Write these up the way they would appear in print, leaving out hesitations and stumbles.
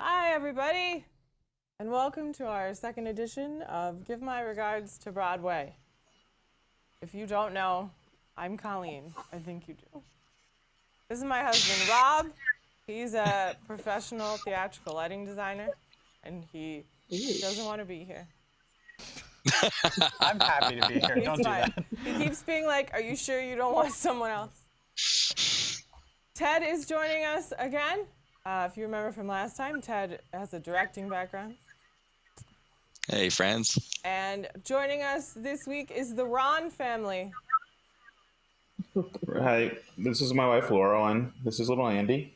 Hi, everybody, and welcome to our second edition of Give My Regards to Broadway. If you don't know, I'm Colleen. I think you do. This is my husband, Rob. He's a professional theatrical lighting designer, and he doesn't want to be here. I'm happy to be here. Don't do that. He keeps being like, are you sure you don't want someone else? Ted is joining us again. If you remember from last time, Ted has a directing background. Hey, friends. And joining us this week is the Ron family. Hi, this is my wife Laurel, and this is little Andy.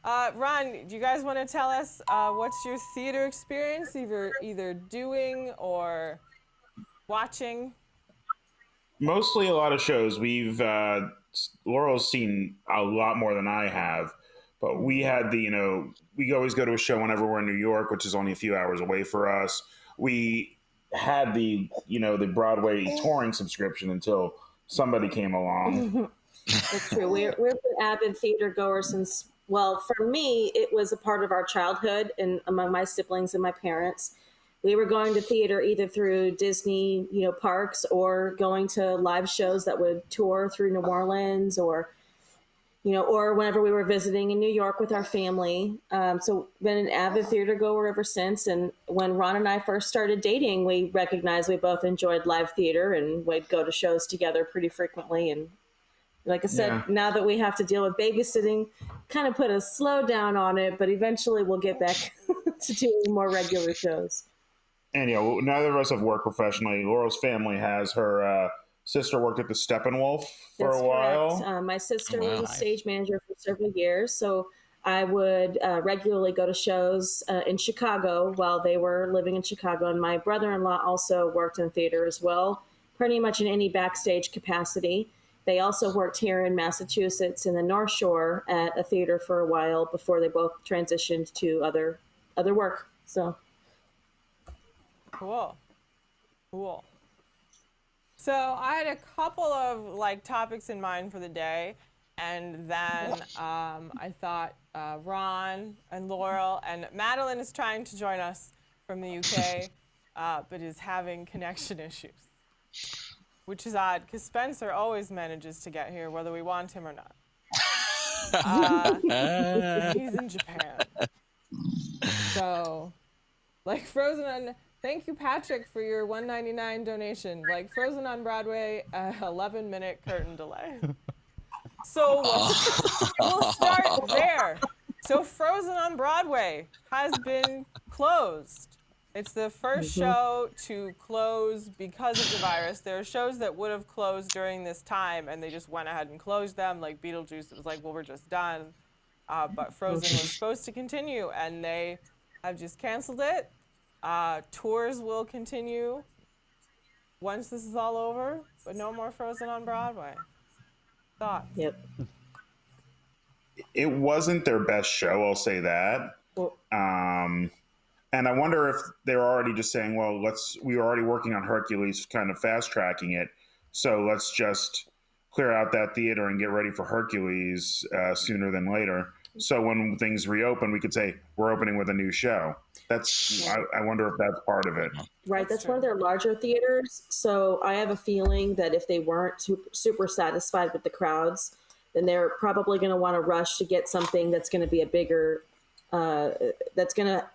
Ron, do you guys want to tell us what's your theater experience, either doing or watching? Mostly a lot of shows. Laurel's seen a lot more than I have, but we had we always go to a show whenever we're in New York, which is only a few hours away for us. We had the Broadway touring subscription until somebody came along. That's true. We're been avid theater goers since, well, for me, it was a part of our childhood and among my siblings and my parents. We were going to theater either through Disney, parks, or going to live shows that would tour through New Orleans, or whenever we were visiting in New York with our family. So been an avid theater goer ever since. And when Ron and I first started dating, we recognized we both enjoyed live theater and we'd go to shows together pretty frequently. And like I said, Now that we have to deal with babysitting, kind of put a slow down on it, but eventually we'll get back to doing more regular shows. And neither of us have worked professionally. Laurel's family has her sister worked at the Steppenwolf for That's a while. Correct. My sister was a stage manager for several years, so I would regularly go to shows in Chicago while they were living in Chicago. And my brother-in-law also worked in theater as well, pretty much in any backstage capacity. They also worked here in Massachusetts in the North Shore at a theater for a while before they both transitioned to other work. So. Cool. So I had a couple of topics in mind for the day, and then I thought Ron and Laurel and Madeline is trying to join us from the UK, but is having connection issues, which is odd because Spencer always manages to get here whether we want him or not. He's in Japan. So, Frozen on. Thank you, Patrick, for your $1.99 donation. Frozen on Broadway, 11-minute curtain delay. So we'll start there. So Frozen on Broadway has been closed. It's the first show to close because of the virus. There are shows that would have closed during this time, and they just went ahead and closed them. Like Beetlejuice, it was well, we're just done. But Frozen was supposed to continue, and they have just canceled it. Tours will continue once this is all over, but no more Frozen on Broadway. Thoughts? Yep. It wasn't their best show, I'll say that. And I wonder if they're already just saying, well, we were already working on Hercules, kind of fast tracking it. So let's just clear out that theater and get ready for Hercules sooner than later. So when things reopen, we could say we're opening with a new show. I wonder if that's part of it. Right, that's one of their larger theaters. So I have a feeling that if they weren't super satisfied with the crowds, then they're probably going to want to rush to get something that's going to be a bigger, that's going to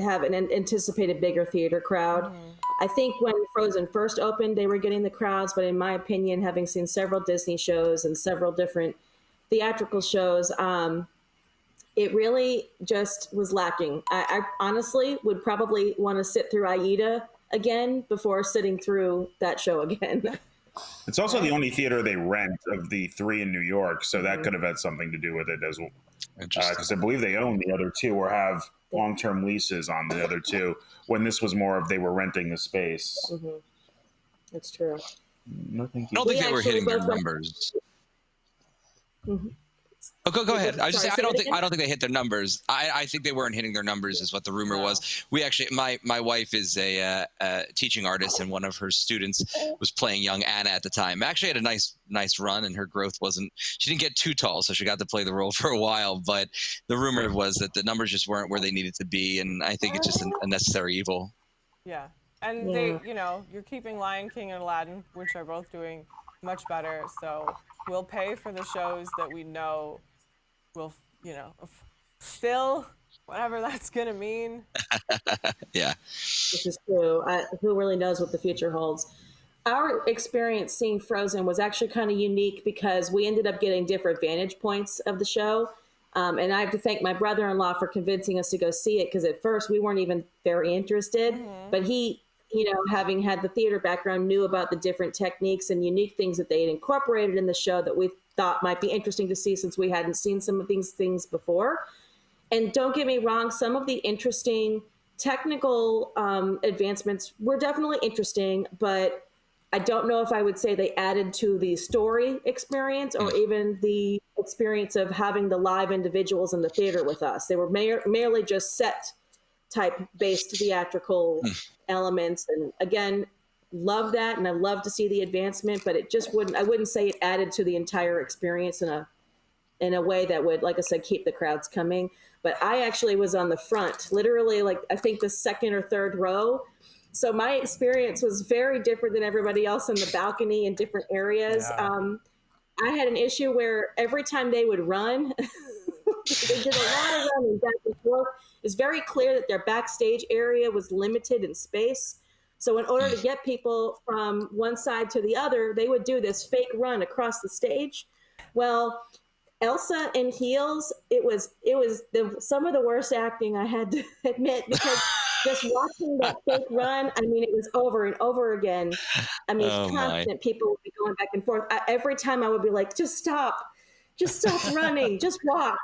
have an anticipated bigger theater crowd. I think when Frozen first opened, they were getting the crowds, but in my opinion, having seen several Disney shows and several different theatrical shows, it really just was lacking. I honestly would probably want to sit through Aida again before sitting through that show again. It's also the only theater they rent of the three in New York, so that could have had something to do with it as well. Because I believe they own the other two or have long-term leases on the other two, when this was more of they were renting the space. That's true. No, thank you. I don't think they were hitting their numbers. Oh, go ahead. I was just Sorry, saying, I don't think they hit their numbers. I think they weren't hitting their numbers, is what the rumor was. We actually, my wife is a teaching artist, and one of her students was playing young Anna at the time. Actually had a nice run, and her growth she didn't get too tall, so she got to play the role for a while. But the rumor was that the numbers just weren't where they needed to be, and I think it's just a necessary evil. Yeah, and they, you're keeping Lion King and Aladdin, which are both doing much better. So we'll pay for the shows that we know will, fill whatever that's gonna mean. Yeah, which is true. Who really knows what the future holds? Our experience seeing Frozen was actually kind of unique because we ended up getting different vantage points of the show. And I have to thank my brother-in-law for convincing us to go see it, because at first we weren't even very interested. But he, having had the theater background, knew about the different techniques and unique things that they had incorporated in the show that we thought might be interesting to see, since we hadn't seen some of these things before. And don't get me wrong, some of the interesting technical advancements were definitely interesting, but I don't know if I would say they added to the story experience or even the experience of having the live individuals in the theater with us. They were merely just set type based theatrical elements. And again, love that. And I love to see the advancement, but I wouldn't say it added to the entire experience in a way that would, like I said, keep the crowds coming. But I actually was on the front, literally, I think the second or third row. So my experience was very different than everybody else in the balcony in different areas. Yeah. I had an issue where every time they would run, they did a lot of running back and forth. It's very clear that their backstage area was limited in space. So in order to get people from one side to the other, they would do this fake run across the stage. Well, Elsa in heels, it was some of the worst acting, I had to admit, because just watching that fake run, I mean, it was over and over again. I mean, it's constant. People would be going back and forth. Every time I would be like, just stop running, just walk.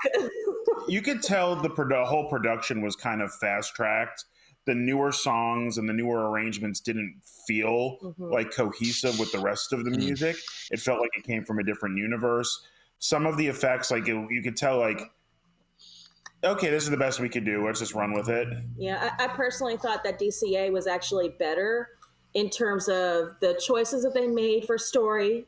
You could tell the whole production was kind of fast-tracked. The newer songs and the newer arrangements didn't feel like cohesive with the rest of the music. It felt like it came from a different universe. Some of the effects, you could tell, okay, this is the best we could do. Let's just run with it. Yeah, I personally thought that DCA was actually better in terms of the choices that they made for story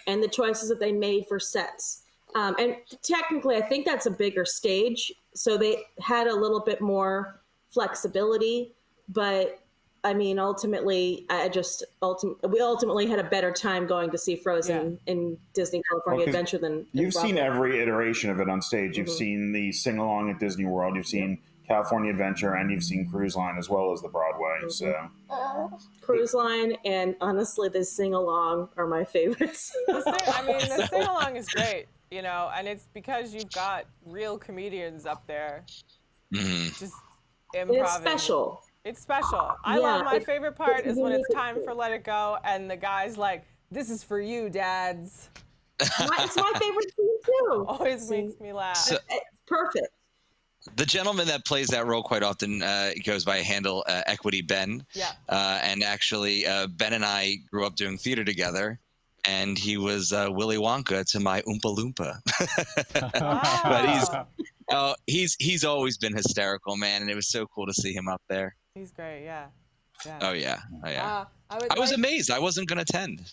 and the choices that they made for sets. And technically, I think that's a bigger stage, so they had a little bit more flexibility. But I mean, ultimately, we ultimately had a better time going to see Frozen in Disney California Adventure than you've Broadway. seen every iteration of it on stage. You've seen the sing along at Disney World. You've seen California Adventure, and you've seen Cruise Line as well as the Broadway. So Cruise Line and honestly, the sing along are my favorites. The sing along is great, and it's because you've got real comedians up there, just improv. It's special. It's special. I love my favorite part is when it's time for Let It Go and the guy's like, "This is for you, dads." It's my favorite scene too. Always makes me laugh. It's perfect. The gentleman that plays that role quite often goes by a handle Equity Ben. Yeah. And actually, Ben and I grew up doing theater together, and he was Willy Wonka to my Oompa Loompa. But he's always been hysterical, man, and it was so cool to see him up there. He's great, yeah. Oh yeah. I was amazed. I wasn't gonna attend.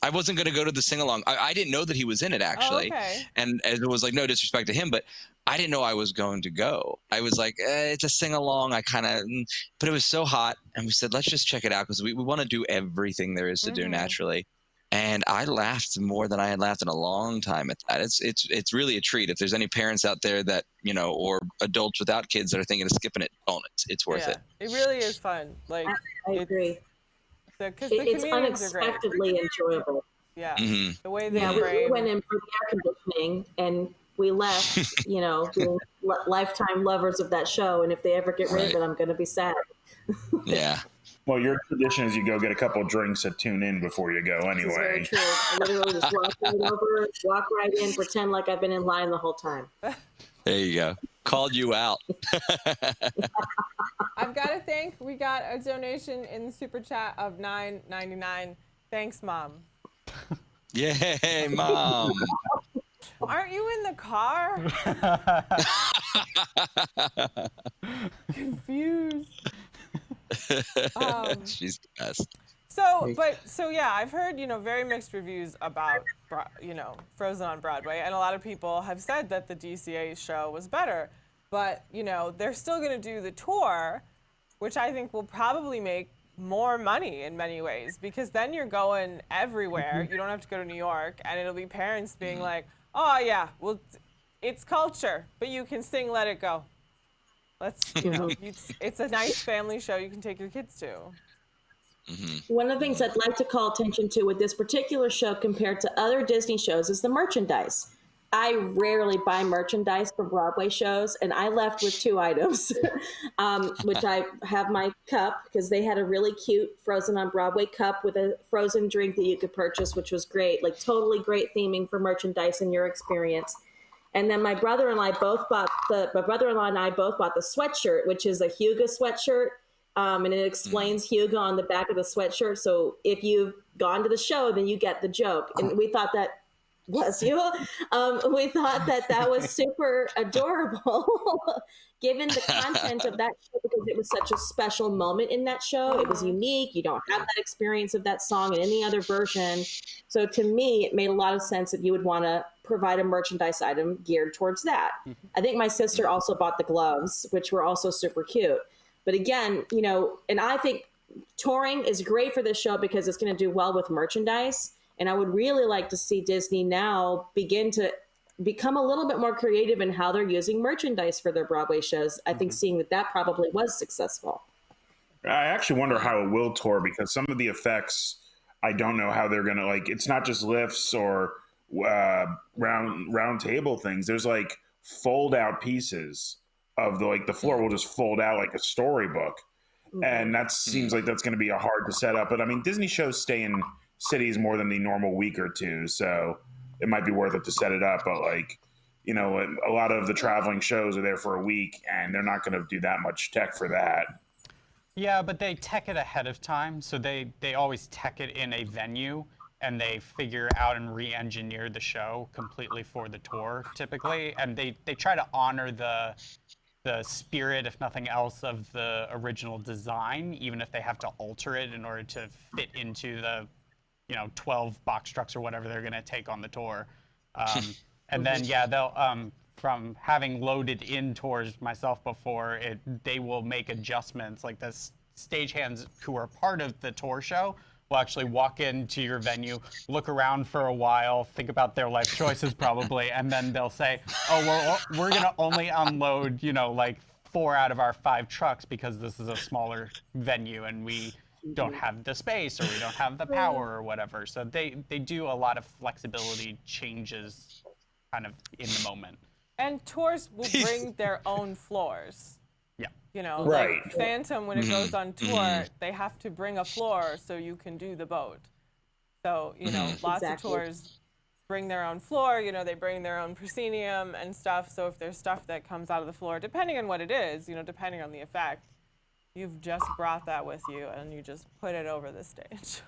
I wasn't gonna go to the sing along. I didn't know that he was in it actually. Oh, okay. And it was like no disrespect to him, but I didn't know I was going to go. I was like, it's a sing along. But it was so hot, and we said let's just check it out because we want to do everything there is to do naturally. And I laughed more than I had laughed in a long time at that. It's really a treat. If there's any parents out there that, or adults without kids that are thinking of skipping it, don't. It's worth it. It really is fun. I agree. It's unexpectedly enjoyable. Yeah. Mm-hmm. The way they we went in for the air conditioning and we left, being lifetime lovers of that show. And if they ever get rid of it, I'm going to be sad. Yeah. Well, your tradition is you go get a couple of drinks at Tune In before you go anyway. That's very true. I literally just walk right in, pretend like I've been in line the whole time. There you go. Called you out. I've got to thank, we got a donation in the super chat of $9.99. Thanks, Mom. Yay, Mom. Aren't you in the car? Confused. She's the best. So yeah, I've heard, very mixed reviews about, Frozen on Broadway, and a lot of people have said that the DCA show was better, but, they're still going to do the tour, which I think will probably make more money in many ways, because then you're going everywhere. You don't have to go to New York, and it'll be parents being like, oh yeah, well, it's culture, but you can sing Let It Go. It's a nice family show you can take your kids to. One of the things I'd like to call attention to with this particular show compared to other Disney shows is the merchandise. I rarely buy merchandise for Broadway shows, and I left with 2 items, which I have my cup, because they had a really cute Frozen on Broadway cup with a frozen drink that you could purchase, which was great, like totally great theming for merchandise in your experience. And then my brother-in-law and I both bought the sweatshirt, which is a Hugo sweatshirt. And it explains Hugo on the back of the sweatshirt. So if you've gone to the show, then you get the joke. And we thought that, bless you, we thought that was super adorable, given the content of that show, because it was such a special moment in that show. It was unique. You don't have that experience of that song in any other version. So to me, it made a lot of sense that you would want to provide a merchandise item geared towards that. I think my sister also bought the gloves, which were also super cute. But again, and I think touring is great for this show because it's going to do well with merchandise. And I would really like to see Disney now begin to become a little bit more creative in how they're using merchandise for their Broadway shows. I think seeing that probably was successful. I actually wonder how it will tour, because some of the effects, I don't know how they're going to, like, it's not just lifts or round table things. There's like fold out pieces of the floor will just fold out like a storybook. And that seems like that's going to be hard to set up. But I mean, Disney shows stay in cities more than the normal week or two, so it might be worth it to set it up. But a lot of the traveling shows are there for a week, and they're not going to do that much tech for that. Yeah, but they tech it ahead of time, so they always tech it in a venue, and they figure out and re-engineer the show completely for the tour typically, and they try to honor the spirit, if nothing else, of the original design, even if they have to alter it in order to fit into the 12 box trucks or whatever they're going to take on the tour. And then, they'll, from having loaded in tours myself before, they will make adjustments. Like the stagehands who are part of the tour show will actually walk into your venue, look around for a while, think about their life choices probably, and then they'll say, oh, we're going to only unload, 4 out of our 5 trucks because this is a smaller venue and we don't have the space or we don't have the power or whatever. So they do a lot of flexibility changes kind of in the moment. And tours will bring their own floors. Yeah. Right. Like Phantom, when it goes on tour, they have to bring a floor so you can do the boat. So, lots of tours bring their own floor, they bring their own proscenium and stuff. So if there's stuff that comes out of the floor, depending on what it is, depending on the effect, you've just brought that with you and you just put it over the stage.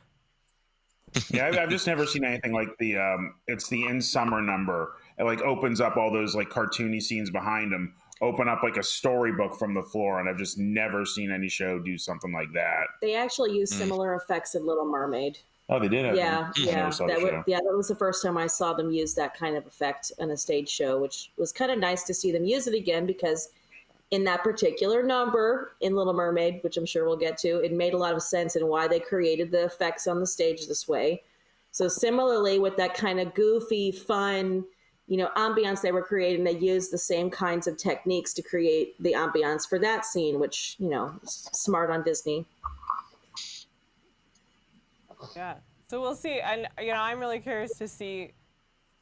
Yeah, I've just never seen anything like it's the In Summer number. It opens up all those cartoony scenes behind them, open up a storybook from the floor, and I've just never seen any show do something like that. They actually use similar effects in Little Mermaid. Oh, they did? Yeah. That was the first time I saw them use that kind of effect in a stage show, which was kind of nice to see them use it again, because in that particular number in Little Mermaid, which I'm sure we'll get to, it made a lot of sense in why they created the effects on the stage this way. So similarly, with that kind of goofy, fun, ambiance they were creating, they used the same kinds of techniques to create the ambiance for that scene, which, smart on Disney. Yeah. So we'll see. And, I'm really curious to see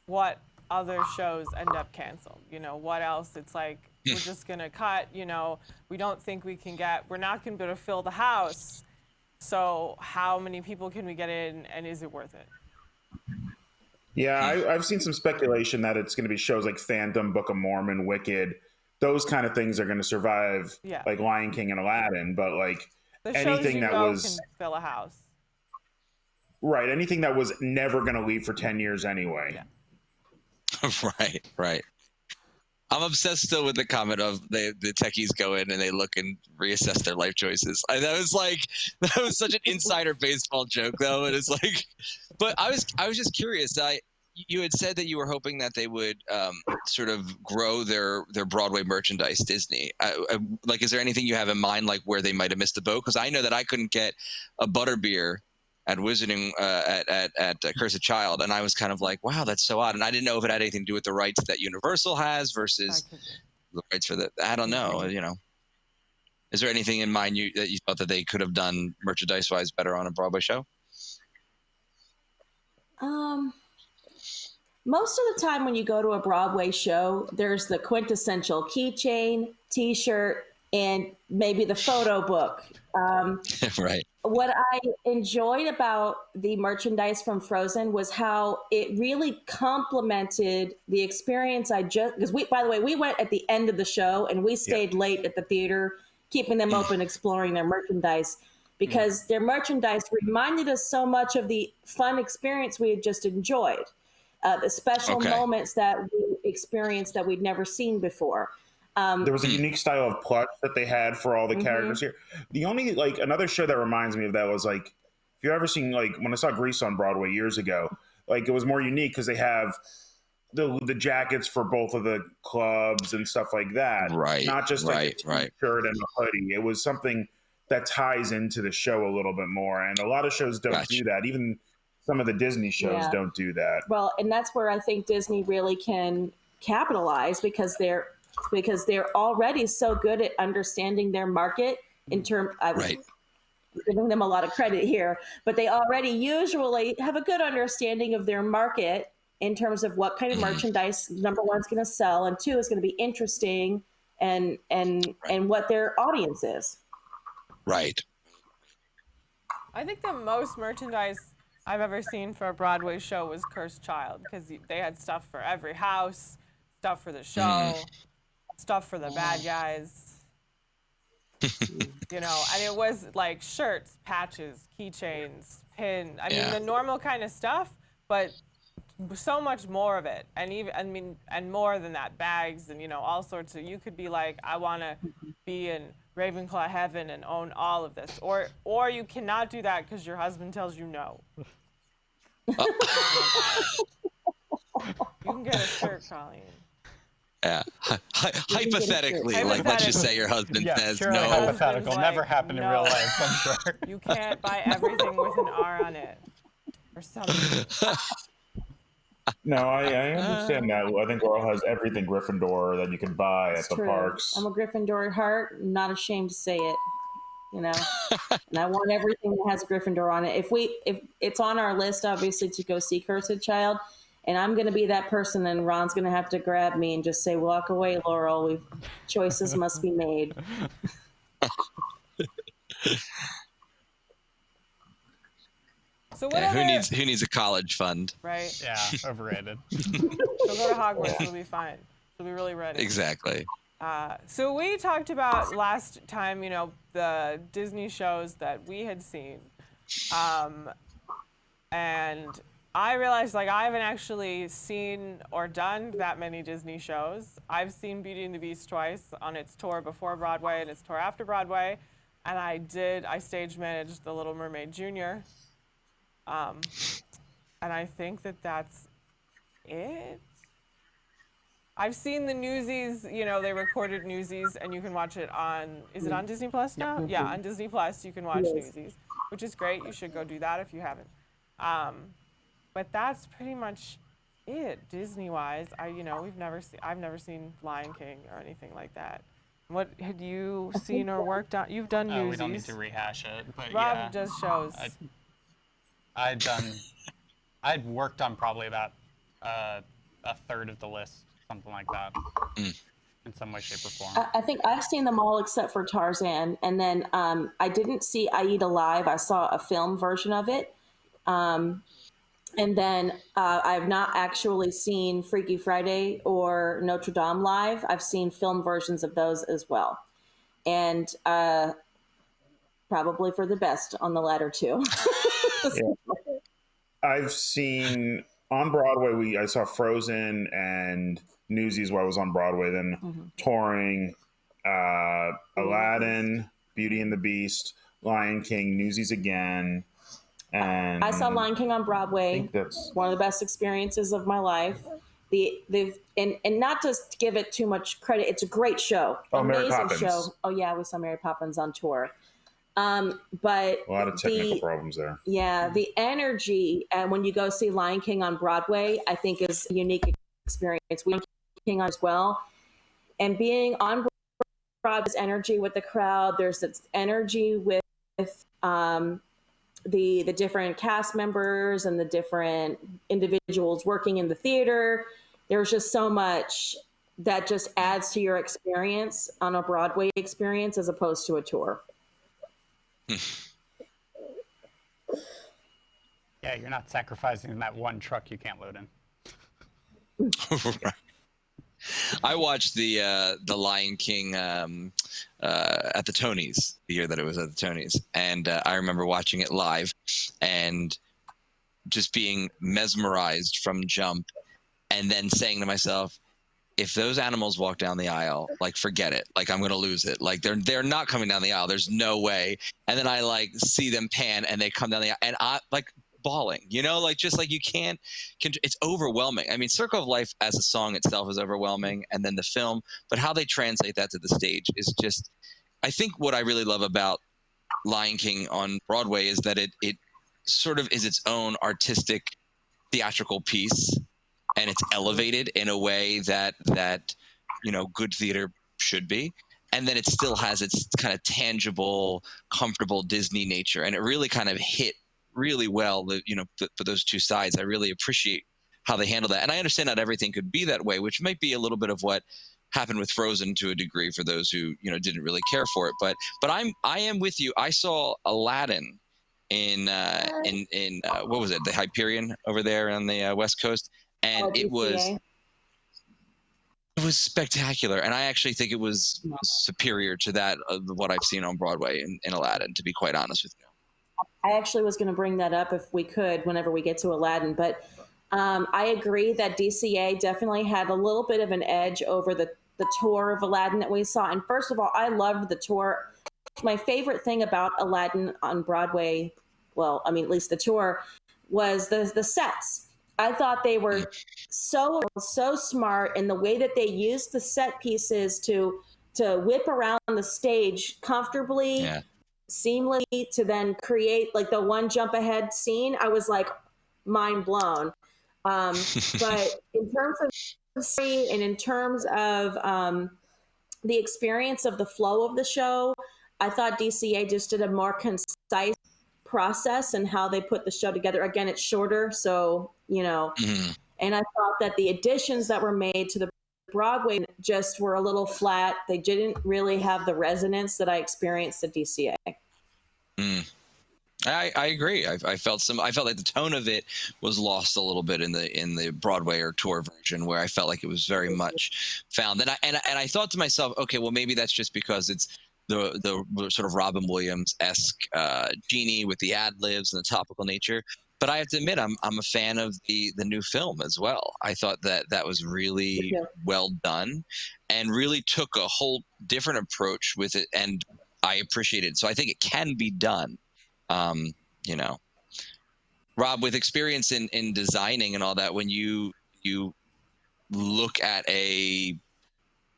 what other shows end up canceled. What else? It's like, we're just going to cut, we don't think we're not going to be able to fill the house. So how many people can we get in, and is it worth it? Yeah, I've seen some speculation that it's going to be shows like Phantom, Book of Mormon, Wicked. Those kind of things are going to survive, like Lion King and Aladdin. But the anything that was can fill a house. Right, anything that was never going to leave for 10 years anyway. Yeah. Right. I'm obsessed still with the comment of the techies go in and they look and reassess their life choices. That was such an insider baseball joke though. And it's like, but I was just curious. You had said that you were hoping that they would sort of grow their Broadway merchandise, Disney. Is there anything you have in mind, like where they might have missed the boat? Because I know that I couldn't get a butterbeer at Wizarding at Cursed Child, and I was kind of like, wow, that's so odd. And I didn't know if it had anything to do with the rights that Universal has versus the rights for the. I don't know. Is there anything in mind that you thought that they could have done merchandise-wise better on a Broadway show? Most of the time when you go to a Broadway show, there's the quintessential keychain, T-shirt, and maybe the photo book. Right. What I enjoyed about the merchandise from Frozen was how it really complemented the experience because by the way, we went at the end of the show and we stayed late at the theater, keeping them open, exploring their merchandise, because their merchandise reminded us so much of the fun experience we had just enjoyed, the special moments that we experienced that we'd never seen before. There was a unique style of plush that they had for all the characters here. The only another show that reminds me of that was if you've ever seen when I saw Grease on Broadway years ago, it was more unique because they have the jackets for both of the clubs and stuff like that. Right. Not just a t-shirt and a hoodie. It was something that ties into the show a little bit more. And a lot of shows don't do that. Even some of the Disney shows don't do that. Well, and that's where I think Disney really can capitalize because they're already so good at understanding their market in terms. I'm giving them a lot of credit here, but they already usually have a good understanding of their market in terms of what kind of merchandise, number one, is going to sell, and two, is going to be interesting, and what their audience is. Right. I think the most merchandise I've ever seen for a Broadway show was Cursed Child, because they had stuff for every house, stuff for the show. Stuff for the bad guys, and it was like shirts, patches, keychains, pins. I mean, the normal kind of stuff, but so much more of it. And more than that, bags and, all sorts of, you could be like, I want to be in Ravenclaw heaven and own all of this. Or you cannot do that because your husband tells you no. You can get a shirt, Colleen. Yeah. Hypothetically, let's just say your husband says no. Hypothetical. Never happened in real life, I'm sure. You can't buy everything with an R on it or something. No, I understand that. I think Laurel has everything Gryffindor that you can buy at the parks. I'm a Gryffindor at heart. Not ashamed to say it. And I want everything that has Gryffindor on it. If it's on our list, obviously, to go see Cursed Child, and I'm going to be that person, and Ron's going to have to grab me and just say, walk away, Laurel. Choices must be made. So who needs a college fund? Right. Yeah, overrated. So go to Hogwarts. It'll be fine. It'll be really ready. Exactly. So we talked about last time, the Disney shows that we had seen. And I realized I haven't actually seen or done that many Disney shows. I've seen Beauty and the Beast twice on its tour before Broadway and its tour after Broadway. And I stage managed The Little Mermaid Jr. And I think that's it. I've seen the Newsies, they recorded Newsies, and you can watch it on, is it on Disney Plus now? Yep. Yeah, on Disney Plus you can watch Newsies, which is great. You should go do that if you haven't. But that's pretty much it, Disney-wise. I've never seen Lion King or anything like that. What had you seen or worked on? You've done Newsies. We don't need to rehash it, but Rob does shows. I'd worked on probably about a third of the list, something like that, in some way, shape, or form. I think I've seen them all except for Tarzan, and then I didn't see Aida live. I saw a film version of it, and then I've not actually seen Freaky Friday or Notre Dame live. I've seen film versions of those as well, and probably for the best on the latter two. Yeah. I've seen on Broadway, I saw Frozen and Newsies while I was on Broadway. Then touring, Aladdin, Beauty and the Beast, Lion King, Newsies again, and I saw Lion King on Broadway. That's one of the best experiences of my life. And not to give it too much credit, it's a great show. Amazing show. Oh yeah, we saw Mary Poppins on tour. But a lot of technical problems there. Yeah, the energy, and when you go see Lion King on Broadway, I think is a unique experience. We King as well, and being on Broadway's energy with the crowd. There's this energy with the different cast members and the different individuals working in the theater. There's just so much that just adds to your experience on a Broadway experience as opposed to a tour. Yeah, you're not sacrificing that one truck you can't load in. Right. I watched the Lion King at the Tonys, the year that it was at the Tonys, and I remember watching it live and just being mesmerized from jump, and then saying to myself, if those animals walk down the aisle, like, forget it. Like, I'm going to lose it. Like, they're not coming down the aisle. There's no way. And then I, like, see them pan, and they come down the aisle, and I, like, bawling, you know, like, just like, you can't, it's overwhelming. I mean, Circle of Life as a song itself is overwhelming, and then the film, but how they translate that to the stage is just, I think what I really love about Lion King on Broadway is that it sort of is its own artistic theatrical piece, and it's elevated in a way that you know, good theater should be, and then it still has its kind of tangible, comfortable Disney nature, and it really kind of hit really well, you know, for those two sides. I really appreciate how they handle that, and I understand not everything could be that way, which might be a little bit of what happened with Frozen to a degree for those who, you know, didn't really care for it. But I am with you. I saw Aladdin in what was it, the Hyperion over there on the West Coast, and it was spectacular, and I actually think it was superior to that of what I've seen on Broadway in Aladdin, to be quite honest with you. I actually was going to bring that up if we could whenever we get to Aladdin, but I agree that DCA definitely had a little bit of an edge over the tour of Aladdin that we saw. And first of all, I loved the tour. My favorite thing about Aladdin on Broadway, well, I mean, at least the tour, was the sets. I thought they were so smart in the way that they used the set pieces to whip around the stage comfortably, seamlessly, to then create like the one jump ahead scene. I was like mind blown. But in terms of story and in terms of the experience of the flow of the show, I thought DCA just did a more concise process and how they put the show together. Again, it's shorter, so, you know, and I thought that the additions that were made to the Broadway just were a little flat. They didn't really have the resonance that I experienced at DCA. I agree. I felt like the tone of it was lost a little bit in the Broadway or tour version, where I felt like it was very much found. And I thought to myself, okay, well, maybe that's just because it's the sort of Robin Williams-esque genie with the ad libs and the topical nature. But I have to admit, I'm a fan of the new film as well. I thought that was really well done, and really took a whole different approach with it, and I appreciate it. So I think it can be done. You know, Rob, with experience in designing and all that, when you look at a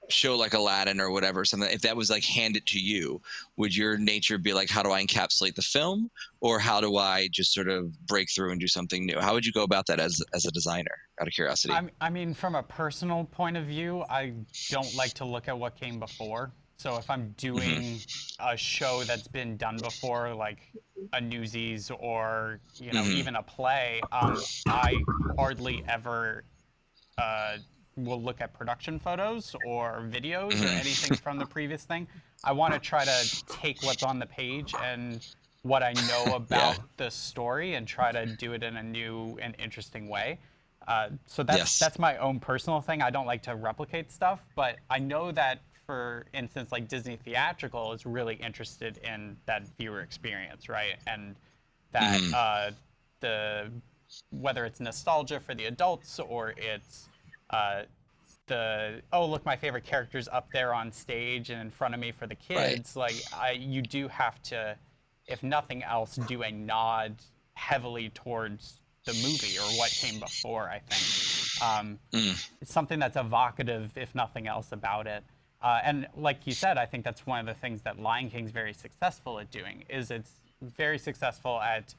show like Aladdin or whatever, something, if that was like handed to you, would your nature be like, how do I encapsulate the film, or how do I just sort of break through and do something new? How would you go about that as a designer, out of curiosity? I mean, from a personal point of view, I don't like to look at what came before. So if I'm doing a show that's been done before, like a Newsies or, you know, even a play, I hardly ever will look at production photos or videos or anything from the previous thing. I want to try to take what's on the page and what I know about the story and try to do it in a new and interesting way. So that's my own personal thing. I don't like to replicate stuff, but I know that, for instance, like Disney Theatrical is really interested in that viewer experience, right? And that the whether it's nostalgia for the adults or it's oh, look, my favorite character's up there on stage and in front of me for the kids. Right. Like, you do have to, if nothing else, do a nod heavily towards the movie or what came before, I think. It's something that's evocative, if nothing else, about it. And like you said, I think that's one of the things that Lion King's very successful at doing, is it's very successful at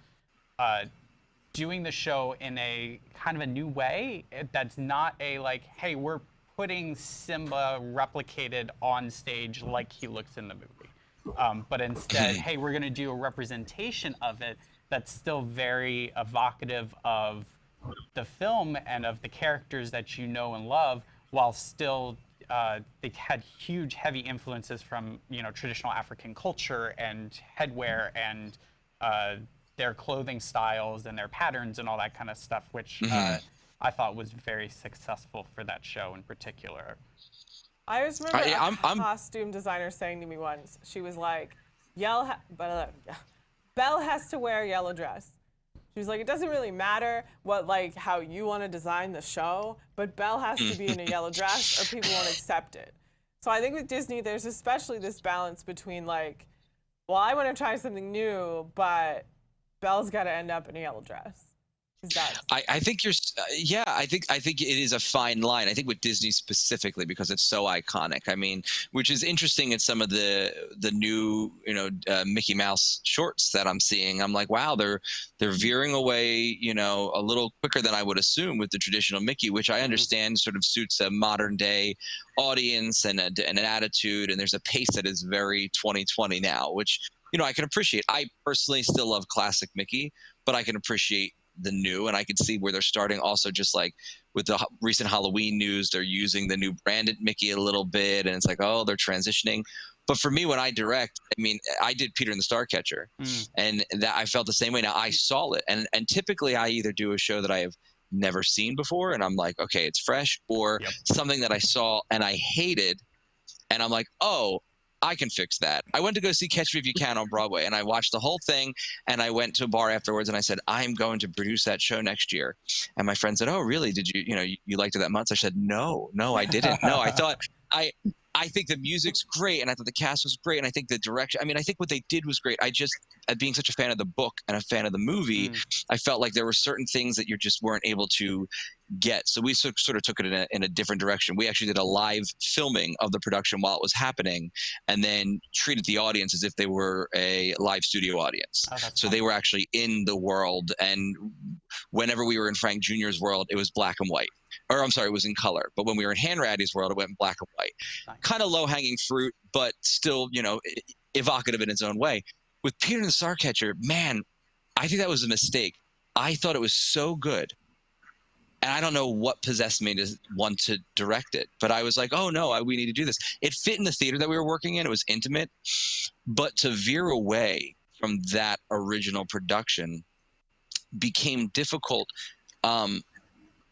doing the show in a kind of a new way that's not a like, hey, we're putting Simba replicated on stage like he looks in the movie. But instead, hey, we're going to do a representation of it that's still very evocative of the film and of the characters that you know and love, while still they had huge, heavy influences from, you know, traditional African culture and headwear and their clothing styles and their patterns and all that kind of stuff, which I thought was very successful for that show in particular. I just remember a costume designer saying to me once, she was like, Belle has to wear a yellow dress. She was like, it doesn't really matter what, like, how you want to design the show, but Belle has to be in a yellow dress or people won't accept it. So I think with Disney, there's especially this balance between, like, well, I want to try something new, but Belle's got to end up in a yellow dress. I think you're, yeah, I think it is a fine line. I think with Disney specifically, because it's so iconic. I mean, which is interesting in some of the new, you know, Mickey Mouse shorts that I'm seeing. I'm like, wow, they're veering away, you know, a little quicker than I would assume with the traditional Mickey, which I understand sort of suits a modern day audience and an attitude. And there's a pace that is very 2020 now, which, you know, I can appreciate. I personally still love classic Mickey, but I can appreciate the new, and I could see where they're starting also, just like with the recent Halloween news, they're using the new branded Mickey a little bit, and it's like, oh, they're transitioning. But for me, when I direct, I mean, I did Peter and the Starcatcher, and that I felt the same way. Now I saw it, and typically I either do a show that I have never seen before, and I'm like, okay, it's fresh, or something that I saw and I hated, and I'm like, oh, I can fix that. I went to go see Catch Me If You Can on Broadway, and I watched the whole thing, and I went to a bar afterwards, and I said, I'm going to produce that show next year. And my friend said, oh, really? Did you, you know, you liked it that much? I said, no, I didn't. No, I thought, I think the music's great, and I thought the cast was great, and I think the direction, I mean, I think what they did was great. I just, being such a fan of the book and a fan of the movie, I felt like there were certain things that you just weren't able to get. So we sort of took it in a different direction. We actually did a live filming of the production while it was happening, and then treated the audience as if they were a live studio audience. So they were actually in the world, and whenever we were in Frank Jr.'s world, it was black and white. Or I'm sorry, it was in color. But when we were in Hanratty's world, it went black and white. Kind of low-hanging fruit, but still, you know, evocative in its own way. With Peter and the Starcatcher, man, I think that was a mistake. I thought it was so good. And I don't know what possessed me to want to direct it. But I was like, oh, no, we need to do this. It fit in the theater that we were working in. It was intimate. But to veer away from that original production became difficult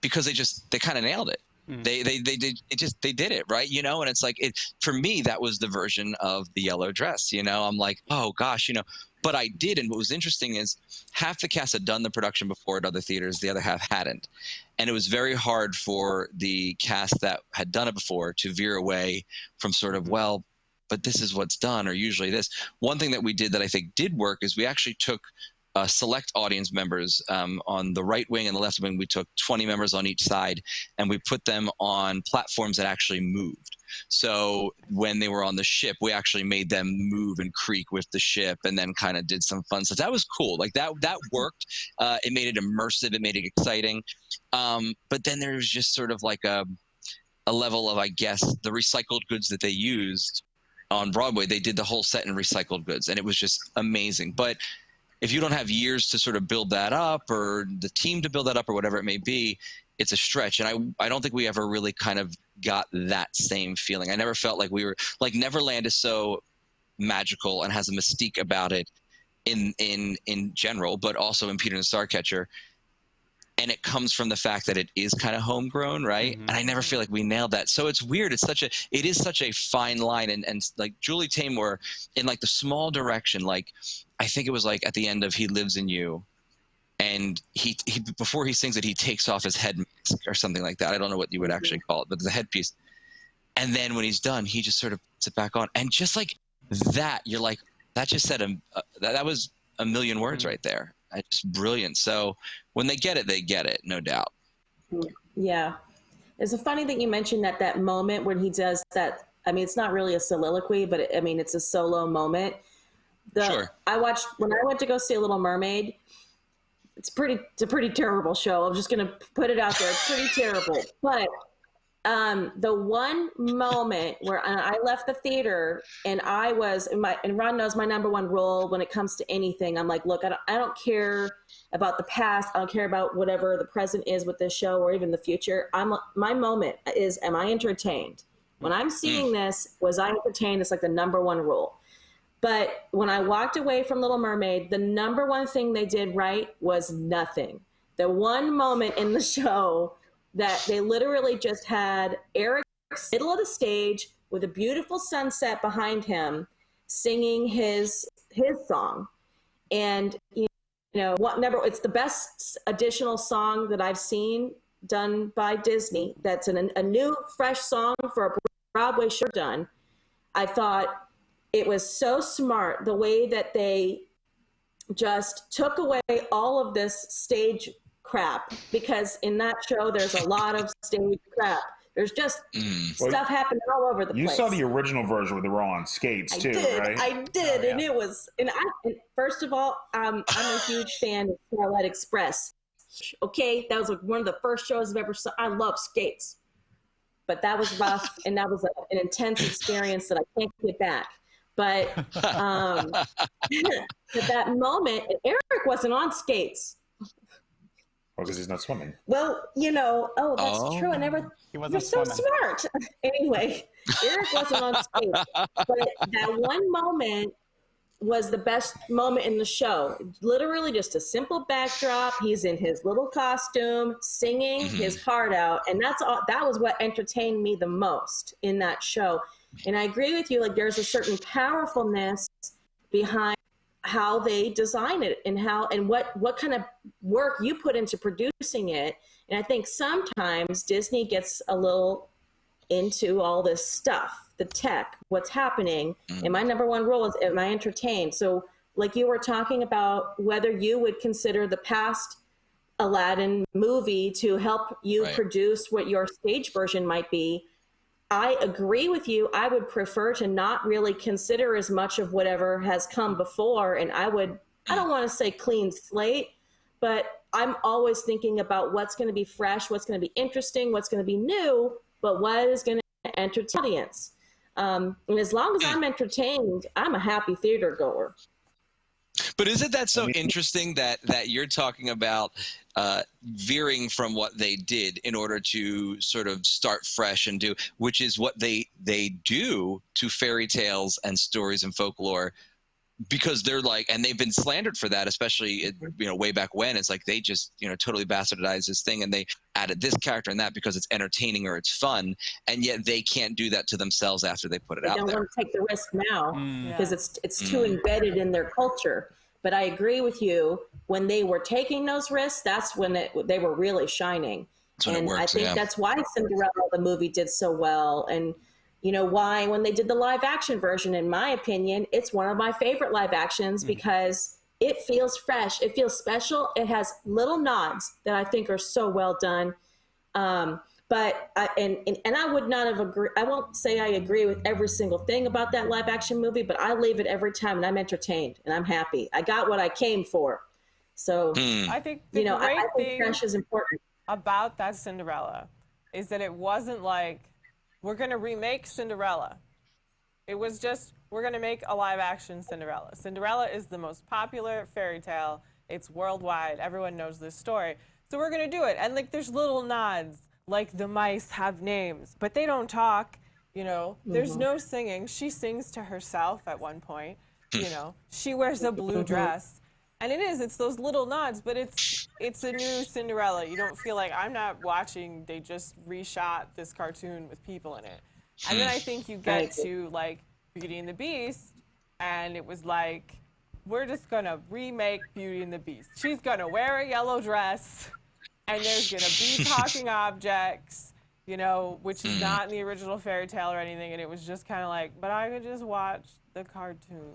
because they kind of nailed it. They did it right, you know. And it's like, for me, that was the version of the yellow dress, you know. I'm like, oh gosh, you know. But I did, and what was interesting is half the cast had done the production before at other theaters, the other half hadn't, and it was very hard for the cast that had done it before to veer away from sort of, well, but this is what's done, or usually this. One thing that we did that I think did work is we actually took select audience members on the right wing and the left wing. We took 20 members on each side, and we put them on platforms that actually moved. So when they were on the ship, we actually made them move and creak with the ship, and then kind of did some fun stuff. That was cool. Like that worked. It made it immersive. It made it exciting. But then there was just sort of like a level of, I guess, the recycled goods that they used on Broadway. They did the whole set in recycled goods, and it was just amazing. But if you don't have years to sort of build that up, or the team to build that up, or whatever it may be, it's a stretch. And I don't think we ever really kind of got that same feeling. I never felt like we were, like, Neverland is so magical and has a mystique about it in general, but also in Peter and the Starcatcher. And it comes from the fact that it is kind of homegrown, right? And I never feel like we nailed that. So it's weird. It is such a fine line. And like Julie Taymor, in like the small direction, like I think it was like at the end of He Lives in You, and he before he sings it, he takes off his head mask or something like that. I don't know what you would actually call it, but the headpiece. And then when he's done, he just sort of puts it back on, and just like that, you're like, that just said that was a million words right there. It's brilliant. So when they get it, no doubt. Yeah. It's a funny that you mentioned that moment when he does that. I mean, it's not really a soliloquy, but it's a solo moment. Sure. When I went to go see Little Mermaid, it's a pretty terrible show. I'm just going to put it out there. It's pretty terrible. But the one moment where I left the theater and I was and Ron knows my number one rule when it comes to anything. I'm like, look, I don't care about the past. I don't care about whatever the present is with this show or even the future. My moment is, am I entertained? When I'm seeing this, was I entertained? It's like the number one rule. But when I walked away from Little Mermaid, the number one thing they did right was nothing. The one moment in the show that they literally just had Eric middle of the stage with a beautiful sunset behind him singing his song. And it's the best additional song that I've seen done by Disney. That's a new fresh song for a Broadway show done. I thought it was so smart the way that they just took away all of this stage crap, because in that show there's a lot of stage crap. There's just stuff happening all over the place. You saw the original version where they were all on skates too, right? I did, oh, yeah. And it was. And first of all, I'm a huge fan of Starlight Express. Okay, that was one of the first shows I've ever saw. I love skates, but that was rough, and that was an intense experience that I can't get back. But but that moment, Eric wasn't on skates. Because he's not swimming. Well, that's true. I never. You're so smart. Anyway, Eric wasn't on skates, but that one moment was the best moment in the show. Literally, just a simple backdrop. He's in his little costume, singing his heart out, and that's all. That was what entertained me the most in that show. And I agree with you. Like, there's a certain powerfulness behind how they design it and what kind of work you put into producing it. And I think sometimes Disney gets a little into all this stuff, the tech, what's happening. And my number one rule is, am I entertained? So like you were talking about whether you would consider the past Aladdin movie to help you produce what your stage version might be. I agree with you. I would prefer to not really consider as much of whatever has come before. And I don't want to say clean slate, but I'm always thinking about what's going to be fresh, what's going to be interesting, what's going to be new, but what is going to entertain the audience. And as long as I'm entertained, I'm a happy theater goer. But isn't that so interesting that you're talking about veering from what they did in order to sort of start fresh and do, which is what they do to fairy tales and stories and folklore, because they're like, and they've been slandered for that, especially way back when. It's like they just totally bastardized this thing and they added this character and that because it's entertaining or it's fun, and yet they can't do that to themselves after they put it out there. They don't want to take the risk now because it's too embedded in their culture. But I agree with you. When they were taking those risks, that's when they were really shining. And I think that's why Cinderella, the movie, did so well. And why, when they did the live action version, in my opinion, it's one of my favorite live actions because it feels fresh. It feels special. It has little nods that I think are so well done. But I would not have agreed. I won't say I agree with every single thing about that live action movie, but I leave it every time and I'm entertained and I'm happy. I got what I came for. So I think the great thing fresh is important about that Cinderella is that it wasn't like, we're going to remake Cinderella. It was just, we're going to make a live action Cinderella. Cinderella is the most popular fairy tale. It's worldwide. Everyone knows this story. So we're going to do it. And like, there's little nods, like the mice have names, but they don't talk. There's no singing. She sings to herself at one point. She wears a blue dress. And it's those little nods, but it's a new Cinderella. You don't feel like, I'm not watching, they just reshot this cartoon with people in it. And then I think you get to like Beauty and the Beast, and it was like, we're just going to remake Beauty and the Beast. She's going to wear a yellow dress, and there's going to be talking objects, you know, which is not in the original fairy tale or anything. And it was just kind of like, but I could just watch the cartoon.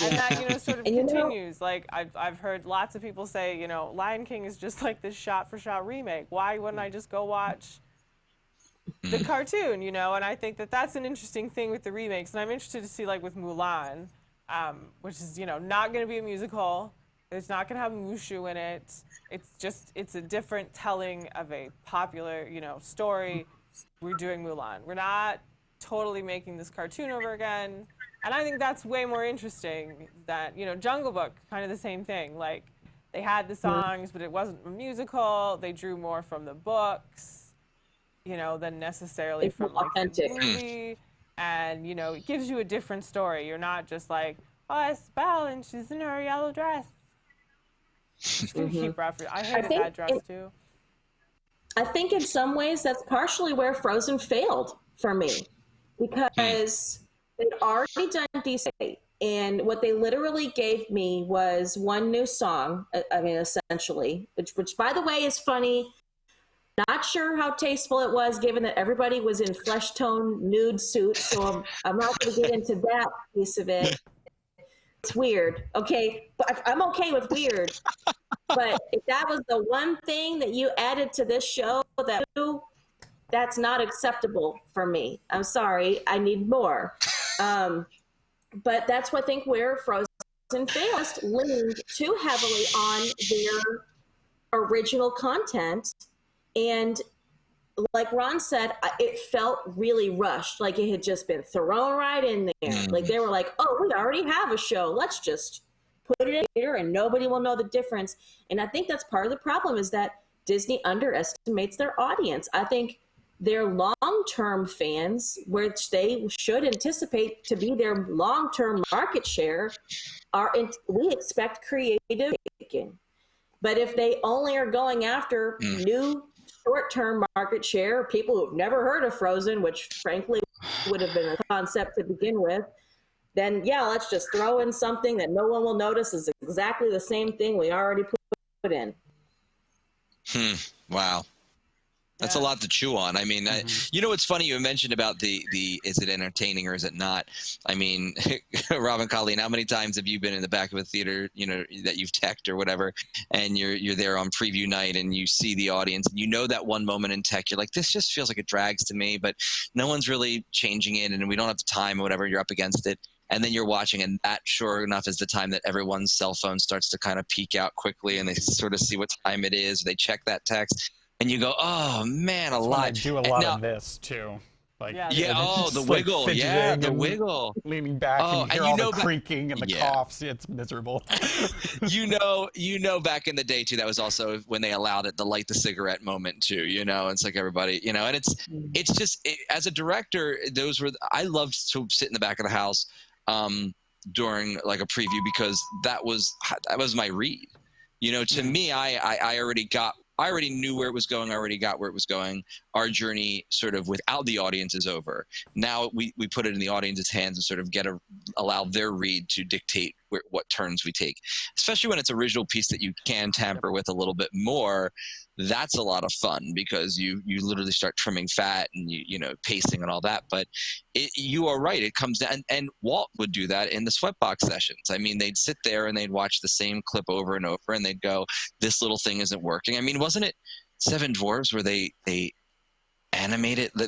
And that, you know, sort of continues. Like, I've heard lots of people say, you know, Lion King is just like this shot-for-shot remake. Why wouldn't I just go watch the cartoon, you know? And I think that that's an interesting thing with the remakes. And I'm interested to see, like, with Mulan, which is, you know, not going to be a musical. It's not going to have Mushu in it. It's a different telling of a popular, you know, story. We're doing Mulan. We're not totally making this cartoon over again. And I think that's way more interesting than, you know, Jungle Book, kind of the same thing. Like, they had the songs, but it wasn't a musical. They drew more from the books, you know, than necessarily from, like, the movie. And, you know, it gives you a different story. You're not just like, oh, it's Belle, and she's in her yellow dress. Just gonna keep referencing. I hated that dress, too. I think in some ways that's partially where Frozen failed for me. Because they'd already done DC, and what they literally gave me was one new song, I mean, essentially, which by the way is funny. Not sure how tasteful it was, given that everybody was in flesh tone nude suits, so I'm not going to get into that piece of it. It's weird, okay? But I'm okay with weird. But if that was the one thing that you added to this show that's not acceptable for me. I'm sorry, I need more. But that's what I think where Frozen failed, leaned too heavily on their original content. And like Ron said, it felt really rushed, like it had just been thrown right in there. Like they were like, oh, we already have a show. Let's just put it in here and nobody will know the difference. And I think that's part of the problem, is that Disney underestimates their audience. I think their long-term fans, which they should anticipate to be their long-term market share, we expect creative thinking. But if they only are going after new short-term market share, people who've never heard of Frozen, which frankly would have been a concept to begin with, then yeah, let's just throw in something that no one will notice is exactly the same thing we already put in. Wow. That's a lot to chew on. I mean, you know, what's funny, you mentioned about the is it entertaining or is it not? I mean, Robin, Colleen, how many times have you been in the back of a theater, you know, that you've teched or whatever, and you're there on preview night and you see the audience and you know that one moment in tech, you're like, this just feels like it drags to me, but no one's really changing it and we don't have the time or whatever, you're up against it. And then you're watching, and that, sure enough, is the time that everyone's cell phone starts to kind of peek out quickly and they sort of see what time it is. They check that text. And you go, oh man, I do a lot of this too, like the wiggle, the wiggle, leaning back, and you hear all the creaking and the coughs. It's miserable. you know, back in the day too, that was also when they allowed it, the light the cigarette moment too. You know, it's like everybody, you know, and it's just as a director, I loved to sit in the back of the house during like a preview, because that was my read. You know, to me, I already knew where it was going. I already got where it was going. Our journey sort of without the audience is over. Now we put it in the audience's hands and sort of allow their read to dictate what turns we take, especially when it's an original piece that you can tamper with a little bit more. That's a lot of fun, because you literally start trimming fat and you know, pacing and all that. But you are right. It comes down, and Walt would do that in the Sweatbox sessions. I mean, they'd sit there and they'd watch the same clip over and over, and they'd go, this little thing isn't working. I mean, wasn't it Seven Dwarves where they animated, they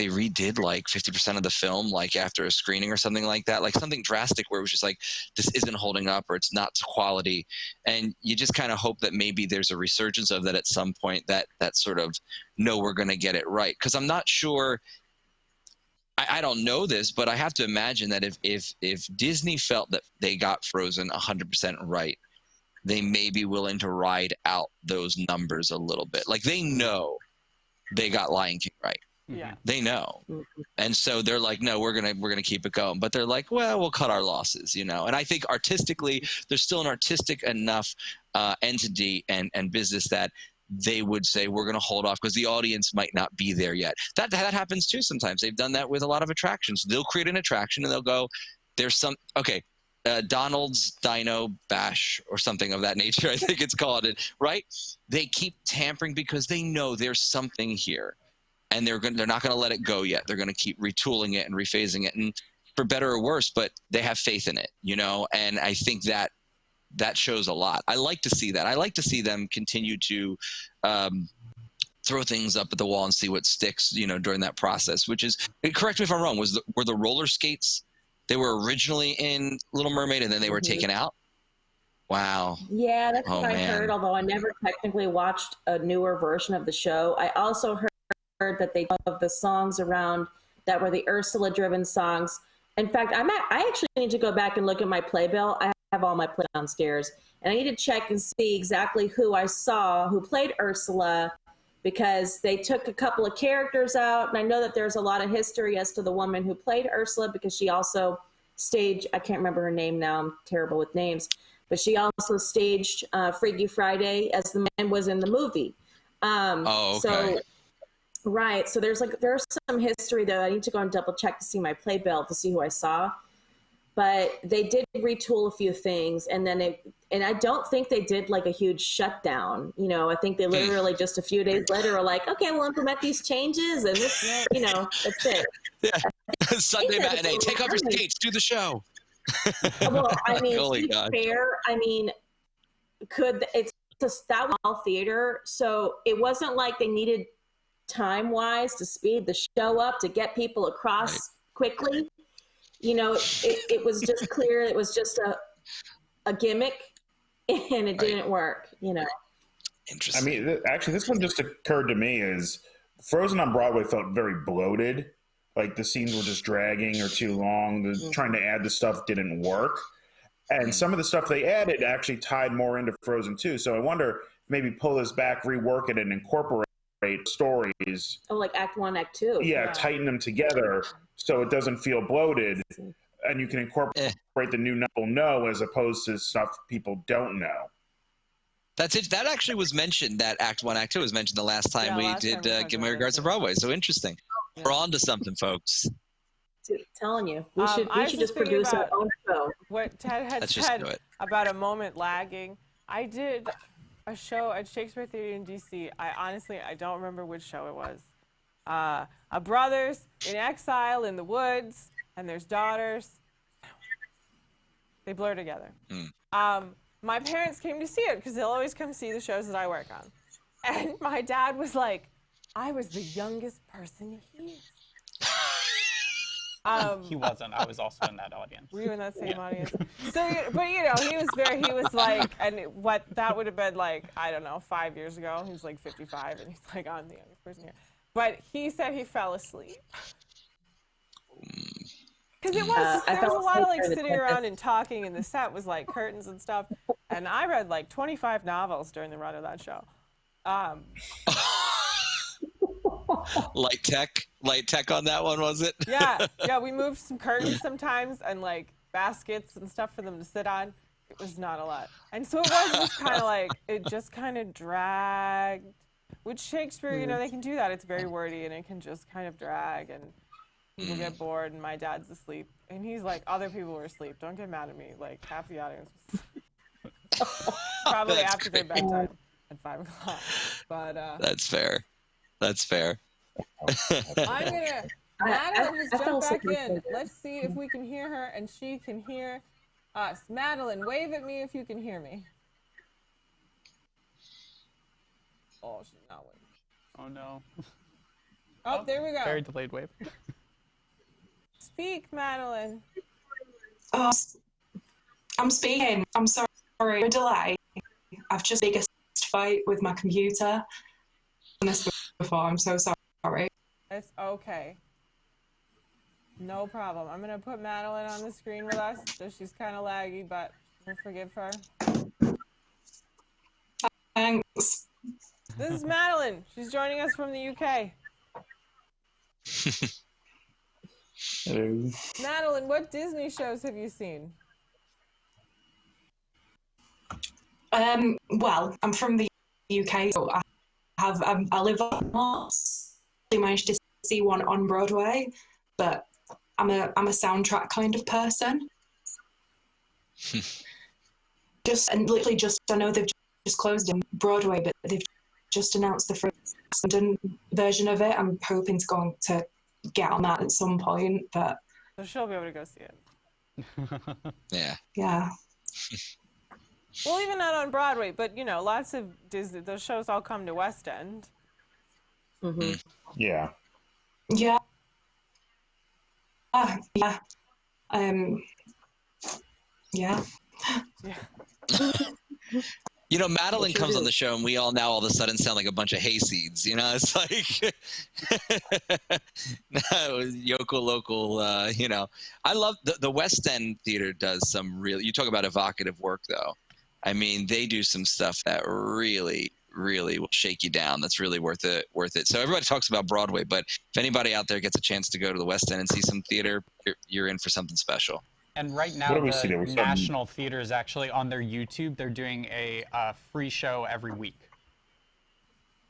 redid like 50% of the film, like after a screening or something like that, like something drastic where it was just like, this isn't holding up or it's not to quality. And you just kind of hope that maybe there's a resurgence of that at some point, that sort of, no, we're going to get it right. Because I'm not sure, I don't know this, but I have to imagine that if Disney felt that they got Frozen 100% right, they may be willing to ride out those numbers a little bit. Like, they know they got Lion King right. Yeah. They know. And so they're like, no, we're gonna keep it going. But they're like, well, we'll cut our losses, you know. And I think artistically, there's still an artistic enough entity and business that they would say, we're going to hold off because the audience might not be there yet. That happens too sometimes. They've done that with a lot of attractions. They'll create an attraction and they'll go, there's some, okay, Donald's Dino Bash or something of that nature, I think it's called it, right? They keep tampering because they know there's something here, and they're not going to let it go yet. They're going to keep retooling it and rephasing it, and for better or worse, but they have faith in it, you know. And I think that shows a lot. I like to see that. I like to see them continue to throw things up at the wall and see what sticks, you know, during that process. Which is, correct me if I'm wrong, were the roller skates? They were originally in Little Mermaid and then they were taken out? Wow. Yeah, that's what I heard, although I never technically watched a newer version of the show. I also heard that they of the songs around that were the Ursula-driven songs. In fact, I actually need to go back and look at my playbill. I have all my play downstairs. And I need to check and see exactly who I saw who played Ursula, because they took a couple of characters out. And I know that there's a lot of history as to the woman who played Ursula, because she also staged, I can't remember her name now, I'm terrible with names, but she also staged Freaky Friday as the man was in the movie. Oh, okay. Right. So there's some history that I need to go and double check to see my playbill to see who I saw. But they did retool a few things, and then and I don't think they did like a huge shutdown. You know, I think they literally just a few days later were like, okay, we'll implement these changes, and it's, you know, that's it. Yeah. Sunday matinee, take off your skates, do the show. Well, I mean, to be fair, I mean, that was all theater, so it wasn't like they needed time-wise to speed the show up to get people across quickly. You know, it was just clear it was just a gimmick, and it didn't work, you know. Interesting. I mean, actually, this one just occurred to me is Frozen on Broadway felt very bloated. Like the scenes were just dragging or too long. Trying to add the stuff didn't work. And some of the stuff they added actually tied more into Frozen 2. So I wonder, maybe pull this back, rework it, and incorporate stories. Oh, like Act 1, Act 2. Yeah, tighten them together so it doesn't feel bloated, and you can incorporate the new people know as opposed to stuff people don't know. That's it. That actually was mentioned. That Act 1, Act 2 was mentioned the last time we did Give My Regards to Broadway. So interesting. Yeah. We're on to something, folks. I'm telling you, we should just produce our own show. What Ted had said about a moment lagging. I did a show at Shakespeare Theater in DC. I don't remember which show it was. A brothers in exile in the woods, and there's daughters. They blur together. My parents came to see it because they'll always come see the shows that I work on. And my dad was like, I was the youngest person here. He wasn't. I was also in that audience. Were you in that same audience? So, but you know, he was like, and what that would have been like, I don't know, 5 years ago. He was like 55, and he's like, I'm the youngest person here. But he said he fell asleep. Because there was a lot of like sitting around and talking, and the set was like curtains and stuff. And I read like 25 novels during the run of that show. Light tech on that one, was it? Yeah, we moved some curtains sometimes and like baskets and stuff for them to sit on. It was not a lot. And so it was just kind of like, it just kind of dragged. With Shakespeare, you know, they can do that. It's very wordy and it can just kind of drag and people get bored and my dad's asleep. And he's like, other people were asleep. Don't get mad at me. Like half the audience was probably after their bedtime at 5 o'clock. But That's fair. I'm gonna Madeline has jumped back in. Let's see if we can hear her and she can hear us. Madeline, wave at me if you can hear me. Oh, she's not waving. Oh no. Oh, there we go. Very delayed wave. Speak, Madeline. Oh, I'm speaking. I'm sorry for the delay. I've just biggest fight with my computer. I've done this before. I'm so sorry. It's okay. No problem. I'm gonna put Madeline on the screen with us. So she's kind of laggy, but we'll forgive her. Thanks. This is Madeline. She's joining us from the UK. Hello. Madeline, what Disney shows have you seen? Well, I'm from the UK, so I live on Mars. I managed to see one on Broadway, but I'm a soundtrack kind of person. I know they've just closed in Broadway, but they've just announced the London version of it. I'm hoping to go on to get on that at some point, but so she'll be able to go see it. Yeah. Well, even not on Broadway, but lots of Disney. Those shows all come to West End. Mm-hmm. Yeah. Yeah. Yeah. Madeline comes on the show, and we all now all of a sudden sound like a bunch of hayseeds. It's like Yoko Local. I love the West End Theater does some really. You talk about evocative work, though. I mean, they do some stuff that really, really will shake you down. That's really worth it. So everybody talks about Broadway, but if anybody out there gets a chance to go to the West End and see some theater, you're in for something special. And right now, the National Theater is actually on their YouTube. They're doing a free show every week.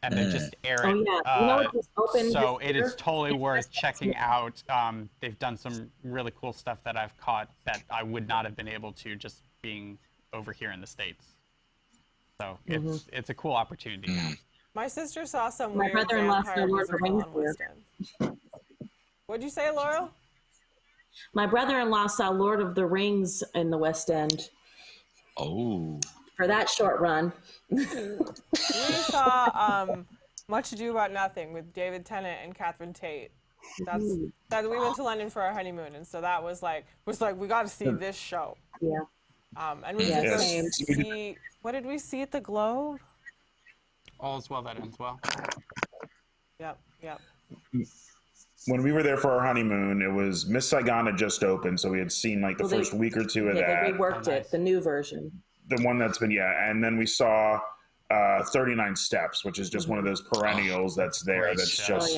And they just air it. So it is totally worth checking out. They've done some really cool stuff that I've caught that I would not have been able to just being over here in the States. So it's a cool opportunity now. My sister saw some weird vampire musical on West End. What'd you say, Laurel? My brother-in-law saw Lord of the Rings in the West End. Oh. For that short run. We saw Much Ado About Nothing with David Tennant and Catherine Tate. We went to London for our honeymoon, and so that was like we got to see this show. Yeah. And we did go see. What did we see at the Globe? All is well that ends well. Yep. When we were there for our honeymoon, it was Miss Saigon had just opened, so we had seen like the first week or two of that. They reworked it, the new version. The one that's been, and then we saw 39 Steps, which is just one of those perennials that's there. That's just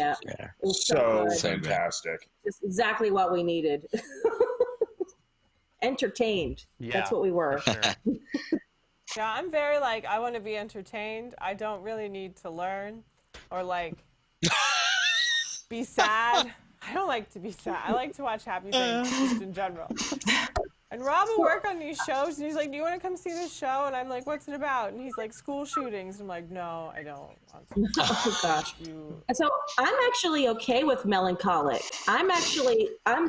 so fantastic. It's exactly what we needed. Entertained. Yeah, that's what we were. Sure. Yeah, I'm very I want to be entertained. I don't really need to learn or be sad. I don't like to be sad. I like to watch happy things just in general. And Rob will work on these shows, and he's like, "Do you want to come see this show?" And I'm like, "What's it about?" And he's like, "School shootings." I'm like, "No, I don't want to." Oh gosh. So I'm actually okay with melancholic. I'm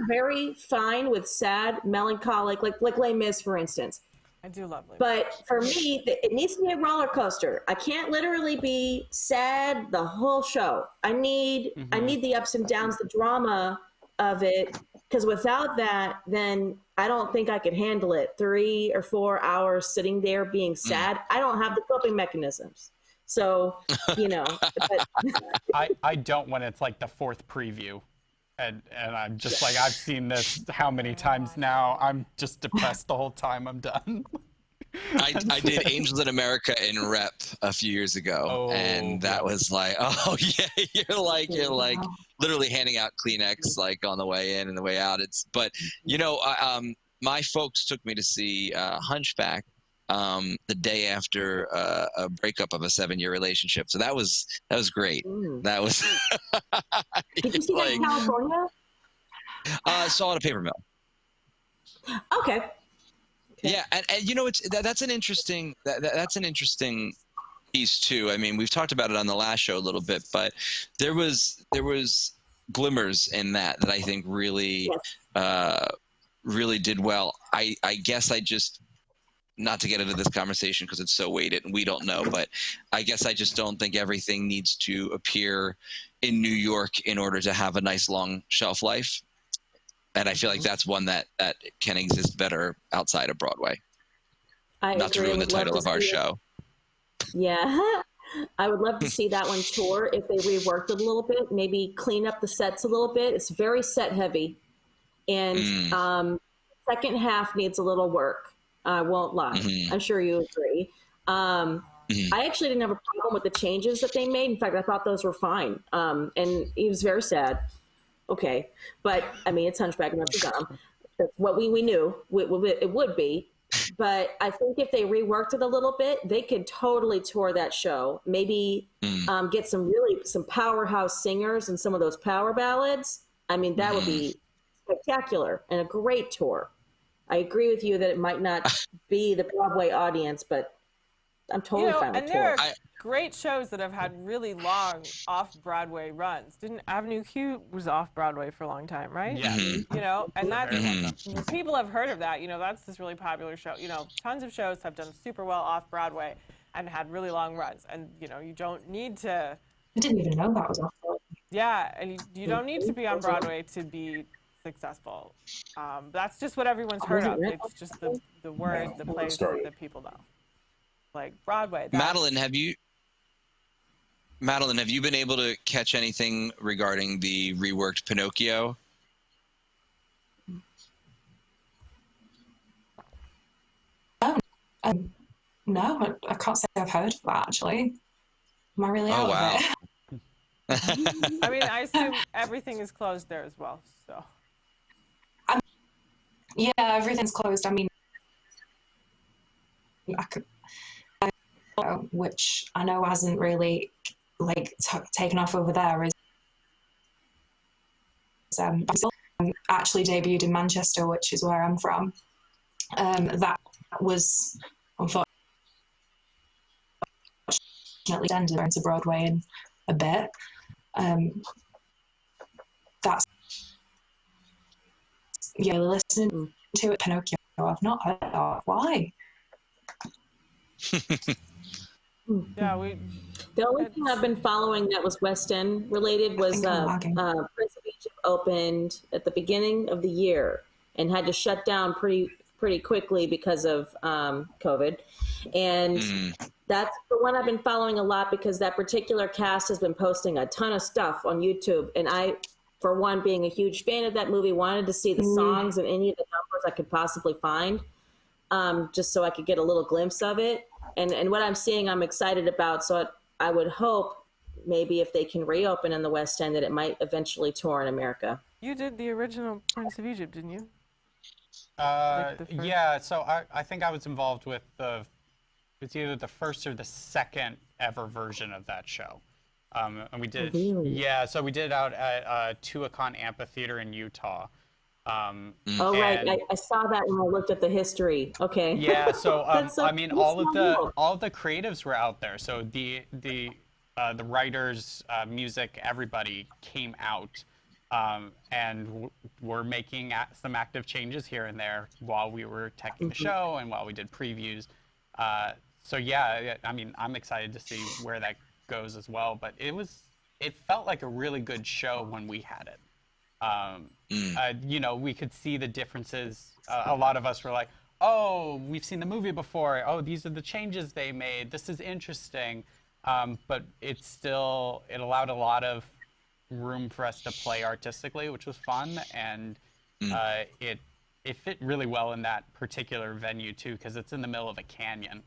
very fine with sad, melancholic, like Les Mis, for instance. I do love Les Mis. But for me, it needs to be a roller coaster. I can't literally be sad the whole show. I need the ups and downs, the drama of it, because without that, then I don't think I could handle it. 3 or 4 hours sitting there being sad. I don't have the coping mechanisms. So, but I don't when it's like the 4th preview. And I'm just like, I've seen this how many times now. I'm just depressed the whole time. I'm done. I did Angels in America in Rep a few years ago, and that was like, oh yeah, you're like literally handing out Kleenex on the way in and the way out. My folks took me to see Hunchback the day after a breakup of a 7-year relationship. So that was great. That was. Did you see that in California? Saw it at a paper mill. Okay. Yeah, and that's an interesting piece too. I mean, we've talked about it on the last show a little bit, but there was glimmers in that I think really really did well. I guess I just, not to get into this conversation because it's so weighted and we don't know, but I guess I just don't think everything needs to appear in New York in order to have a nice long shelf life. And I feel like that's one that can exist better outside of Broadway. Not to ruin the title of our show. Yeah. I would love to see that one tour if they reworked it a little bit, maybe clean up the sets a little bit. It's very set heavy. And second half needs a little work. I won't lie. I'm sure you agree. I actually didn't have a problem with the changes that they made. In fact, I thought those were fine. And it was very sad. Okay. But I mean, it's Hunchback of Notre Dame. That's what we knew it would be. But I think if they reworked it a little bit, they could totally tour that show. Maybe get some powerhouse singers and some of those power ballads. I mean, that would be spectacular and a great tour. I agree with you that it might not be the Broadway audience, but I'm totally fine with and there tour. are great shows that have had really long off-Broadway runs. Didn't Avenue Q was off-Broadway for a long time, right? Yeah. You know, and that's, Mm-hmm. people have heard of that. You know, that's this really popular show. You know, tons of shows have done super well off-Broadway and had really long runs. And, you know, you don't need to... I didn't even know that was off Broadway. Yeah, and you don't need to be on Broadway to be successful. That's just what everyone's heard of. It's just the word, the place that people know. Like Broadway. Madeline, have you been able to catch anything regarding the reworked Pinocchio? No, I can't say I've heard of that, actually. Am I really out of it? I mean, I assume everything is closed there as well, so. Yeah, everything's closed. I mean, which I know hasn't really taken off over there, is actually debuted in Manchester, which is where I'm from. That was unfortunately ended into Broadway in a bit. That's listening to it, Pinocchio. I've not heard of. Why? Yeah, the only thing I've been following that was West End related was Prince of Egypt opened at the beginning of the year and had to shut down pretty quickly because of COVID, and that's the one I've been following a lot because that particular cast has been posting a ton of stuff on YouTube, and I, for one, being a huge fan of that movie, wanted to see the songs and any of the numbers I could possibly find, just so I could get a little glimpse of it. And what I'm seeing, I'm excited about. So I would hope maybe if they can reopen in the West End that it might eventually tour in America. You did the original Prince of Egypt, didn't you? Yeah, so I think I was involved with it's either the first or the second ever version of that show. And we did, yeah, so we did it out at Tuacahn Amphitheater in Utah. Right, I saw that when I looked at the history. Okay. Yeah, so, so I mean, all of the creatives were out there. So the writers, music, everybody came out, and we're making some active changes here and there while we were teching the show and while we did previews. So yeah, I mean, I'm excited to see where that goes as well. But it felt like a really good show when we had it. You know, we could see the differences. A lot of us were like, oh, we've seen the movie before. Oh, these are the changes they made. This is interesting. But it allowed a lot of room for us to play artistically, which was fun. And it fit really well in that particular venue too, because it's in the middle of a canyon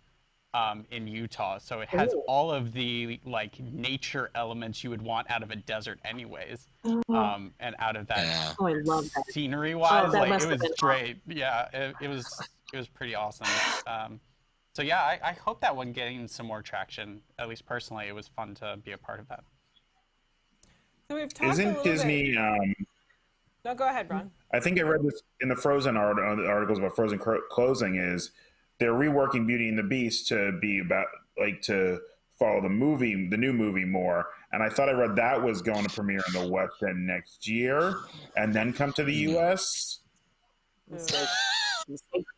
in Utah. So it has all of the like nature elements you would want out of a desert anyways. And out of that, I love that. Scenery wise, like it was great. Yeah, it was pretty awesome. So yeah, I hope that one gains some more traction. At least personally, it was fun to be a part of that. So we've talked Isn't Disney? No, go ahead, Ron. I think I read this in the Frozen articles about Frozen closing. Is they're reworking Beauty and the Beast to be about to follow the new movie more. And I thought I read that was going to premiere in the West End next year and then come to the U.S. Mistakes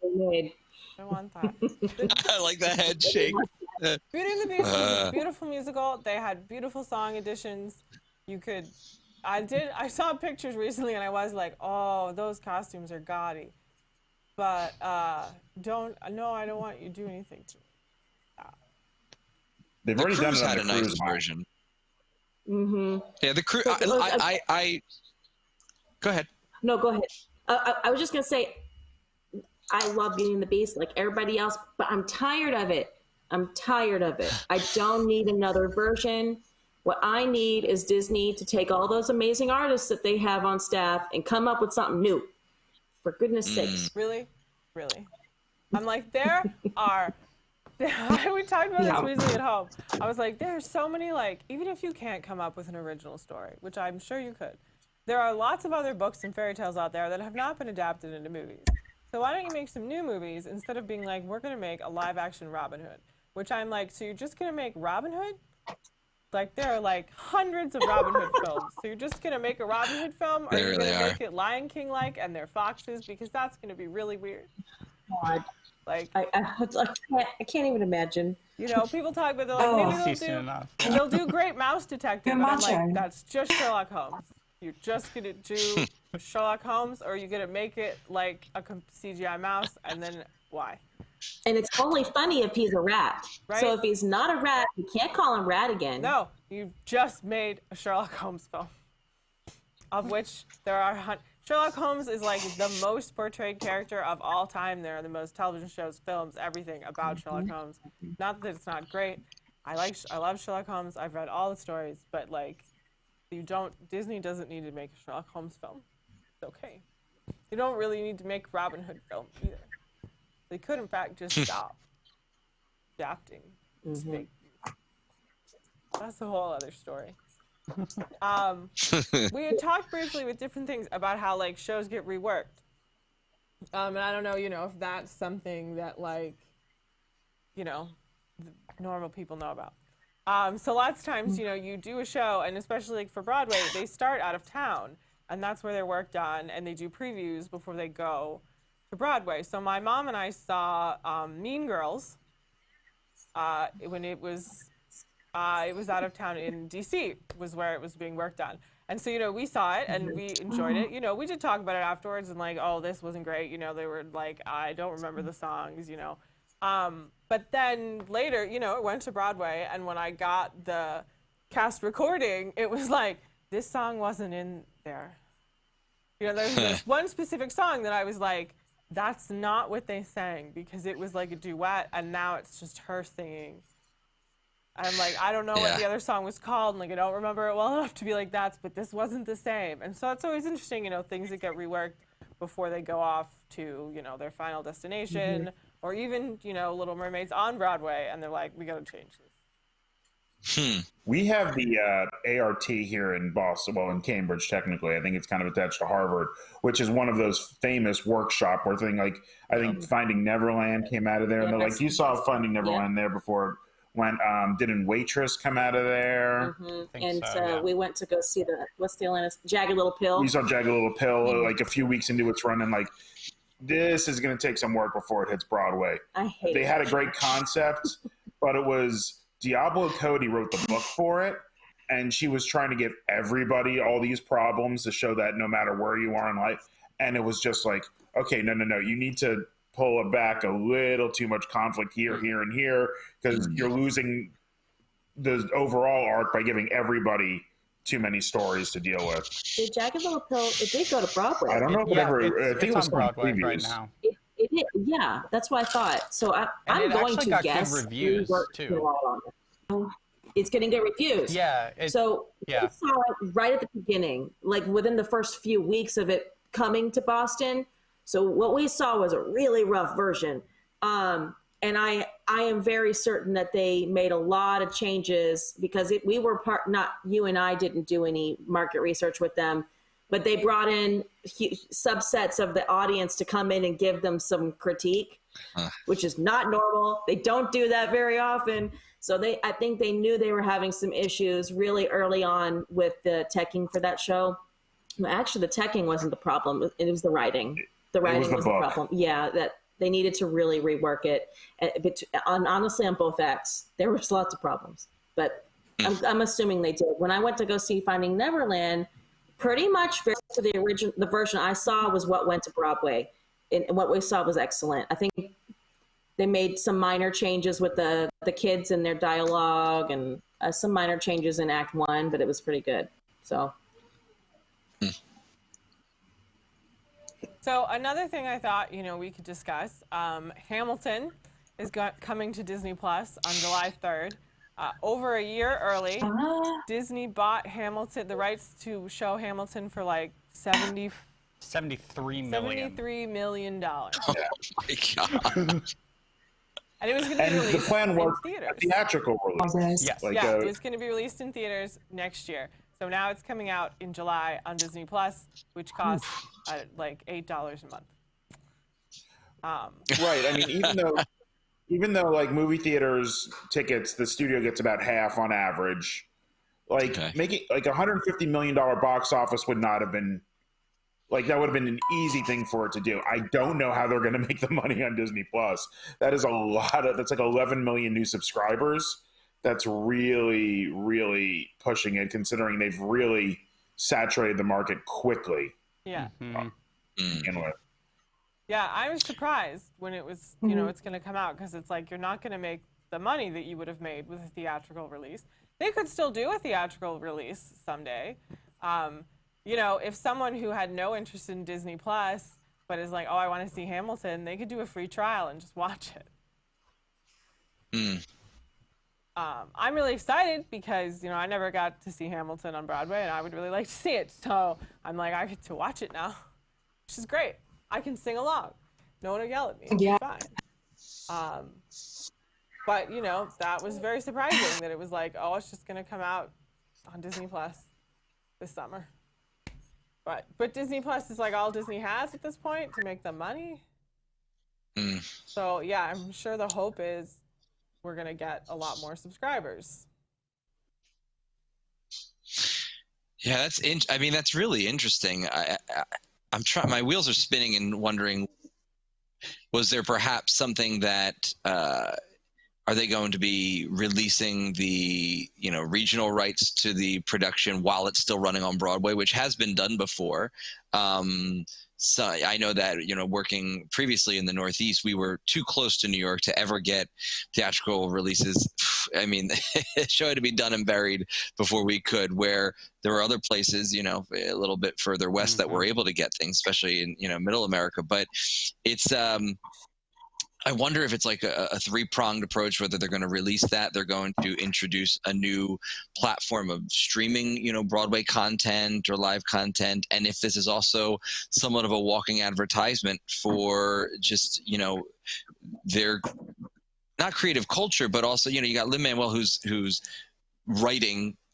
were made. I want that. I like that head shake. Beauty and the Beast was a beautiful musical. They had beautiful song additions. I saw pictures recently and I was like, oh, those costumes are gaudy. But I don't want you to do anything to me. They've already done it on had the a nice cruise version. Mm-hmm. Yeah, the cruise. Go ahead. No, go ahead. I was just gonna say, I love Beauty and the Beast like everybody else, but I'm tired of it. I don't need another version. What I need is Disney to take all those amazing artists that they have on staff and come up with something new. For goodness sakes. Really? I'm like, there are... we talked about this recently at home. I was like, there are so many, like, even if you can't come up with an original story, which I'm sure you could, there are lots of other books and fairy tales out there that have not been adapted into movies. So why don't you make some new movies instead of being like, we're going to make a live-action Robin Hood? Which I'm like, so you're just going to make Robin Hood? Like, there are like hundreds of Robin Hood films. So you're just going to make a Robin Hood film? Or are you going to make it Lion King-like and they're foxes? Because that's going to be really weird. God. Like, I can't even imagine. You know, people talk about, they're like, maybe they'll do Great Mouse Detective, but I'm like, that's just Sherlock Holmes. You're just going to do Sherlock Holmes, or you're going to make it like a CGI mouse, and then why? And it's only funny if he's a rat. Right? So if he's not a rat, you can't call him rat again. No, you just made a Sherlock Holmes film, of which there are Sherlock Holmes is like the most portrayed character of all time. There are the most television shows, films, everything about Sherlock Holmes. Not that it's not great. I love Sherlock Holmes. I've read all the stories, but like, Disney doesn't need to make a Sherlock Holmes film. It's okay. You don't really need to make Robin Hood film either. They could, in fact, just stop adapting. That's a whole other story. We had talked briefly with different things about how like shows get reworked. And I don't know, if that's something that like, normal people know about. So lots of times, you do a show, and especially like for Broadway, they start out of town, and that's where they're worked on, and they do previews before they go to Broadway. So my mom and I saw Mean Girls when it was out of town in D.C. was where it was being worked on. And so, we saw it and we enjoyed it. We did talk about it afterwards and like, oh, this wasn't great. They were like, I don't remember the songs, But then later, it went to Broadway, and when I got the cast recording, it was like, this song wasn't in there. There's this one specific song that I was like, that's not what they sang, because it was like a duet, and now it's just her singing. I'm like, I don't know what the other song was called, and like I don't remember it well enough to be like, but this wasn't the same. And so it's always interesting, things that get reworked before they go off to, their final destination, or even, Little Mermaid's on Broadway, and they're like, we gotta change this. We have the ART here in Boston, well, in Cambridge, technically. I think it's kind of attached to Harvard, which is one of those famous workshop where I think Finding Neverland came out of there. And they're like, you saw Finding Neverland there before it went. Didn't Waitress come out of there? And we went to go see what's the Atlanta, Jagged Little Pill. We saw Jagged Little Pill like a few weeks into its run, and like, this is going to take some work before it hits Broadway. They had a great concept, but it was... Diablo Cody wrote the book for it, and she was trying to give everybody all these problems to show that no matter where you are in life. And it was just like, okay, no. You need to pull it back a little too much conflict here, and here, because you're losing the overall arc by giving everybody too many stories to deal with. The Jagged Little Pill, it did go to Broadway. I don't know if I think it was on Broadway right now. Yeah, that's what I thought. So I'm going to guess good reviews too. It's getting good reviews. Yeah. We saw it right at the beginning, like within the first few weeks of it coming to Boston. So what we saw was a really rough version. And I am very certain that they made a lot of changes because we were not you and I didn't do any market research with them. But they brought in subsets of the audience to come in and give them some critique, which is not normal. They don't do that very often. So I think they knew they were having some issues really early on with the teching for that show. Actually, the teching wasn't the problem. It was the writing. The writing was the problem. Yeah, that they needed to really rework it. Honestly, on both acts, there was lots of problems. But I'm assuming they did. When I went to go see Finding Neverland, pretty much the version I saw was what went to Broadway, and what we saw was excellent. I think they made some minor changes with the kids and their dialogue, and some minor changes in Act 1, but it was pretty good. So another thing I thought we could discuss, Hamilton is coming to Disney Plus on July 3rd. Over a year early, Disney bought the rights to show Hamilton for like $73 million. Oh my God. And it was going to be released the plan was in theaters. Theatrical release. Yes. It was going to be released in theaters next year. So now it's coming out in July on Disney Plus, which costs like $8 a month. Right. I mean, even though like movie theaters tickets, the studio gets about half on average. Like making like $150 million box office would not have been like, that would have been an easy thing for it to do. I don't know how they're going to make the money on Disney Plus. That is that's like 11 million new subscribers. That's really, really pushing it, considering they've really saturated the market quickly. Yeah. Begin with. Yeah, I was surprised when it was, you know, it's going to come out, because it's like, you're not going to make the money that you would have made with a theatrical release. They could still do a theatrical release someday. You know, if someone who had no interest in Disney Plus, but is like, oh, I want to see Hamilton, they could do a free trial and just watch it. I'm really excited because, you know, I never got to see Hamilton on Broadway, and I would really like to see it. So I'm like, I get to watch it now, which is great. I can sing along. No one will yell at me. It'll be fine. But, you know, that was very surprising that it was like, oh, it's just going to come out on Disney Plus this summer. But Disney Plus is like all Disney has at this point to make them money. So, yeah, I'm sure the hope is we're going to get a lot more subscribers. Yeah, I mean, that's really interesting. I'm trying, my wheels are spinning and wondering, was there perhaps something that, are they going to be releasing the, you know, regional rights to the production while it's still running on Broadway, which has been done before? So I know that, you know, working previously in the Northeast, we were too close to New York to ever get theatrical releases. I mean, the show had to be done and buried before we could, where there were other places, you know, a little bit further west that were able to get things, especially in, you know, middle America. But it's, I wonder if it's like a three-pronged approach, whether they're going to release that, they're going to introduce a new platform of streaming, you know, Broadway content or live content, and if this is also somewhat of a walking advertisement for just, you know, their, not creative culture, but also, you know, you got Lin-Manuel who's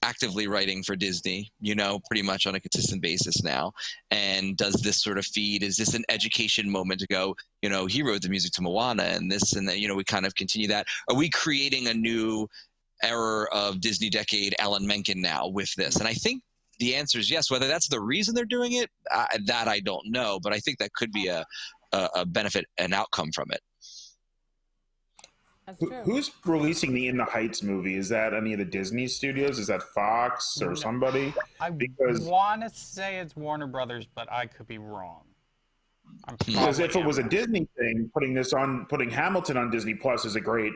actively writing for Disney, you know, pretty much on a consistent basis now, and does this sort of feed, is this an education moment to go, you know, he wrote the music to Moana and this and that, you know, we kind of continue that? Are we creating a new era of Disney decade Alan Menken now with this? And I think the answer is yes. Whether that's the reason they're doing it, that I don't know, but I think that could be a benefit, an outcome from it. Who's releasing the In the Heights movie? Is that any of the Disney studios? Is that Fox or somebody? I want to say it's Warner Brothers, but I could be wrong. Because if it was a Disney thing, putting Hamilton on Disney Plus is a great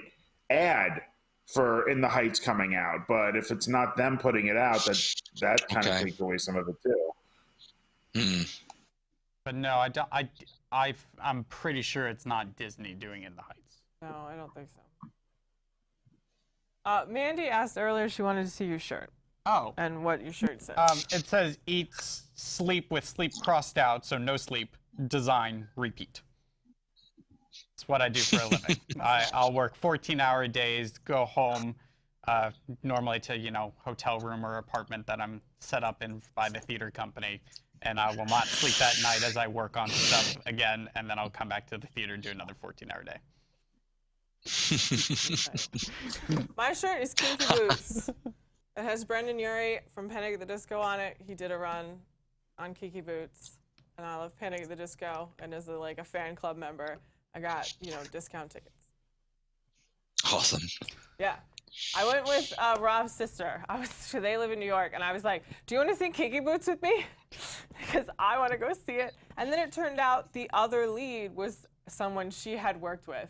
ad for In the Heights coming out. But if it's not them putting it out, that kind of takes away some of it too. But no, I'm pretty sure it's not Disney doing In the Heights. No, I don't think so. Mandy asked earlier she wanted to see your shirt. Oh. And what your shirt says. It says eat, sleep with sleep crossed out, so no sleep, design, repeat. It's what I do for a living. I'll work 14-hour days, go home, normally to, you know, hotel room or apartment that I'm set up in by the theater company, and I will not sleep that night as I work on stuff again, and then I'll come back to the theater and do another 14-hour day. My shirt is Kinky Boots. It has Brendan Urie from Panic at the Disco on it. He did a run on Kiki Boots, and I love Panic at the Disco. And as a fan club member, I got, you know, discount tickets. Awesome. Yeah, I went with Rob's sister. They live in New York, and I was like, "Do you want to see Kiki Boots with me?" Because I want to go see it. And then it turned out the other lead was someone she had worked with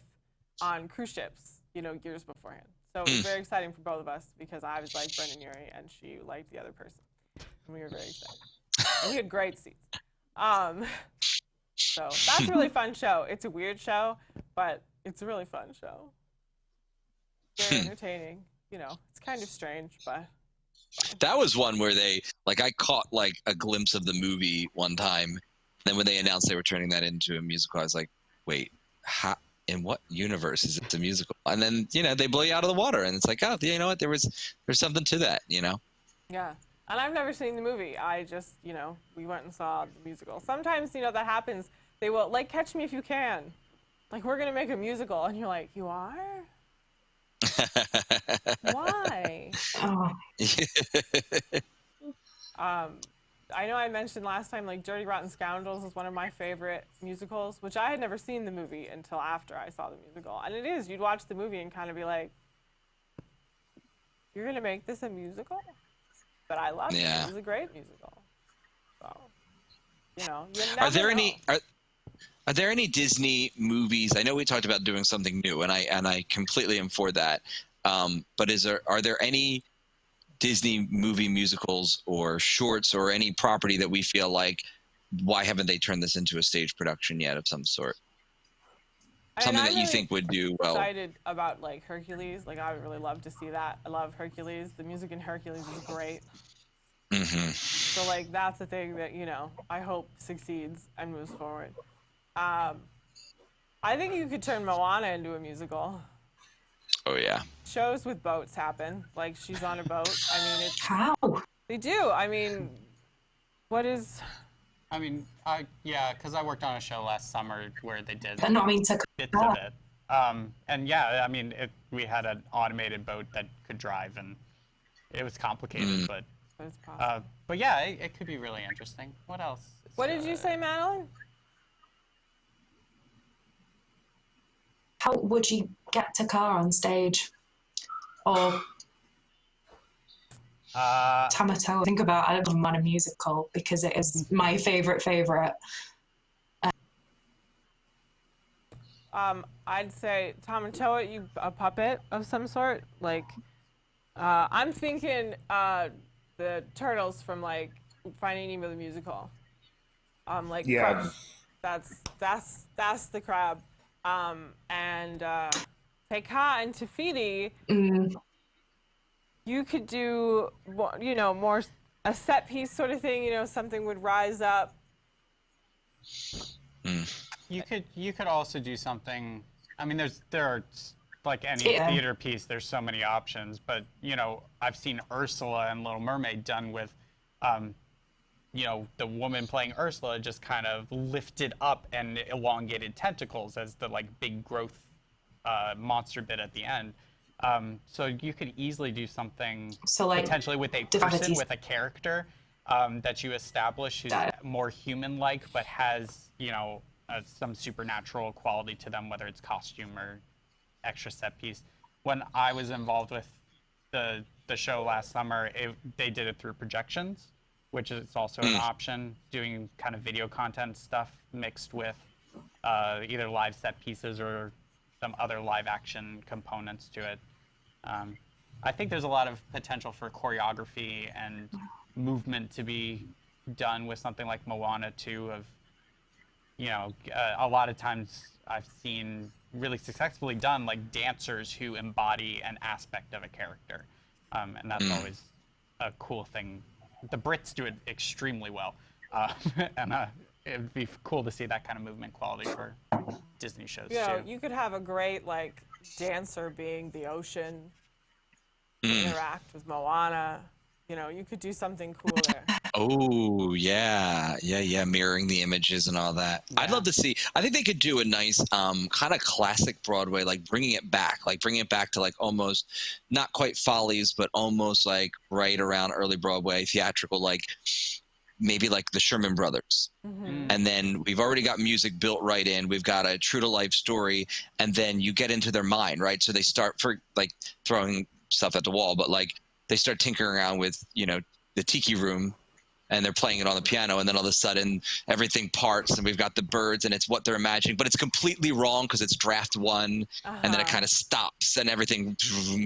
on cruise ships, you know, years beforehand. So it was very exciting for both of us because I was like Brendan Urie and she liked the other person. And we were very excited. And we had great seats. So that's a really fun show. It's a weird show, but it's a really fun show. Very entertaining. You know, it's kind of strange, but fine. That was one where they, like, I caught like a glimpse of the movie one time. Then when they announced they were turning that into a musical, I was like, wait, how? In what universe is it a musical? And then, you know, they blow you out of the water, and it's like, oh, you know what? There's something to that, you know? Yeah. And I've never seen the movie. I just, you know, we went and saw the musical. Sometimes, you know, that happens. They will, like Catch Me If You Can. like, we're gonna make a musical, and you're like, you are? Why? Oh. I know I mentioned last time, like, Dirty Rotten Scoundrels is one of my favorite musicals, which I had never seen the movie until after I saw the musical. And it is, you'd watch the movie and kind of be like, you're gonna make this a musical? But I love it. It was a great musical. So, you know, you never Are there know. Are there any Disney movies? I know we talked about doing something new, and I completely am for that. But are there any Disney movie musicals or shorts or any property that we feel like, why haven't they turned this into a stage production yet of some sort? Something that you think would do well. I'm excited about, like, Hercules. Like, I would really love to see that. I love Hercules. The music in Hercules is great. Mm-hmm. So, like, that's the thing that, you know, I hope succeeds and moves forward. I think you could turn Moana into a musical. Oh, yeah. Shows with boats happen. Like, she's on a boat. I mean, it's... How? They do. I mean, what is... I mean, yeah, because I worked on a show last summer where they did But not mean to bits of it. And yeah, I mean, we had an automated boat that could drive, and it was complicated, but it's possible. But yeah, it could be really interesting. What else? What did you say, Madeline? How would you get Takar on stage? Or Tamatoa? Think about I don't mind a musical because it is my favorite. I'd say Tamatoa, a puppet of some sort. Like, I'm thinking the turtles from, like, Finding Nemo the musical. Like, yeah, that's the crab. And Tekka and Tafiti, you could do, you know, more a set piece sort of thing. You know, something would rise up. You could also do something. I mean, there are, like any theater piece, there's so many options. But you know, I've seen Ursula and Little Mermaid done with, you know, the woman playing Ursula just kind of lifted up and elongated tentacles as the, like, big growth monster bit at the end. So you could easily do something like, potentially with a person, with a character that you establish who's more human-like but has, you know, some supernatural quality to them, whether it's costume or extra set piece. When I was involved with the show last summer, they did it through projections, which is also an option, doing kind of video content stuff mixed with either live set pieces or some other live action components to it. I think there's a lot of potential for choreography and movement to be done with something like Moana 2 of, you know, a lot of times I've seen really successfully done, like, dancers who embody an aspect of a character. And that's always a cool thing. The Brits do it extremely well, and it'd be cool to see that kind of movement quality for Disney shows too. You could have a great, like, dancer being the ocean, interact with Moana. You know, you could do something cool there. Oh, yeah, mirroring the images and all that. Yeah. I'd love to see. I think they could do a nice kind of classic Broadway, like bringing it back to, like, almost not quite Follies, but almost like right around early Broadway theatrical, like maybe like the Sherman Brothers. And then we've already got music built right in. We've got a true to life story, and then you get into their mind, right? So they start for, like, throwing stuff at the wall, but, like, they start tinkering around with, you know, the tiki room, and they're playing it on the piano, and then all of a sudden everything parts, and we've got the birds, and it's what they're imagining, but it's completely wrong because it's draft one, and then it kind of stops, and everything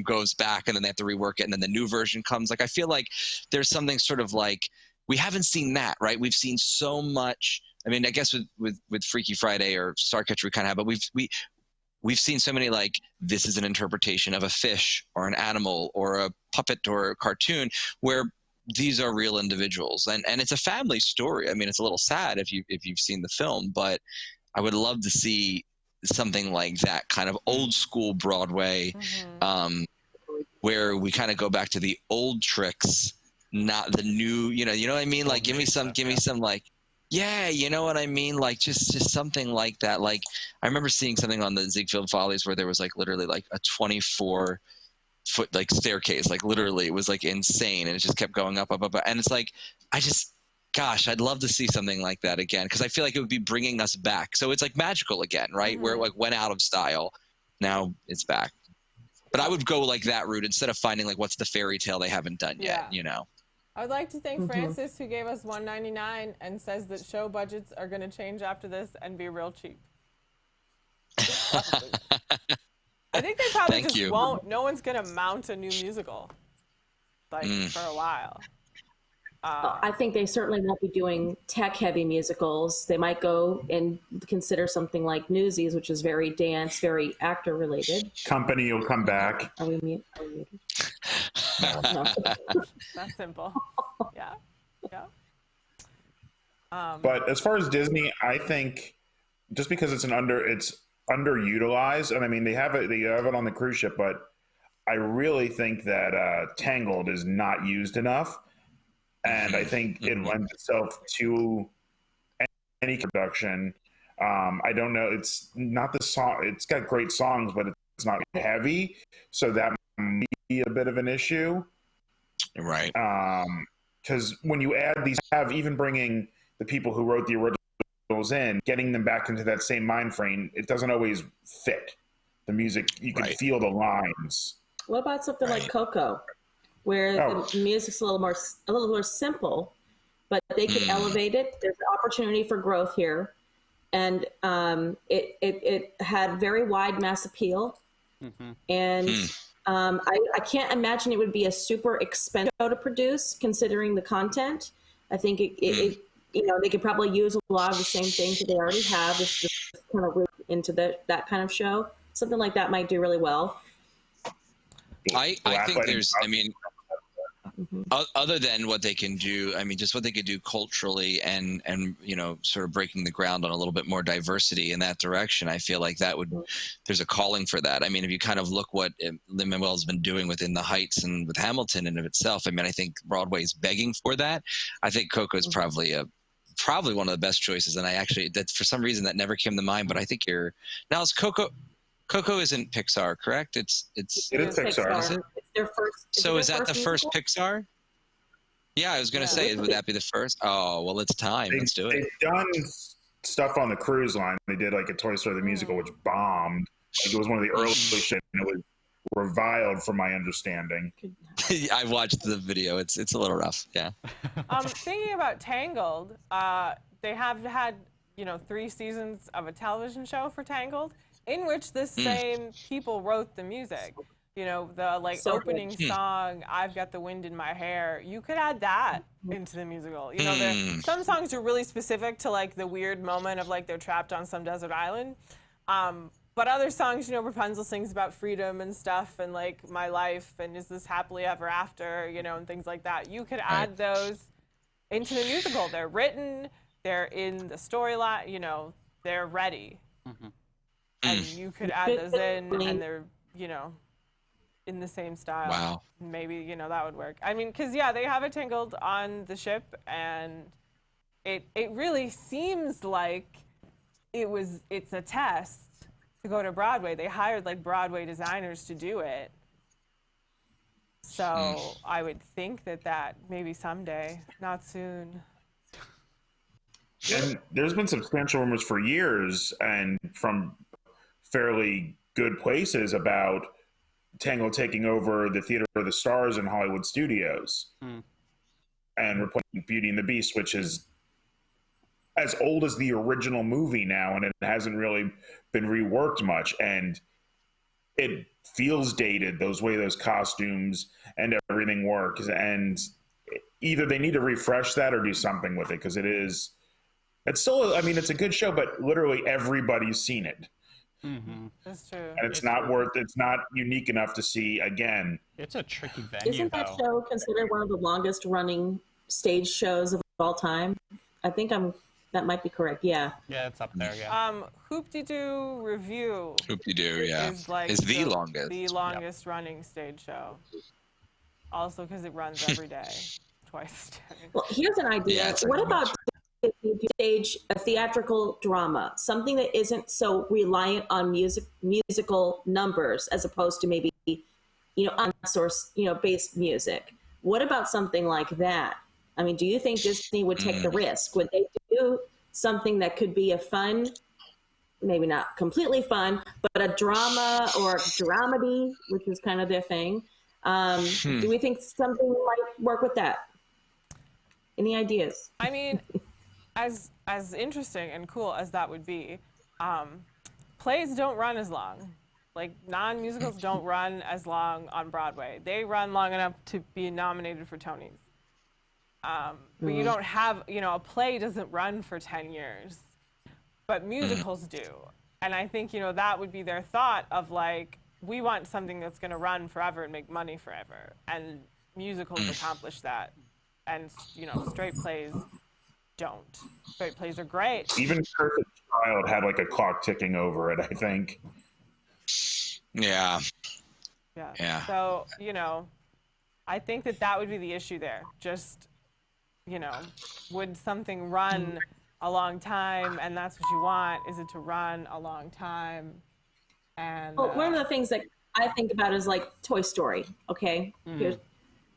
goes back, and then they have to rework it, and then the new version comes. Like, I feel like there's something sort of like, we haven't seen that, right? We've seen so much. I mean, I guess with Freaky Friday or Starcatcher we kind of have, but we've seen so many, like, this is an interpretation of a fish or an animal or a puppet or a cartoon, where these are real individuals, and it's a family story. I mean, it's a little sad if you've seen the film, but I would love to see something like that, kind of old school Broadway, where we kind of go back to the old tricks, not the new. You know what I mean? Like, give me some like, Yeah, you know what I mean? Like just something like that. Like I remember seeing something on the Ziegfeld Follies where there was like literally like a 24-foot like staircase. Like literally it was like insane, and it just kept going up, up, up. And it's like gosh, I'd love to see something like that again, because I feel like it would be bringing us back. So it's like magical again, right? Where it like went out of style. Now it's back. But I would go like that route instead of finding like what's the fairy tale they haven't done yet, you know? I would like to thank Francis, who gave us $1.99 and says that show budgets are going to change after this and be real cheap. I think they probably won't. No one's going to mount a new musical like for a while. I think they certainly won't be doing tech-heavy musicals. They might go and consider something like Newsies, which is very dance, very actor-related. Company will come back. Are we muted? No. That's simple. Yeah. But as far as Disney, I think just because it's underutilized, and I mean they have it on the cruise ship, but I really think that Tangled is not used enough. And I think it lends itself to any production. I don't know. It's not the song. It's got great songs, but it's not heavy. So that might be a bit of an issue. Right. Because when you add these, even bringing the people who wrote the originals in, getting them back into that same mind frame, it doesn't always fit. The music, you can feel the lines. What about something like Coco? Where the music's a little more simple, but they can elevate it. There's an opportunity for growth here, and it had very wide mass appeal, and I can't imagine it would be a super expensive show to produce, considering the content. I think it they could probably use a lot of the same things that they already have. It's just kind of root into that kind of show. Something like that might do really well. I think there's, I mean, other than what they can do, I mean, just what they could do culturally and sort of breaking the ground on a little bit more diversity in that direction, I feel like that would, there's a calling for that. I mean, if you kind of look what Lin-Manuel's been doing within the Heights and with Hamilton in of itself, I mean, I think Broadway is begging for that. I think Coco is probably one of the best choices. And that for some reason that never came to mind, but I think now is Coco isn't Pixar, correct? It is Pixar. Is it? It's their first. Is that the first Pixar? Yeah, I was going to say, would that be the first? Oh, well, it's time. Let's do it. They've done stuff on the cruise line. They did like a Toy Story the musical, which bombed. Like, it was one of the early shit, and it was reviled, from my understanding. I watched the video. It's a little rough. Yeah. Thinking about Tangled, they have had 3 seasons of a television show for Tangled, in which the same people wrote the music. The opening song, I've Got the Wind in My Hair. You could add that into the musical. Some songs are really specific to like the weird moment of like they're trapped on some desert island. But other songs, Rapunzel sings about freedom and stuff, and like my life, and is this happily ever after, and things like that. You could add those into the musical. They're written, they're in the storyline, they're ready. And you could add those in, and they're, in the same style. Wow. Maybe, that would work. I mean, because, they have it Tangled on the ship, and it really seems like it's a test to go to Broadway. They hired, like, Broadway designers to do it. So I would think that maybe someday, not soon. And there's been substantial rumors for years, and from fairly good places, about Tangled taking over the Theater of the Stars in Hollywood studios and replacing Beauty and the Beast, which is as old as the original movie now, and it hasn't really been reworked much, and it feels dated, those costumes and everything works, and either they need to refresh that or do something with it, because it's still, I mean, it's a good show, but literally everybody's seen it. That's true. And it's not unique enough to see again. It's a tricky venue. Isn't that show considered one of the longest running stage shows of all time? I think that might be correct. Yeah. Yeah, it's up there. Yeah. Hoop-de-Doo Review. Hoop-de-Doo, yeah. Is the longest. The longest running stage show. Also because it runs every day, twice a day. Well, here's an idea. Yeah, What about if you stage a theatrical drama, something that isn't so reliant on musical numbers as opposed to maybe, on source, based music. What about something like that? I mean, do you think Disney would take the risk? Would they do something that could be a fun, maybe not completely fun, but a drama or dramedy, which is kind of their thing? Do we think something might work with that? Any ideas? I mean, as interesting and cool as that would be, plays don't run as long. Like, non-musicals don't run as long on Broadway. They run long enough to be nominated for Tonys. But you don't have, a play doesn't run for 10 years, but musicals do. And I think, that would be their thought of like, we want something that's going to run forever and make money forever. And musicals accomplish that. And, straight plays don't. Straight plays are great. Even Cursed Child had like a clock ticking over it, I think. Yeah. Yeah. So, I think that would be the issue there. Just, would something run a long time, and that's what you want? Is it to run a long time? And one of the things that I think about is like Toy Story. Okay, here's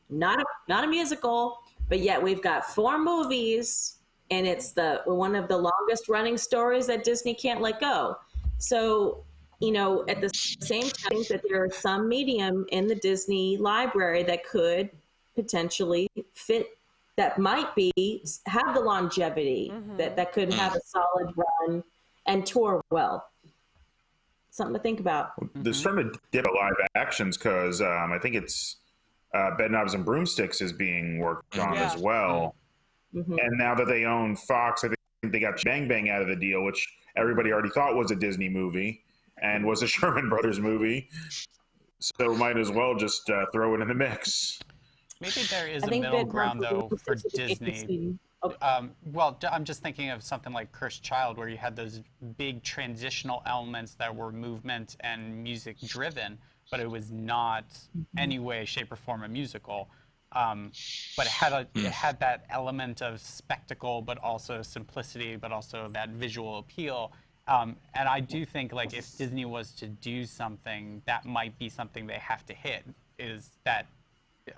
not a musical, but yet we've got 4 movies, and it's one of the longest running stories that Disney can't let go. So, at the same time, I think that there is some medium in the Disney library that could potentially fit, that might have the longevity, that could have a solid run and tour well. Something to think about. They're starting to dip at live actions because I think it's Bedknobs and Broomsticks is being worked on as well. And now that they own Fox, I think they got Bang Bang out of the deal, which everybody already thought was a Disney movie and was a Sherman Brothers movie. So might as well just throw it in the mix. Maybe there is a middle ground, though, for Disney. Well, I'm just thinking of something like Cursed Child, where you had those big transitional elements that were movement and music driven, but it was not any way, shape, or form a musical. But it had that element of spectacle, but also simplicity, but also that visual appeal. And I do think, like, if Disney was to do something, that might be something they have to hit, is that,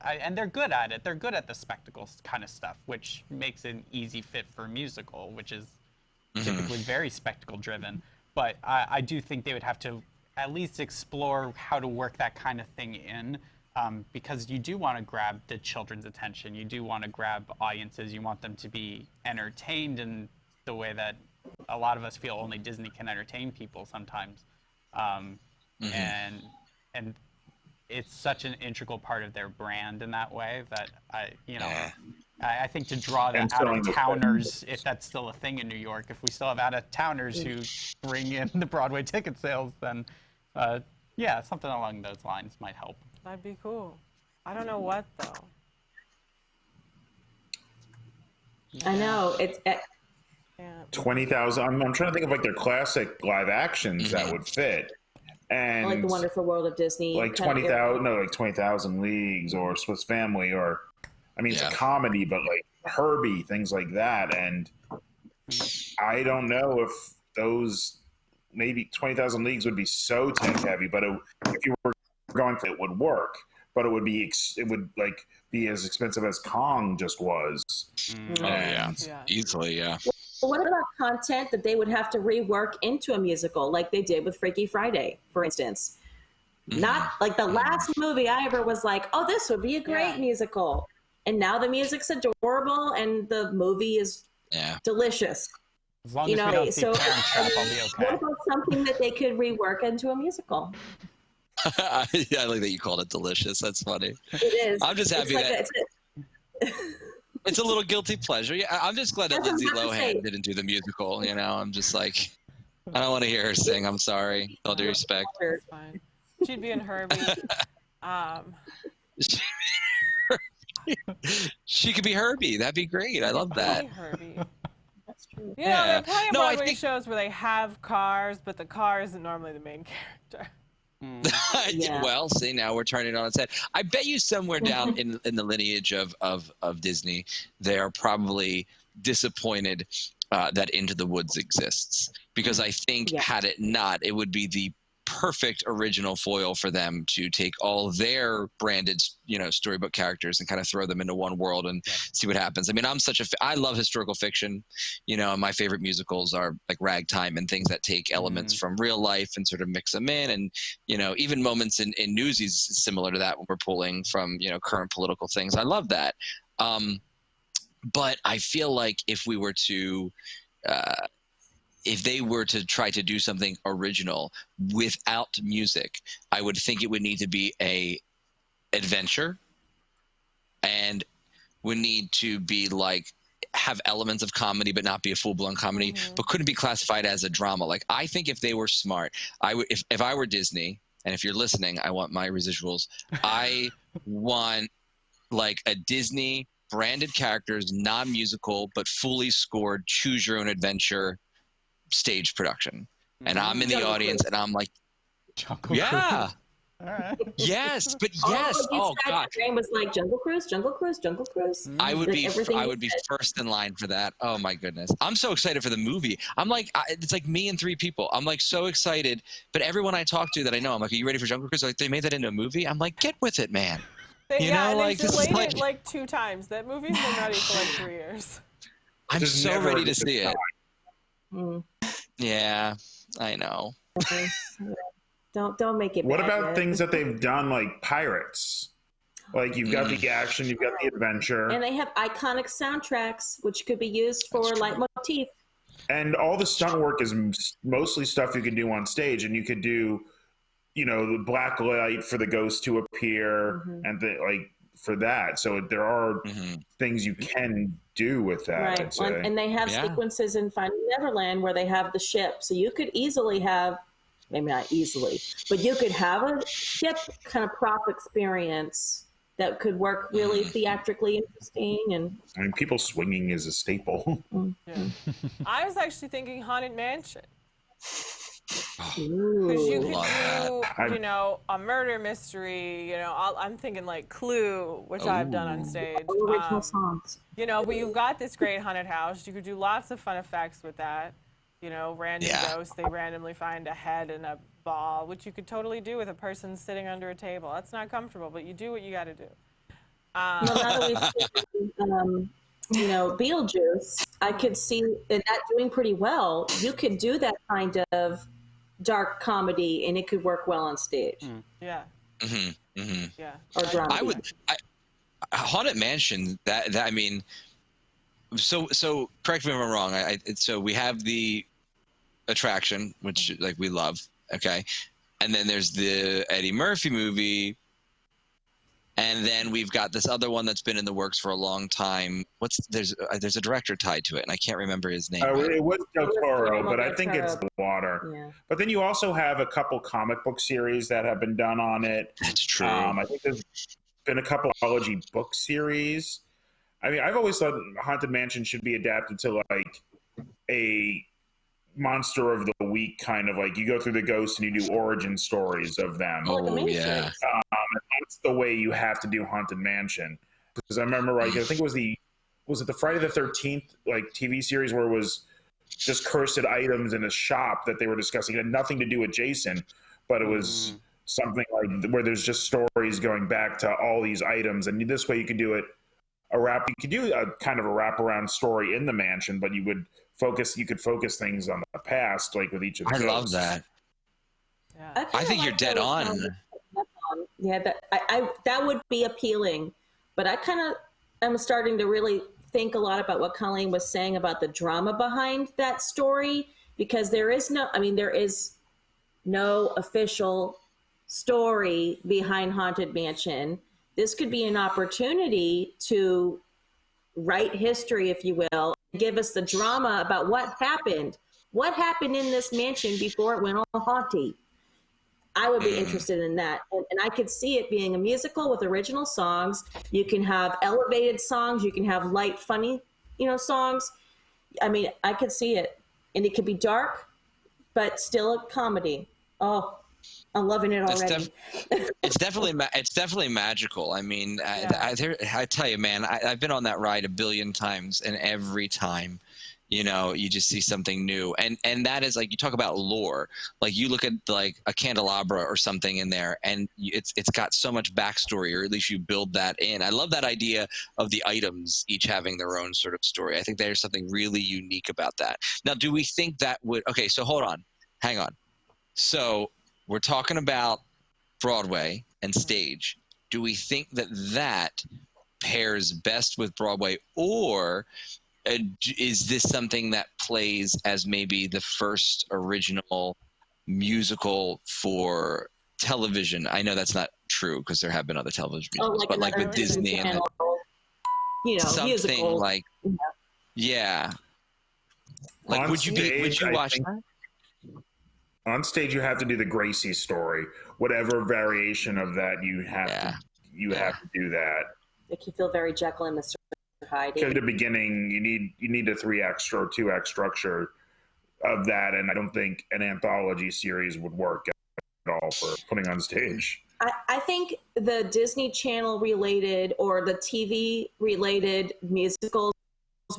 and they're good at it. They're good at the spectacle kind of stuff, which makes it an easy fit for a musical, which is typically very spectacle driven. But I do think they would have to at least explore how to work that kind of thing in, because you do want to grab the children's attention. You do want to grab audiences. You want them to be entertained in the way that a lot of us feel only Disney can entertain people sometimes. And it's such an integral part of their brand in that way that I think to draw the out-of-towners, if that's still a thing in New York, if we still have out-of-towners who bring in the Broadway ticket sales, then something along those lines might help. That'd be cool. I don't know what though. I know it's 20,000. I'm trying to think of like their classic live actions that would fit. And like The Wonderful World of Disney, like 20,000 Leagues or Swiss Family, or it's a comedy, but like Herbie, things like that. And I don't know if those, maybe 20,000 Leagues would be so tech heavy, but if you were going to, it would work. But it would be as expensive as Kong just was. Easily, yeah. Well, what about content that they would have to rework into a musical, like they did with Freaky Friday, for instance? Not like the last movie I ever was like, oh, this would be a great musical. And now the music's adorable and the movie is delicious. As long as we don't see Parent Trap, I'll be okay. What about something that they could rework into a musical? I like that you called it delicious. That's funny. It is. I'm just happy it's a little guilty pleasure. Yeah, I'm just glad that Lindsay Lohan didn't do the musical. I'm just like, I don't want to hear her sing. I'm sorry. All due respect. That's fine. She'd be in Herbie. She could be Herbie. That'd be great. I love that. Herbie. That's true. There are plenty of Broadway shows where they have cars, but the car isn't normally the main character. Well, see, now we're turning it on its head. I bet you somewhere down in the lineage of Disney, they are probably disappointed that Into the Woods exists, because I think had it not, it would be the perfect original foil for them to take all their branded, storybook characters and kind of throw them into one world and see what happens. I mean, I love historical fiction, and my favorite musicals are like Ragtime and things that take elements from real life and sort of mix them in. And, even moments in Newsies similar to that when we're pulling from, current political things. I love that. But I feel like if we were to, if they were to try to do something original without music, I would think it would need to be a adventure, and would need to be like have elements of comedy but not be a full-blown comedy, but couldn't be classified as a drama. Like, I think if they were smart, I would, if I were Disney, and if you're listening, I want my residuals. I want like a Disney branded characters, non-musical but fully scored, choose your own adventure stage production, and I'm in the audience and I'm like, Jungle yeah Cruise. All right. Yes, but yes, oh god, my brain was like Jungle Cruise, Jungle Cruise, Jungle Cruise. I would be first in line for that. Oh my goodness, I'm so excited for the movie. I'm like, it's like me and 3 people. I'm like so excited, but everyone I talk to that I know, I'm like, are you ready for Jungle Cruise? Like, they made that into a movie. I'm like, get with it, man. They delayed it like 2 times. That movie's been ready for like 3 years. I'm so ready to see it. Yeah, I know. Don't make it. What about things that they've done like Pirates? Like, you've got the action, you've got the adventure, and they have iconic soundtracks which could be used for leitmotif. And all the stunt work is mostly stuff you can do on stage, and you could do, the black light for the ghost to appear, and for that. So there are things you can do with that. Right, and they have sequences in Finding Neverland where they have the ship, so you could easily have, maybe not easily, but you could have a ship kind of prop experience that could work really theatrically interesting. And I mean, people swinging is a staple. I was actually thinking Haunted Mansion. Because you could do, a murder mystery, I'm thinking like Clue, which I've done on stage. Original songs. But you've got this great haunted house. You could do lots of fun effects with that. Random ghosts, they randomly find a head in a ball, which you could totally do with a person sitting under a table. That's not comfortable, but you do what you got to do. Well, now that we've Beetlejuice, I could see that doing pretty well. You could do that kind of dark comedy, and it could work well on stage. Yeah. Yeah. Or drama. Haunted Mansion. That I mean. So correct me if I'm wrong. So we have the attraction, which like we love, okay, and then there's the Eddie Murphy movie, and then we've got this other one that's been in the works for a long time. There's a director tied to it, and I can't remember his name. It was Del Toro, but I think it's the water. Yeah. But then you also have a couple comic book series that have been done on it. That's true. I think there's been a couple anthology book series. I mean, I've always thought Haunted Mansion should be adapted to like a monster of the week kind of, like you go through the ghosts and you do origin stories of them. Oh, yeah. That's the way you have to do Haunted Mansion. Because I remember, I think it was the Friday the 13th like TV series where it was just cursed items in a shop that they were discussing. It had nothing to do with Jason, but it was something like where there's just stories going back to all these items. And this way you could do it. You could do a kind of a wraparound story in the mansion, but you could focus things on the past, like with each of the ghosts. Love that. Yeah. I think you're dead on. Yeah, that would be appealing, but I kind of am starting to really think a lot about what Colleen was saying about the drama behind that story, because there is no official story behind Haunted Mansion. This could be an opportunity to write history, if you will, and give us the drama about what happened in this mansion before it went all haunty. I would be interested in that. And I could see it being a musical with original songs. You can have elevated songs. You can have light, funny, songs. I mean, I could see it. And it could be dark, but still a comedy. Oh, I'm loving it already. It's definitely magical. I mean, I tell you, man, I've been on that ride a billion times, and every time, you know, you just see something new. And that is, like, you talk about lore. Like, you look at like a candelabra or something in there, and it's got so much backstory, or at least you build that in. I love that idea of the items each having their own sort of story. I think there's something really unique about that. Now, do we think that would? Okay, so hold on, hang on. So we're talking about Broadway and stage. Do we think that pairs best with Broadway, or is this something that plays as maybe the first original musical for television? I know that's not true because there have been other television musicals, but like with Disney and something musical. Like, yeah. Like, would you watch that? On stage, you have to do the Gracie story, whatever variation of that you have to do that. Make you feel very Jekyll and Mr. Hyde. At the beginning, you need a 3-act or 2-act structure of that, and I don't think an anthology series would work at all for putting on stage. I think the Disney Channel related or the TV related musicals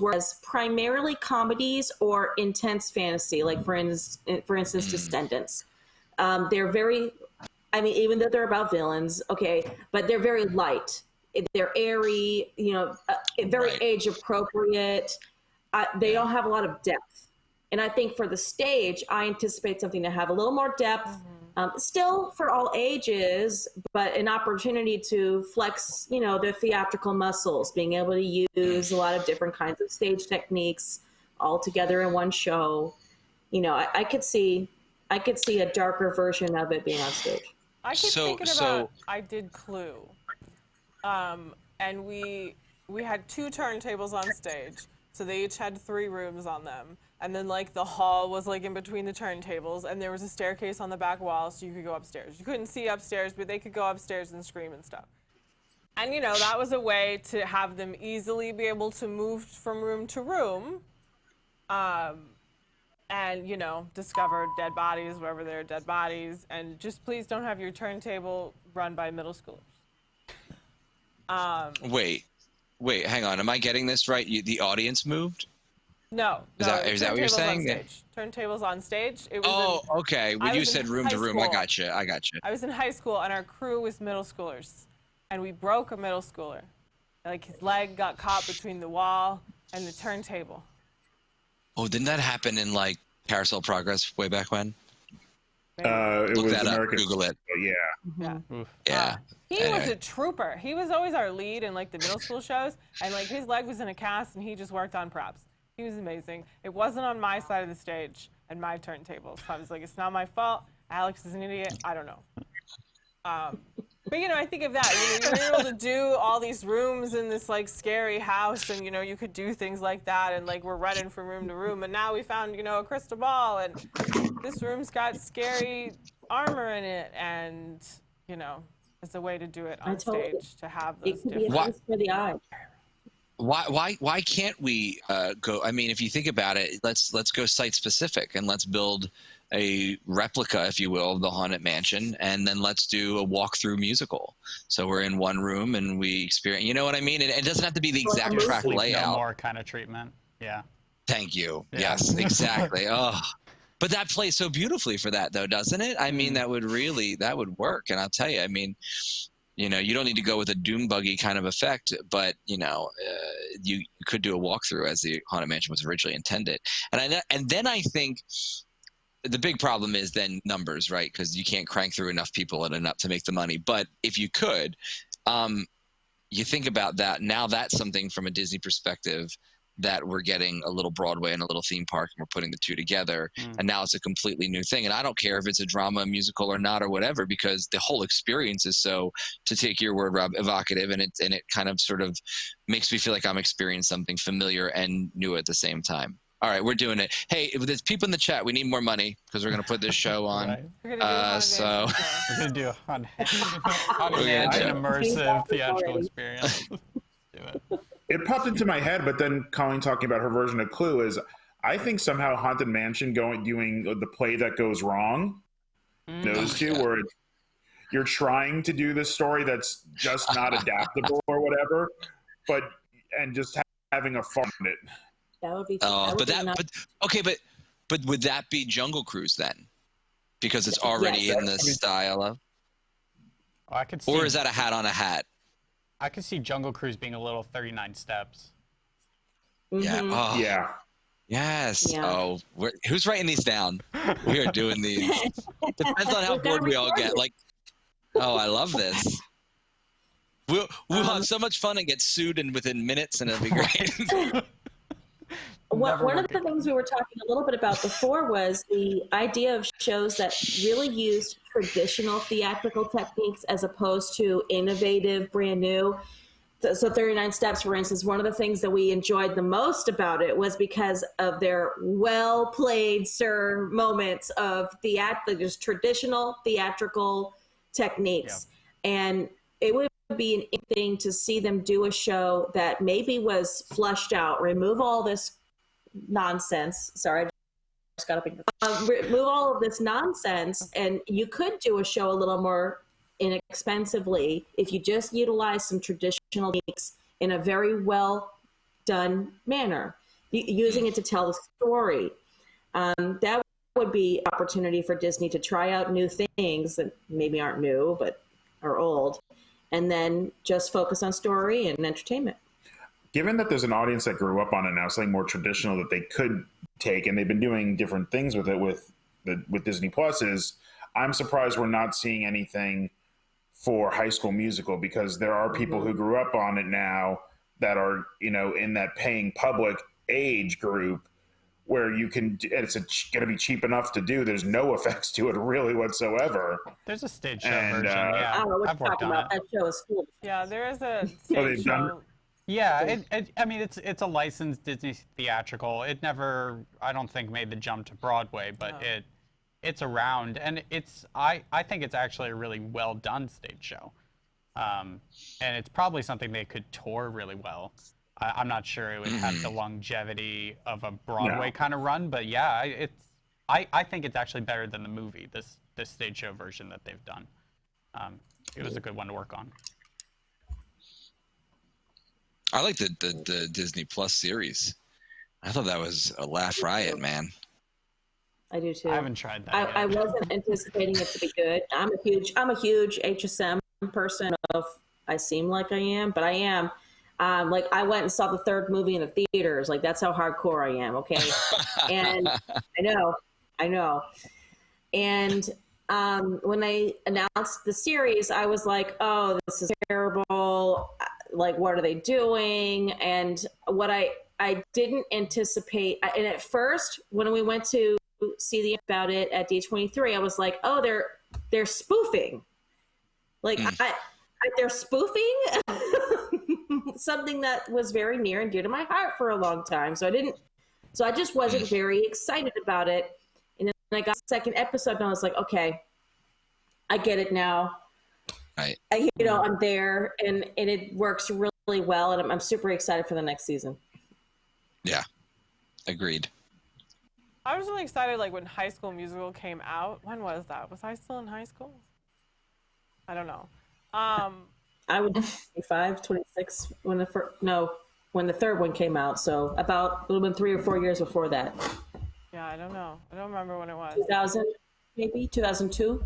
was primarily comedies or intense fantasy, like for instance, Descendants. They're very, I mean, even though they're about villains, okay, but they're very light. They're airy, you know, very age appropriate. They don't have a lot of depth. And I think for the stage, I anticipate something to have a little more depth, still for all ages, but an opportunity to flex, you know, the theatrical muscles, being able to use a lot of different kinds of stage techniques all together in one show. You know, I could see a darker version of it being on stage. I keep thinking about, I did Clue. And we had 2 turntables on stage. So they each had 3 rooms on them. And then, like, the hall was, like, in between the turntables, and there was a staircase on the back wall so you could go upstairs. You couldn't see upstairs, but they could go upstairs and scream and stuff. And, you know, that was a way to have them easily be able to move from room to room and, you know, discover dead bodies wherever there are dead bodies. And just please don't have your turntable run by middle schoolers. Wait, hang on. Am I getting this right? The audience moved? No. Is that what you're saying? Turntables on stage. It was okay. When you said room to room, I got you. I was in high school, and our crew was middle schoolers, and we broke a middle schooler. Like, his leg got caught between the wall and the turntable. Oh, didn't that happen in, like, Carousel Progress way back when? It Look was that American. Up. Google it. Yeah. He was a trooper. He was always our lead in, like, the middle school shows, and, like, his leg was in a cast, and he just worked on props. He was amazing. It wasn't on my side of the stage and my turntable. So I was like, it's not my fault. Alex is an idiot. I don't know. But, you know, I think of that. You know, you were able to do all these rooms in this, like, scary house, and, you know, you could do things like that, and, like, we're running from room to room. And now we found, you know, a crystal ball, and this room's got scary armor in it, and, you know, it's a way to do it on stage, to have those different... It could be a face for the eye. Why can't we go? I mean, if you think about it, let's go site specific and let's build a replica, if you will, of the Haunted Mansion, and then let's do a walkthrough musical. So we're in one room and we experience. You know what I mean? It doesn't have to be the exact track layout. No more kind of treatment. Yeah. Thank you. Yeah. Yes, exactly. Oh, but that plays so beautifully for that, though, doesn't it? I mean, that would work. And I'll tell you, I mean. You know, you don't need to go with a doom buggy kind of effect, but, you know, you could do a walkthrough as the Haunted Mansion was originally intended. And then I think the big problem is then numbers, right? Because you can't crank through enough people and enough to make the money. But if you could, you think about that. Now that's something from a Disney perspective that we're getting a little Broadway and a little theme park, and we're putting the two together. And now it's a completely new thing. And I don't care if it's a drama, musical or not, or whatever, because the whole experience is so, to take your word, Rob, evocative. And it kind of sort of makes me feel like I'm experiencing something familiar and new at the same time. All right, we're doing it. Hey, if there's people in the chat, we need more money because we're going to put this show on. Right. We're going to do an immersive theatrical experience. Do it. It popped into my head, but then Colleen talking about her version of Clue is, I think somehow Haunted Mansion doing the play that goes wrong those two, where you're trying to do this story that's just not adaptable or whatever, and just having a fun in it. That would be. But would that be Jungle Cruise then? Because it's already in the style of. Oh, I could see, or is that a hat on a hat? I could see Jungle Cruise being a little 39 Steps. Yeah. Oh. Yeah. Yes. Yeah. Oh, who's writing these down? We are doing these. Depends on how bored we all get. Like, oh, I love this. We'll have so much fun and get sued within minutes, and it'll be great. One of the things we were talking a little bit about before was the idea of shows that really use traditional theatrical techniques as opposed to innovative, brand new. So 39 Steps, for instance, one of the things that we enjoyed the most about it was because of their well-played, sir moments of just traditional theatrical techniques. Yeah. And it would be an interesting thing to see them do a show that maybe was flushed out, remove all this nonsense. Sorry, I just got up. Remove all of this nonsense, and you could do a show a little more inexpensively if you just utilize some traditional techniques in a very well done manner, using it to tell the story. That would be an opportunity for Disney to try out new things that maybe aren't new but are old, and then just focus on story and entertainment. Given that there's an audience that grew up on it now, something more traditional that they could take, and they've been doing different things with it with Disney Plus, I'm surprised we're not seeing anything for High School Musical, because there are people who grew up on it now that are, in that paying public age group where you can, it's going to be cheap enough to do. There's no effects to it really whatsoever. There's a stage show version. Yeah, I don't know what you're talking about. That show is cool. Yeah, there is a stage show. Yeah, I mean, it's a licensed Disney theatrical. It never, I don't think, made the jump to Broadway, but it's around, and I think it's actually a really well done stage show, and it's probably something they could tour really well. I'm not sure it would have the longevity of a Broadway kind of run, but yeah, I think it's actually better than the movie. This stage show version that they've done, it was a good one to work on. I like the Disney Plus series. I thought that was a laugh riot, man. I do too. I haven't tried that yet. I wasn't anticipating it to be good. I'm a huge HSM person. If I seem like I am, but I am. Like, I went and saw the third movie in the theaters. Like, that's how hardcore I am. Okay, and I know. And when they announced the series, I was like, "Oh, this is terrible. Like, what are they doing?" And what I didn't anticipate, and at first when we went to see about it at D23, I was like, "Oh, they're spoofing." Like, they're spoofing something that was very near and dear to my heart for a long time. So I just wasn't very excited about it. And then I got the second episode and I was like, okay, I get it now. Right. I'm there, and it works really well, and I'm super excited for the next season. Yeah, agreed. I was really excited, like, when High School Musical came out. When was that? Was I still in high school? I don't know. I would be 25, 26 when the third one came out. So it would have been 3 or 4 years before that. Yeah, I don't know. I don't remember when it was. 2000, maybe 2002.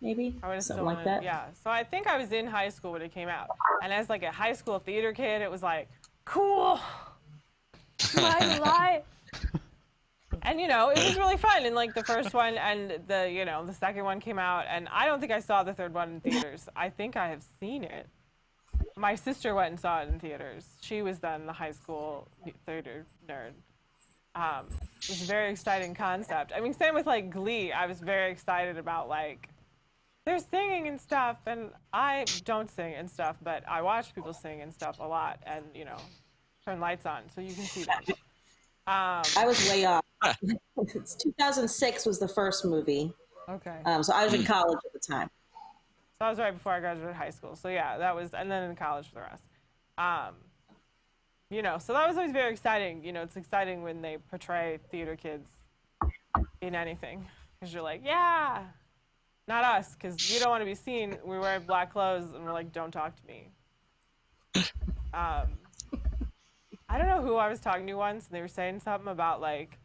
Maybe something like that. Yeah, so I think I was in high school when it came out, and as like a high school theater kid, it was like, cool, my life. And it was really fun. And like the first one and the second one came out, and I don't think I saw the third one in theaters. I think I have seen it. My sister went and saw it in theaters. She was then the high school theater nerd. It was a very exciting concept. I mean, same with like Glee. I was very excited about, like, they're singing and stuff, and I don't sing and stuff, but I watch people sing and stuff a lot, and turn lights on so you can see them. I was way off. 2006 was the first movie. Okay. So I was in college at the time. So that was right before I graduated high school. So yeah, that was, and then in college for the rest. So that was always very exciting. It's exciting when they portray theater kids in anything, because you're like, yeah. Not us, because we don't want to be seen. We wear black clothes, and we're like, don't talk to me. I don't know who I was talking to once, and they were saying something about, like,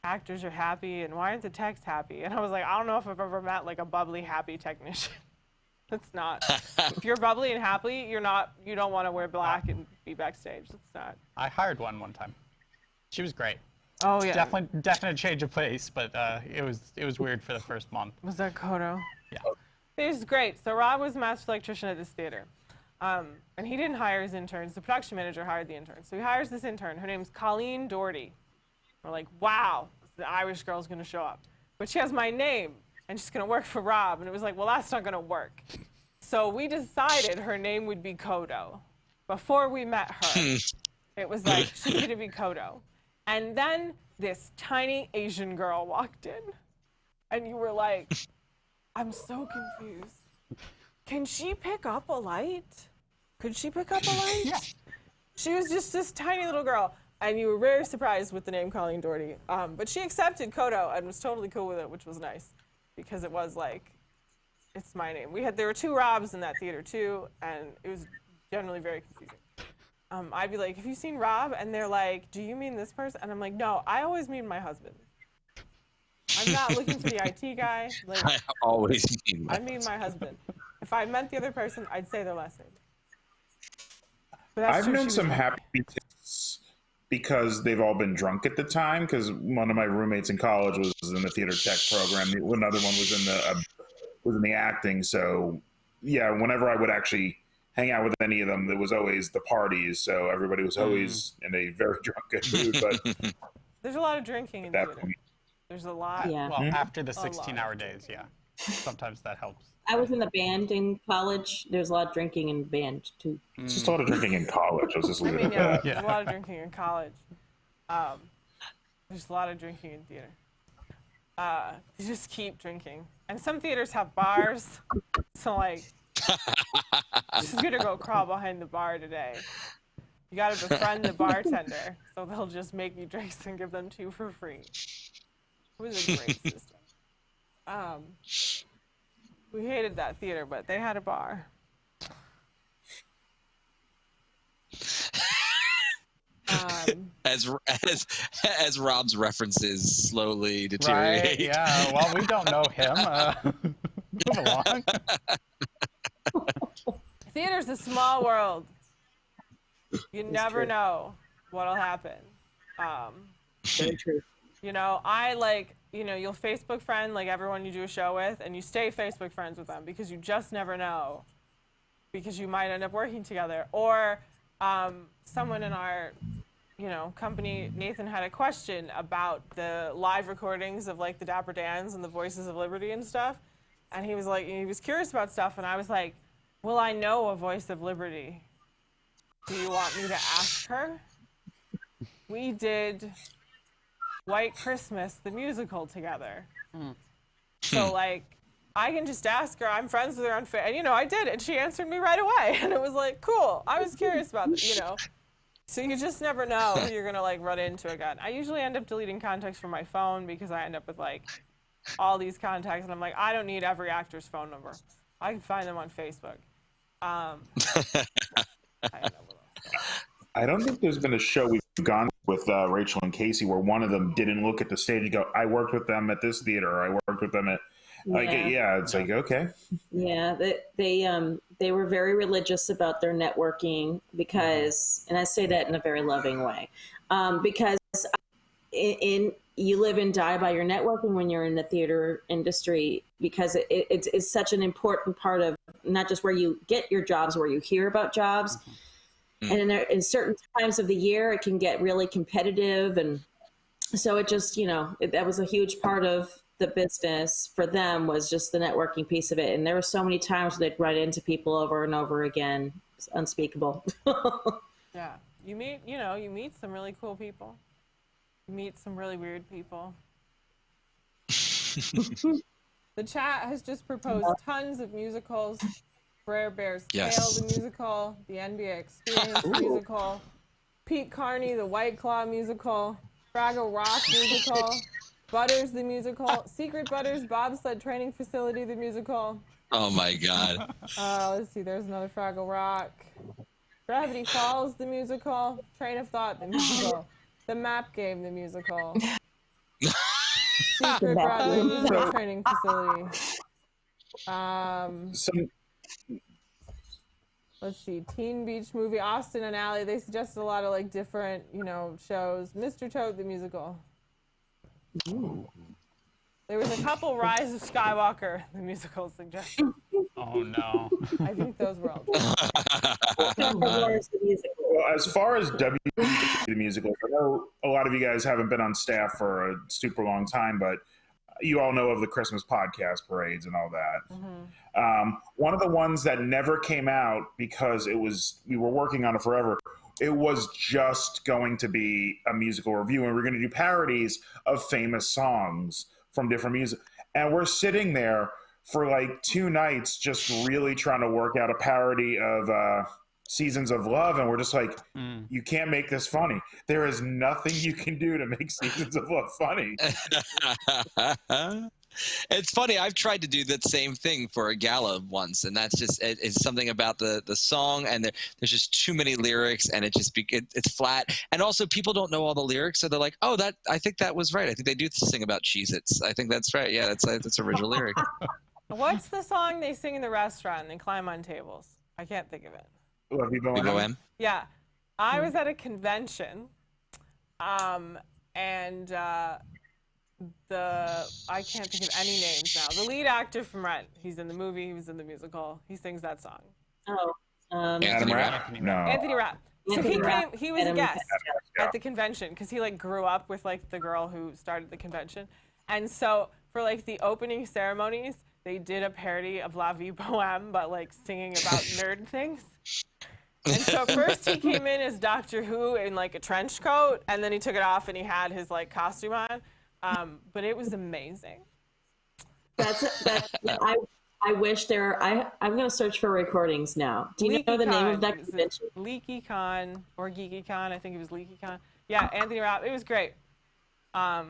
actors are happy, and why aren't the techs happy? And I was like, I don't know if I've ever met, like, a bubbly, happy technician. It's not. If you're bubbly and happy, you don't want to wear black and be backstage. It's not. I hired one time. She was great. Oh yeah. Definite change of pace, but it was weird for the first month. Was that Kodo? Yeah. It was great. So Rob was master electrician at this theater. And he didn't hire his interns. The production manager hired the interns. So he hires this intern. Her name's Colleen Doherty. We're like, wow, the Irish girl's gonna show up. But she has my name, and she's gonna work for Rob. And it was like, well, that's not gonna work. So we decided her name would be Kodo. Before we met her, it was like, she's gonna be Kodo. And then this tiny Asian girl walked in. And you were like, I'm so confused. Can she pick up a light? Could she pick up a light? Yeah. She was just this tiny little girl. And you were very surprised with the name Colleen Doherty. But she accepted Kodo and was totally cool with it, which was nice. Because it was like, it's my name. There were 2 Robs in that theater too, and it was generally very confusing. I'd be like, have you seen Rob? And they're like, do you mean this person? And I'm like, no, I always mean my husband. I'm not looking for the IT guy. Like, I always mean my husband. If I meant the other person, I'd say their last name. I've known some happy kids because they've all been drunk at the time, because one of my roommates in college was in the theater tech program. Another one was in the acting. So yeah, whenever I would actually hang out with any of them, there was always the parties. So everybody was always in a very drunken mood. But there's a lot of drinking in theater. There's a lot. Yeah. Well, after the 16-hour days, yeah. Sometimes that helps. I was in the band in college. There's a lot of drinking in band too. It's just a lot of drinking in college. Let's just leave it at that. There's a lot of drinking in college. There's a lot of drinking in theater. You just keep drinking. And some theaters have bars. So like, she's gonna go crawl behind the bar today. You gotta befriend the bartender, so they'll just make you drinks and give them 2 for free. It was a great system. We hated that theater, but they had a bar. As Rob's references slowly deteriorate. Right, yeah, well, we don't know him. Move along. Theater's a small world. You never know what'll happen. Very true. You know, you'll Facebook friend like everyone you do a show with, and you stay Facebook friends with them because you just never know, because you might end up working together. Or someone in our, company, Nathan, had a question about the live recordings of like the Dapper Dans and the Voices of Liberty and stuff, and he was curious about stuff, and I was like, well, I know a Voice of Liberty. Do you want me to ask her? We did White Christmas, the musical, together. So, like, I can just ask her. I'm friends with her on Facebook. And, I did. And she answered me right away. And it was like, cool. I was curious about it, So you just never know who you're going to, like, run into again. I usually end up deleting contacts from my phone because I end up with, like, all these contacts. And I'm like, I don't need every actor's phone number. I can find them on Facebook. I don't know what else. I don't think there's been a show we've gone with Rachel and Casey where one of them didn't look at the stage and go, I worked with them at this theater, or I worked with them at, it's like, okay. Yeah, they were very religious about their networking because, and I say that in a very loving way, because you live and die by your networking when you're in the theater industry, because it's such an important part of not just where you get your jobs, where you hear about jobs. And in certain times of the year, it can get really competitive. And so it just, that was a huge part of the business for them, was just the networking piece of it. And there were so many times they'd run into people over and over again. It's unspeakable. Yeah. You meet some really cool people. You meet some really weird people. The chat has just proposed tons of musicals. Brer Bear's Tale, the musical, the NBA Experience musical, Pete Carney, the White Claw musical, Fraggle Rock musical, Butters the musical, Secret Butters Bobsled Training Facility the musical. Oh my God. Let's see, there's another Fraggle Rock. Gravity Falls the musical, Train of Thought the musical, The Map Game the musical, Secret Broadway Musical Training Facility. Let's see, Teen Beach Movie, Austin and Ally. They suggested a lot of like different, shows. Mr. Toad the musical. Ooh. There was a couple Rise of Skywalker the musical suggestions. Oh no. I think those were all. Well, as far as WDWNT the musicals, I know a lot of you guys haven't been on staff for a super long time, but you all know of the Christmas podcast parades and all that. Mm-hmm. One of the ones that never came out because we were working on it forever. It was just going to be a musical review, and we're going to do parodies of famous songs from different music. And we're sitting there for like 2 nights just really trying to work out a parody of Seasons of Love, and we're just like, you can't make this funny. There is nothing you can do to make Seasons of Love funny. It's funny. I've tried to do that same thing for a gala once, and that's just it's something about the song, and there's just too many lyrics, and it's flat. And also, people don't know all the lyrics, so they're like, "Oh, I think that was right. I think they do sing about Cheez-Its. I think that's right. Yeah, that's original lyric." What's the song they sing in the restaurant and they climb on tables? I can't think of it. WDWNT? Yeah, I was at a convention, and I can't think of any names now. The lead actor from Rent, he's in the movie, he was in the musical. He sings that song. Oh, Anthony Rapp? No. Anthony Rapp. So he was a guest at the convention because he like grew up with like the girl who started the convention, and so for like the opening ceremonies, they did a parody of La Vie Boheme, but like singing about nerd things. And so first he came in as Doctor Who in like a trench coat, and then he took it off and he had his like costume on. But it was amazing. I wish I'm going to search for recordings now. Do you know the name of that convention? LeakyCon or GeekyCon. I think it was LeakyCon. Yeah, Anthony Rapp. It was great. I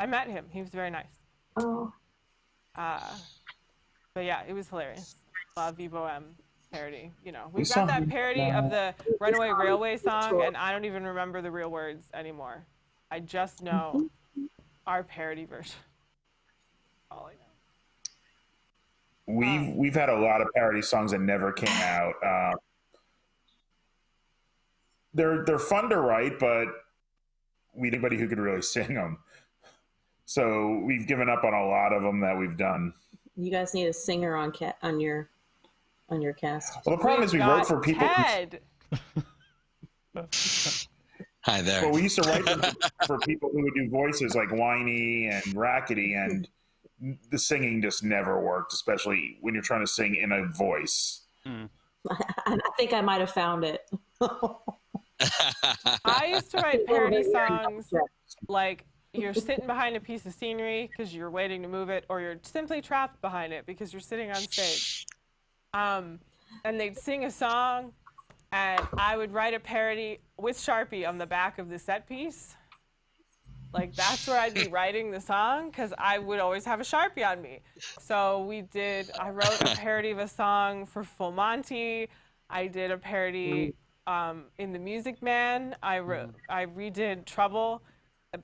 met him. He was very nice. Oh. But yeah, it was hilarious. La Vie Boheme parody. We've got that parody of the Runaway Railway song, and I don't even remember the real words anymore. I just know our parody version. All I know. We've had a lot of parody songs that never came out. They're fun to write, but anybody who could really sing them. So we've given up on a lot of them that we've done. You guys need a singer on your cast. Well, the problem is we wrote for people. Ted. Hi there. Well, we used to write for people who would do voices like whiny and rackety, and the singing just never worked, especially when you're trying to sing in a voice. I think I might have found it. I used to write parody songs like you're sitting behind a piece of scenery because you're waiting to move it, or you're simply trapped behind it because you're sitting on stage. And they'd sing a song, and I would write a parody with Sharpie on the back of the set piece. Like, that's where I'd be writing the song, because I would always have a Sharpie on me. So I wrote a parody of a song for Full Monty. I did a parody in The Music Man. I redid Trouble,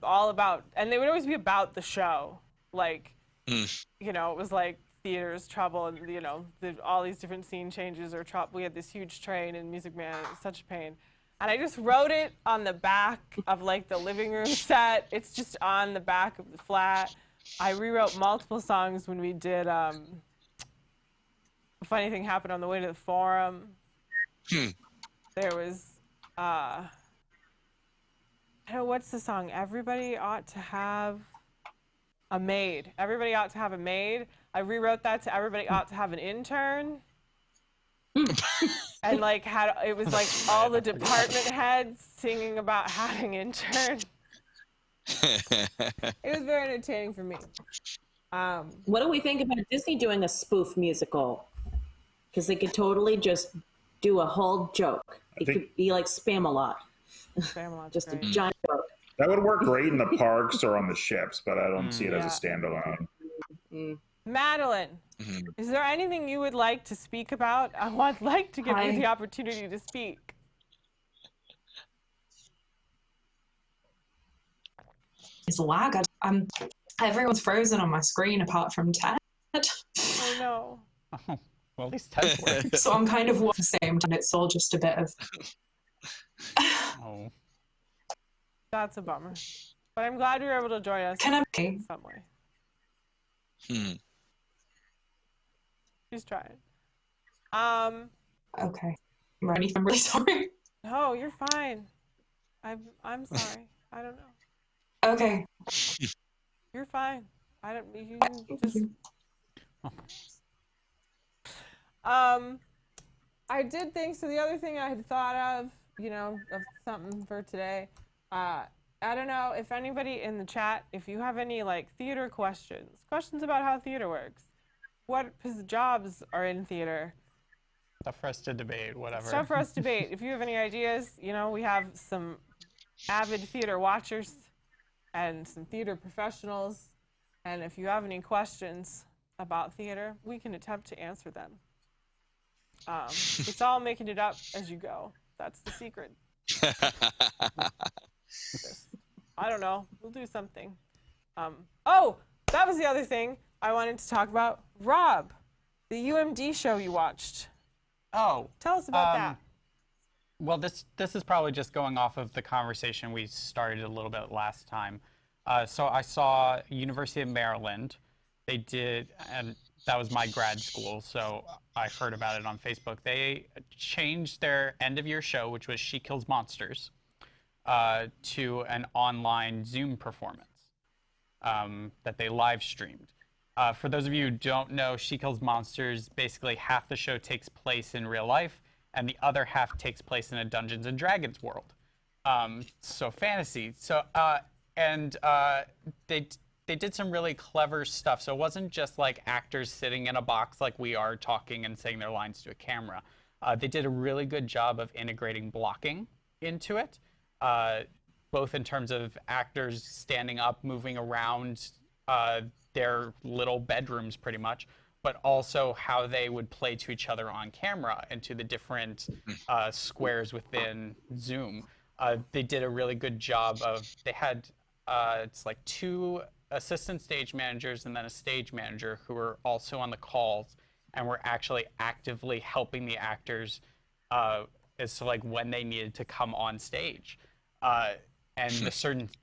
all about, and they would always be about the show. Like, it was like theater's Trouble, and, all these different scene changes, or we had this huge train in Music Man. It was such a pain. And I just wrote it on the back of like the living room set. It's just on the back of the flat. I rewrote multiple songs when we did A Funny Thing Happened on the Way to the Forum. There was, what's the song? Everybody Ought to Have a Maid. Everybody Ought to Have a Maid. I rewrote that to Everybody Ought to Have an Intern. And it was like all the department heads singing about having interns. It was very entertaining for me. What do we think about Disney doing a spoof musical? Because they could totally just do a whole joke. It could be like Spam-A-Lot. Spam-A-Lot's just great. a giant joke. That would work great in the parks or on the ships, but I don't see it as a standalone. Madeline, is there anything you would like to speak about? I would like to give you the opportunity to speak. It's lag. Everyone's frozen on my screen apart from Ted. Oh no. Oh, well, at least Ted's working. So I'm kind of at the same time. It's all just a bit of. Oh. That's a bummer. But I'm glad you were able to join us in some way. She's trying. Okay. I'm ready. I'm really sorry. No, you're fine. I'm sorry. I don't know. Okay. You're fine. I don't. You just. I did think so. The other thing I had thought of, of something for today. I don't know if anybody in the chat, if you have any like theater questions about how theater works, what jobs are in theater. Stuff for us to debate, whatever. Stuff for us to debate. If you have any ideas, we have some avid theater watchers and some theater professionals. And if you have any questions about theater, we can attempt to answer them. It's all making it up as you go. That's the secret. I don't know. We'll do something. Oh, that was the other thing I wanted to talk about. Rob, the UMD show you watched. Oh. Tell us about that. Well, this is probably just going off of the conversation we started a little bit last time. So I saw University of Maryland. They did, and that was my grad school, so I heard about it on Facebook. They changed their end-of-year show, which was She Kills Monsters, to an online Zoom performance that they live streamed. For those of you who don't know, She Kills Monsters, basically half the show takes place in real life, and the other half takes place in a Dungeons and Dragons world. So fantasy. So they did some really clever stuff. So it wasn't just like actors sitting in a box like we are talking and saying their lines to a camera. They did a really good job of integrating blocking into it, both in terms of actors standing up, moving around their little bedrooms pretty much, but also how they would play to each other on camera and to the different squares within Zoom. They did a really good job of, they had, it's like 2 assistant stage managers and then a stage manager who were also on the calls and were actually actively helping the actors as to like when they needed to come on stage. And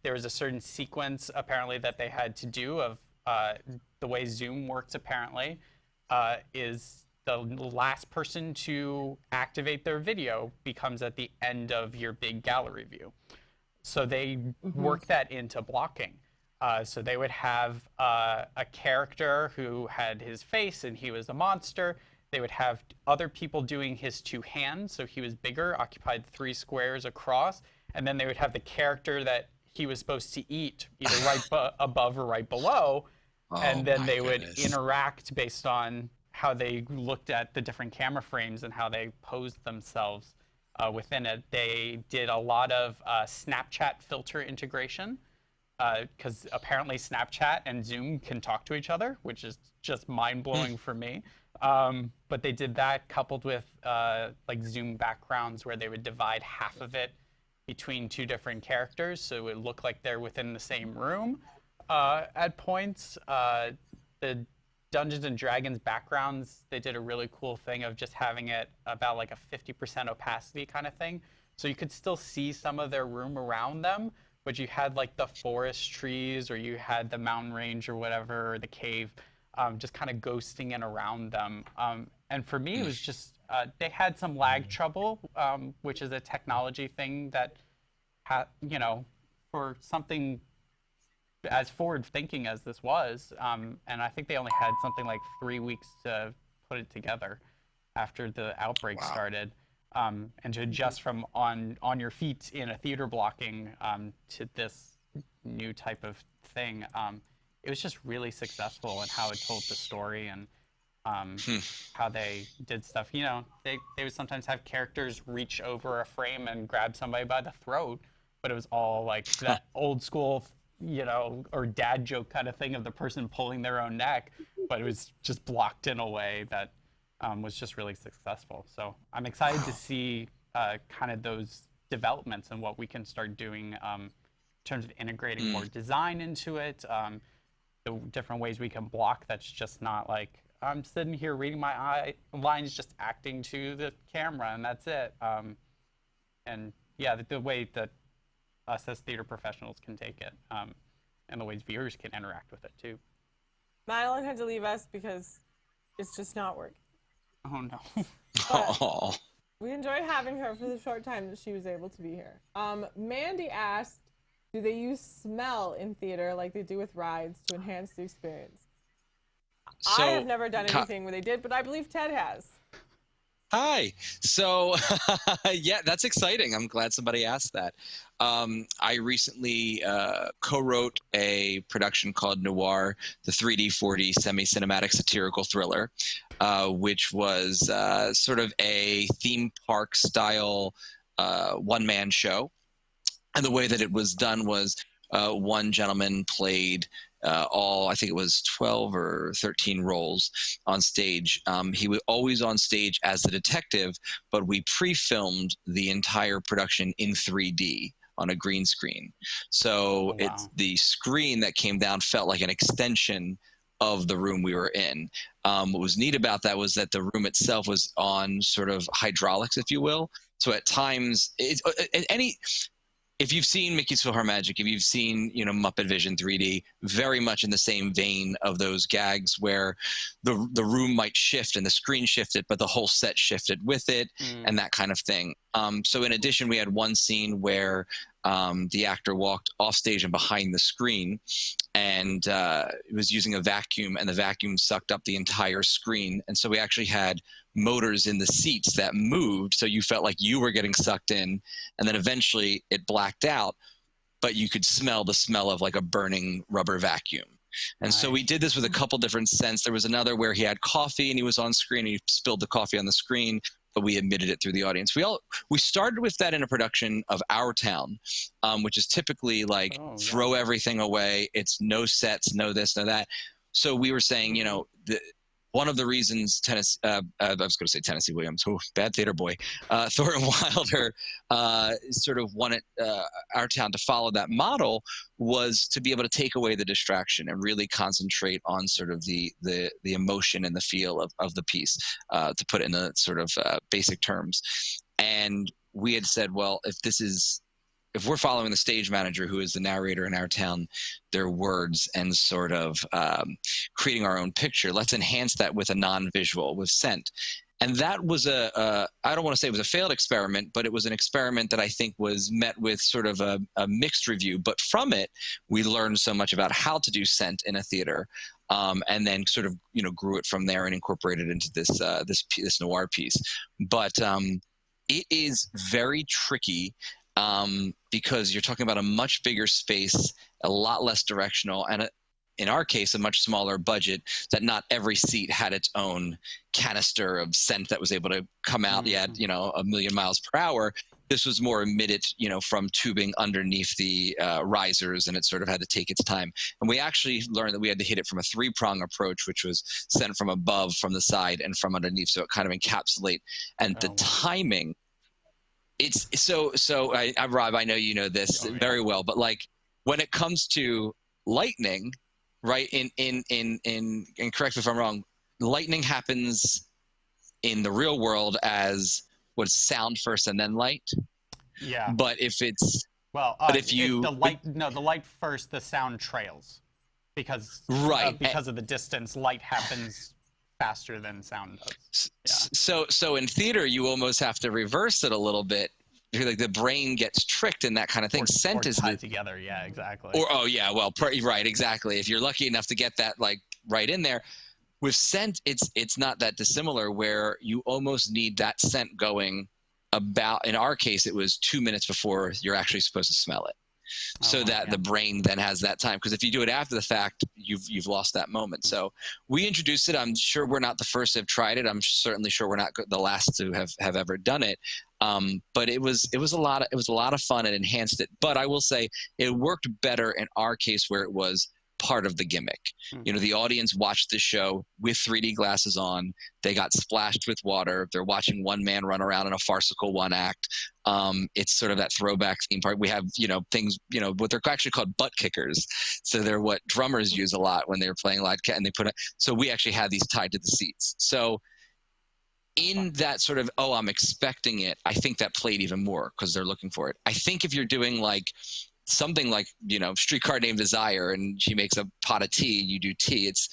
there was a certain sequence apparently that they had to do of the way Zoom works apparently is the last person to activate their video becomes at the end of your big gallery view. So they work that into blocking. So they would have a character who had his face and he was a monster. They would have other people doing his 2 hands, so he was bigger, occupied 3 squares across. And then they would have the character that he was supposed to eat, either right above or right below. And then they would interact based on how they looked at the different camera frames and how they posed themselves within it. They did a lot of Snapchat filter integration, because apparently Snapchat and Zoom can talk to each other, which is just mind-blowing for me. But they did that coupled with like Zoom backgrounds where they would divide half of it between 2 different characters, so it would look like they're within the same room at points. The Dungeons and Dragons backgrounds, they did a really cool thing of just having it about like a 50% opacity kind of thing. So you could still see some of their room around them, but you had like the forest trees or you had the mountain range or whatever, or the cave, just kind of ghosting in around them. And for me, it was just, they had some lag trouble, which is a technology thing that, for something as forward-thinking as this was, and I think they only had something like 3 weeks to put it together after the outbreak started. And to adjust from on your feet in a theater blocking to this new type of thing, it was just really successful in how it told the story and how they did stuff. They would sometimes have characters reach over a frame and grab somebody by the throat, but it was all like that old school, or dad joke kind of thing of the person pulling their own neck, but it was just blocked in a way that was just really successful. So I'm excited to see kind of those developments and what we can start doing in terms of integrating more design into it, the different ways we can block that's just not like, I'm sitting here reading my lines, just acting to the camera, and that's it. And yeah, the way that us as theater professionals can take it, and the ways viewers can interact with it too. Madeline had to leave us because it's just not working. Oh no. But we enjoyed having her for the short time that she was able to be here. Mandy asked, do they use smell in theater like they do with rides to enhance the experience? I have never done anything where they did, but I believe Ted has. Hi. So, yeah, that's exciting. I'm glad somebody asked that. I recently co-wrote a production called Noir, the 3D, 4D semi-cinematic satirical thriller, which was sort of a theme park style one-man show. And the way that it was done was one gentleman played I think it was 12 or 13 roles on stage. He was always on stage as the detective, but we pre-filmed the entire production in 3D on a green screen. So the screen that came down felt like an extension of the room we were in. What was neat about that was that the room itself was on sort of hydraulics, if you will. So at times, if you've seen Mickey's PhilharMagic, if you've seen, Muppet Vision 3D, very much in the same vein of those gags where the room might shift and the screen shifted, but the whole set shifted with it and that kind of thing. So in addition, we had one scene where the actor walked off stage and behind the screen and was using a vacuum, and the vacuum sucked up the entire screen. And so we actually had motors in the seats that moved, so you felt like you were getting sucked in, and then eventually it blacked out, but you could smell the smell of like a burning rubber vacuum. And so we did this with a couple different scents. There was another where he had coffee and he was on screen and he spilled the coffee on the screen, but we emitted it through the audience. We started with that in a production of Our Town, which is typically like throw everything away. It's no sets, no this, no that. So we were saying, one of the reasons I was going to say Tennessee Williams, bad theater boy, Thornton Wilder sort of wanted Our Town to follow that model was to be able to take away the distraction and really concentrate on sort of the emotion and the feel of the piece, to put it in a sort of basic terms. And we had said, well, if we're following the stage manager, who is the narrator in Our Town, their words and sort of creating our own picture, let's enhance that with a non-visual, with scent. And that was I don't want to say it was a failed experiment, but it was an experiment that I think was met with sort of a mixed review. But from it, we learned so much about how to do scent in a theater, and then sort of, grew it from there and incorporated it into this noir piece. But it is very tricky, because you're talking about a much bigger space, a lot less directional, and in our case, a much smaller budget, that not every seat had its own canister of scent that was able to come out at, 1,000,000 miles per hour. This was more emitted, from tubing underneath the risers, and it sort of had to take its time. And we actually learned that we had to hit it from a 3-prong approach, which was sent from above, from the side, and from underneath, so it kind of encapsulate. And the timing, it's so Rob, I know you know this very well, but like when it comes to lightning, right? And correct me if I'm wrong, lightning happens in the real world as what's sound first and then light. Yeah. But if it's the light first, the sound trails, because of the distance, light happens faster than sound does. Yeah. So in theater, you almost have to reverse it a little bit. You're like the brain gets tricked in that kind of thing. Scent is tied together. Yeah, exactly. Right, exactly. If you're lucky enough to get that like right in there, with scent, it's not that dissimilar. Where you almost need that scent going about. In our case, it was 2 minutes before you're actually supposed to smell it. so that the brain then has that time. Because if you do it after the fact, you've lost that moment. So we introduced it. I'm sure we're not the first to have tried it. I'm certainly sure we're not the last to have ever done it. But it was a lot of fun and enhanced it. But I will say it worked better in our case where it was part of the gimmick. You know, the audience watched the show with 3D glasses on. They got splashed with water. They're watching one man run around in a farcical one act. It's sort of that throwback theme part. We have, you know, things, you know, what they're actually called butt kickers. So they're what drummers use a lot when they're playing live cat, and they put it. So we actually had these tied to the seats. So in that sort of, oh, I'm expecting it, I think that played even more because they're looking for it. I think if you're doing like something like, you know, Streetcar Named Desire, and she makes a pot of tea, you do tea, it's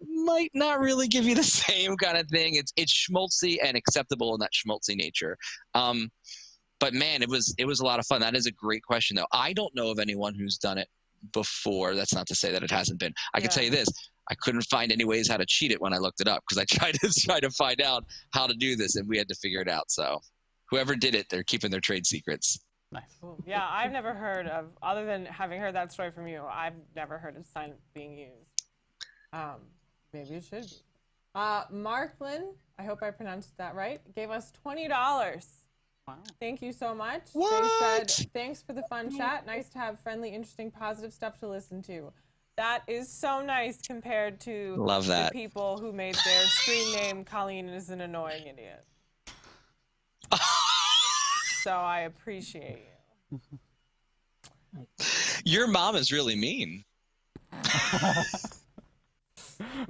might not really give you the same kind of thing. It's schmaltzy and acceptable in that schmaltzy nature. But man, it was a lot of fun. That is a great question, though. I don't know of anyone who's done it before. That's not to say that it hasn't been. I can tell you this: I couldn't find any ways how to cheat it when I looked it up, because I tried to find out how to do this, and we had to figure it out. So whoever did it, they're keeping their trade secrets. Nice. Yeah, I've never heard of, other than having heard that story from you, I've never heard of sign being used. Maybe it should be. Marklin, I hope I pronounced that right, gave us $20. Wow. Thank you so much. What? They said, thanks for the fun chat. Nice to have friendly, interesting, positive stuff to listen to. That is so nice compared to the people who made their screen name Colleen is an annoying idiot. So I appreciate you. Your mom is really mean.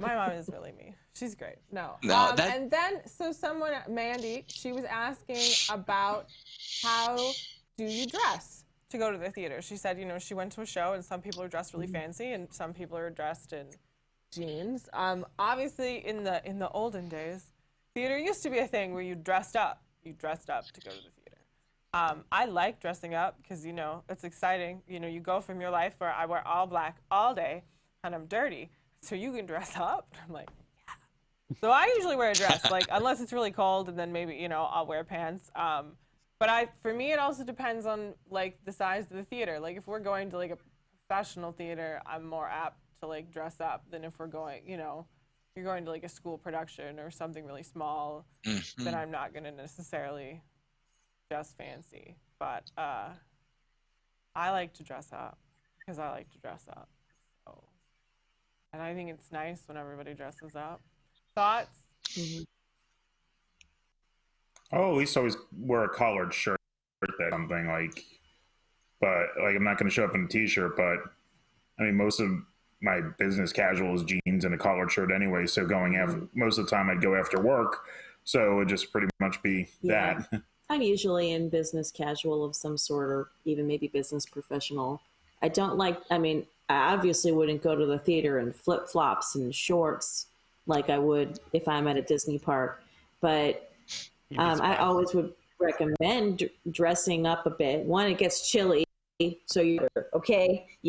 My mom is really mean. She's great. And then, so someone, Mandy, she was asking about how do you dress to go to the theater. She said, you know, she went to a show and some people are dressed really fancy and some people are dressed in jeans. Obviously, in the olden days, theater used to be a thing where you dressed up. You dressed up to go to the theater. I like dressing up because, you know, it's exciting. You know, you go from your life where I wear all black all day and I'm dirty, so you can dress up. I'm like, yeah. So I usually wear a dress, like, unless it's really cold, and then maybe, you know, I'll wear pants. But for me, it also depends on, like, the size of the theater. Like, if we're going to, like, a professional theater, I'm more apt to, like, dress up than if we're going, you know, you're going to, like, a school production or something really small, then I'm not going to necessarily dress fancy. But I like to dress up because I like to dress up. So, and I think it's nice when everybody dresses up. Thoughts? Oh, at least always wear a collared shirt or something, like, but like I'm not going to show up in a t-shirt, but I mean, most of my business casual is jeans and a collared shirt anyway. So most of the time I'd go after work. So it would just pretty much be that. I'm usually in business casual of some sort, or even maybe business professional. I obviously wouldn't go to the theater in flip-flops and shorts like I would if I'm at a Disney park. But I always would recommend dressing up a bit. One, it gets chilly, so you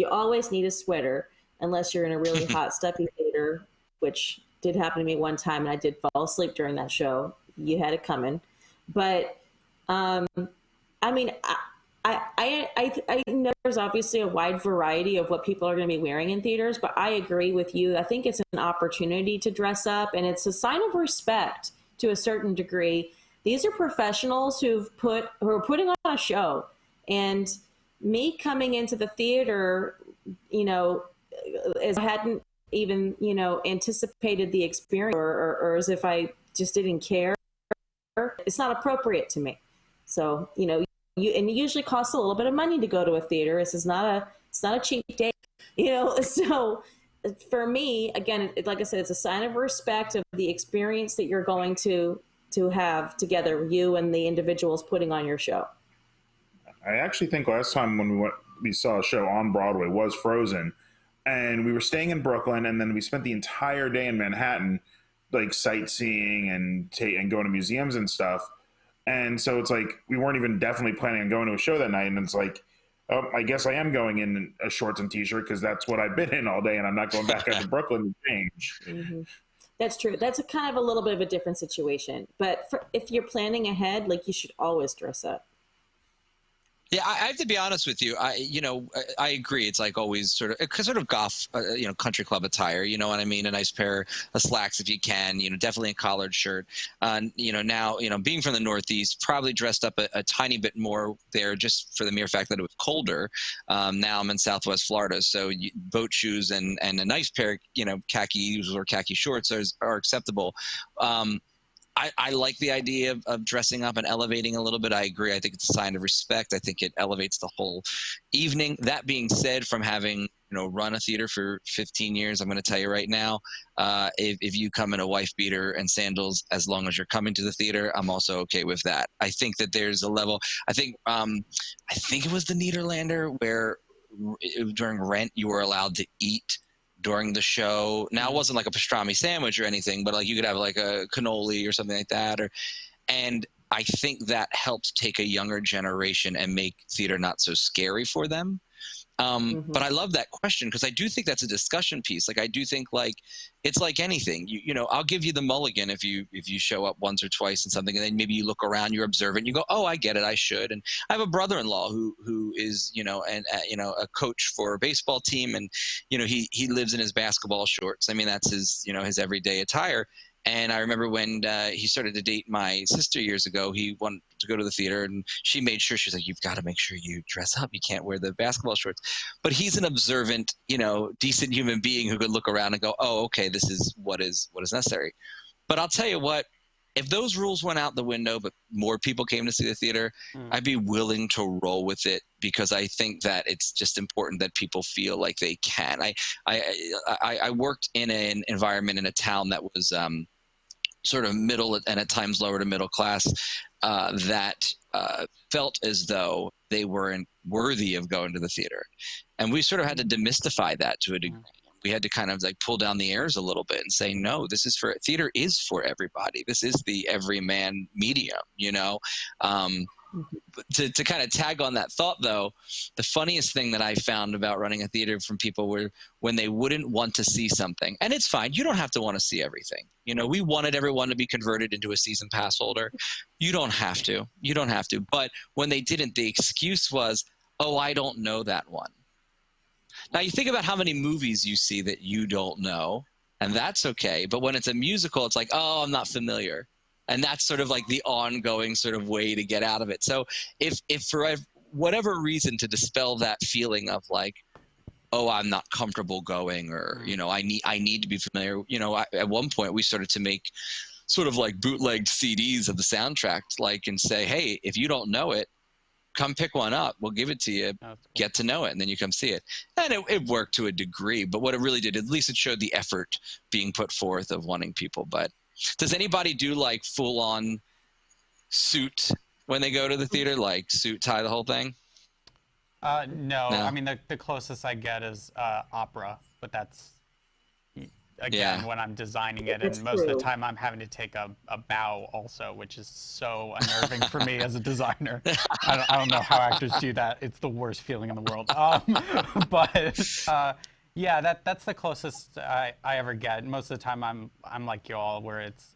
always need a sweater unless you're in a really hot, stuffy theater, which did happen to me one time, and I did fall asleep during that show. You had it coming. But I know there's obviously a wide variety of what people are going to be wearing in theaters, but I agree with you. I think it's an opportunity to dress up, and it's a sign of respect to a certain degree. These are professionals who are putting on a show, and me coming into the theater, you know, as I hadn't even, you know, anticipated the experience, or as if I just didn't care, it's not appropriate to me. So, you know, and it usually costs a little bit of money to go to a theater. It's not a cheap date, you know. So for me, again, like I said, it's a sign of respect of the experience that you're going to have together, you and the individuals putting on your show. I actually think last time when we saw a show on Broadway was Frozen, and we were staying in Brooklyn, and then we spent the entire day in Manhattan, like sightseeing and going to museums and stuff. And so it's like we weren't even definitely planning on going to a show that night, and it's like, oh, I guess I am going in a shorts and t-shirt because that's what I've been in all day, and I'm not going back out to Brooklyn to change. Mm-hmm. That's true. That's a kind of a little bit of a different situation. But if you're planning ahead, like, you should always dress up. Yeah, I have to be honest with you. I agree. It's like always sort of goth, country club attire. You know what I mean? A nice pair of slacks if you can. Definitely a collared shirt. Now, being from the Northeast, probably dressed up a tiny bit more there just for the mere fact that it was colder. Now I'm in Southwest Florida, so boat shoes and a nice pair, khakis or khaki shorts are acceptable. I like the idea of dressing up and elevating a little bit. I agree. I think it's a sign of respect. I think it elevates the whole evening. That being said, from having run a theater for 15 years, I'm going to tell you right now, if you come in a wife beater and sandals, as long as you're coming to the theater, I'm also okay with that. I think that there's a level. I think it was the Nederlander where during Rent you were allowed to eat during the show. Now, it wasn't like a pastrami sandwich or anything, but like you could have like a cannoli or something like that. And I think that helps take a younger generation and make theater not so scary for them. But I love that question because I do think that's a discussion piece. Like I do think like it's like anything. I'll give you the mulligan if you show up once or twice in something, and then maybe you look around, you're observant, you go, oh, I get it, I should. And I have a brother-in-law who is a coach for a baseball team, and he lives in his basketball shorts. I mean that's his his everyday attire. And I remember when he started to date my sister years ago, he wanted to go to the theater, and she made sure, she's like, you've got to make sure you dress up. You can't wear the basketball shorts. But he's an observant, decent human being who could look around and go, oh, okay, this is what is necessary. But I'll tell you what, if those rules went out the window, but more people came to see the theater, I'd be willing to roll with it because I think that it's just important that people feel like they can. I worked in an environment in a town that was sort of middle and at times lower to middle class that felt as though they weren't worthy of going to the theater. And we sort of had to demystify that to a degree. We had to kind of like pull down the airs a little bit and say, no, theater is for everybody. This is the everyman medium, To kind of tag on that thought, though, the funniest thing that I found about running a theater from people were when they wouldn't want to see something. And it's fine. You don't have to want to see everything. We wanted everyone to be converted into a season pass holder. You don't have to. You don't have to. But when they didn't, the excuse was, oh, I don't know that one. Now, you think about how many movies you see that you don't know, and that's okay. But when it's a musical, it's like, oh, I'm not familiar. And that's sort of like the ongoing sort of way to get out of it. So if for whatever reason to dispel that feeling of like, oh, I'm not comfortable going, or, I need to be familiar. At one point we started to make sort of like bootlegged CDs of the soundtrack, and say, hey, if you don't know it, come pick one up. We'll give it to you. Cool. Get to know it, and then you come see it. And it worked to a degree. But what it really did, at least it showed the effort being put forth of wanting people. But does anybody do like full on suit when they go to the theater, like suit, tie, the whole thing? No. I mean, the closest I get is opera, but that's again when I'm designing it, and most of the time I'm having to take a bow also, which is so unnerving for me as a designer. I don't know how actors do that. It's the worst feeling in the world. But yeah, that's the closest I ever get. Most of the time I'm like y'all, where it's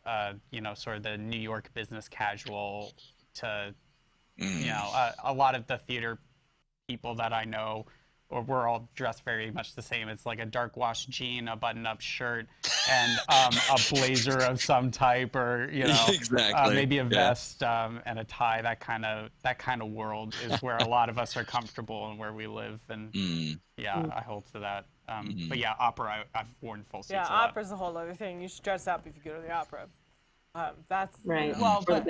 sort of the New York business casual to a lot of the theater people that I know, or we're all dressed very much the same. It's like a dark wash jean, a button-up shirt, and a blazer of some type, or exactly. maybe a vest and a tie. That kind of world is where a lot of us are comfortable and where we live. And I hold to that. But yeah, opera, I've worn full suits. Yeah, a lot. Opera's a whole other thing. You should dress up if you go to the opera. That's right. Well, but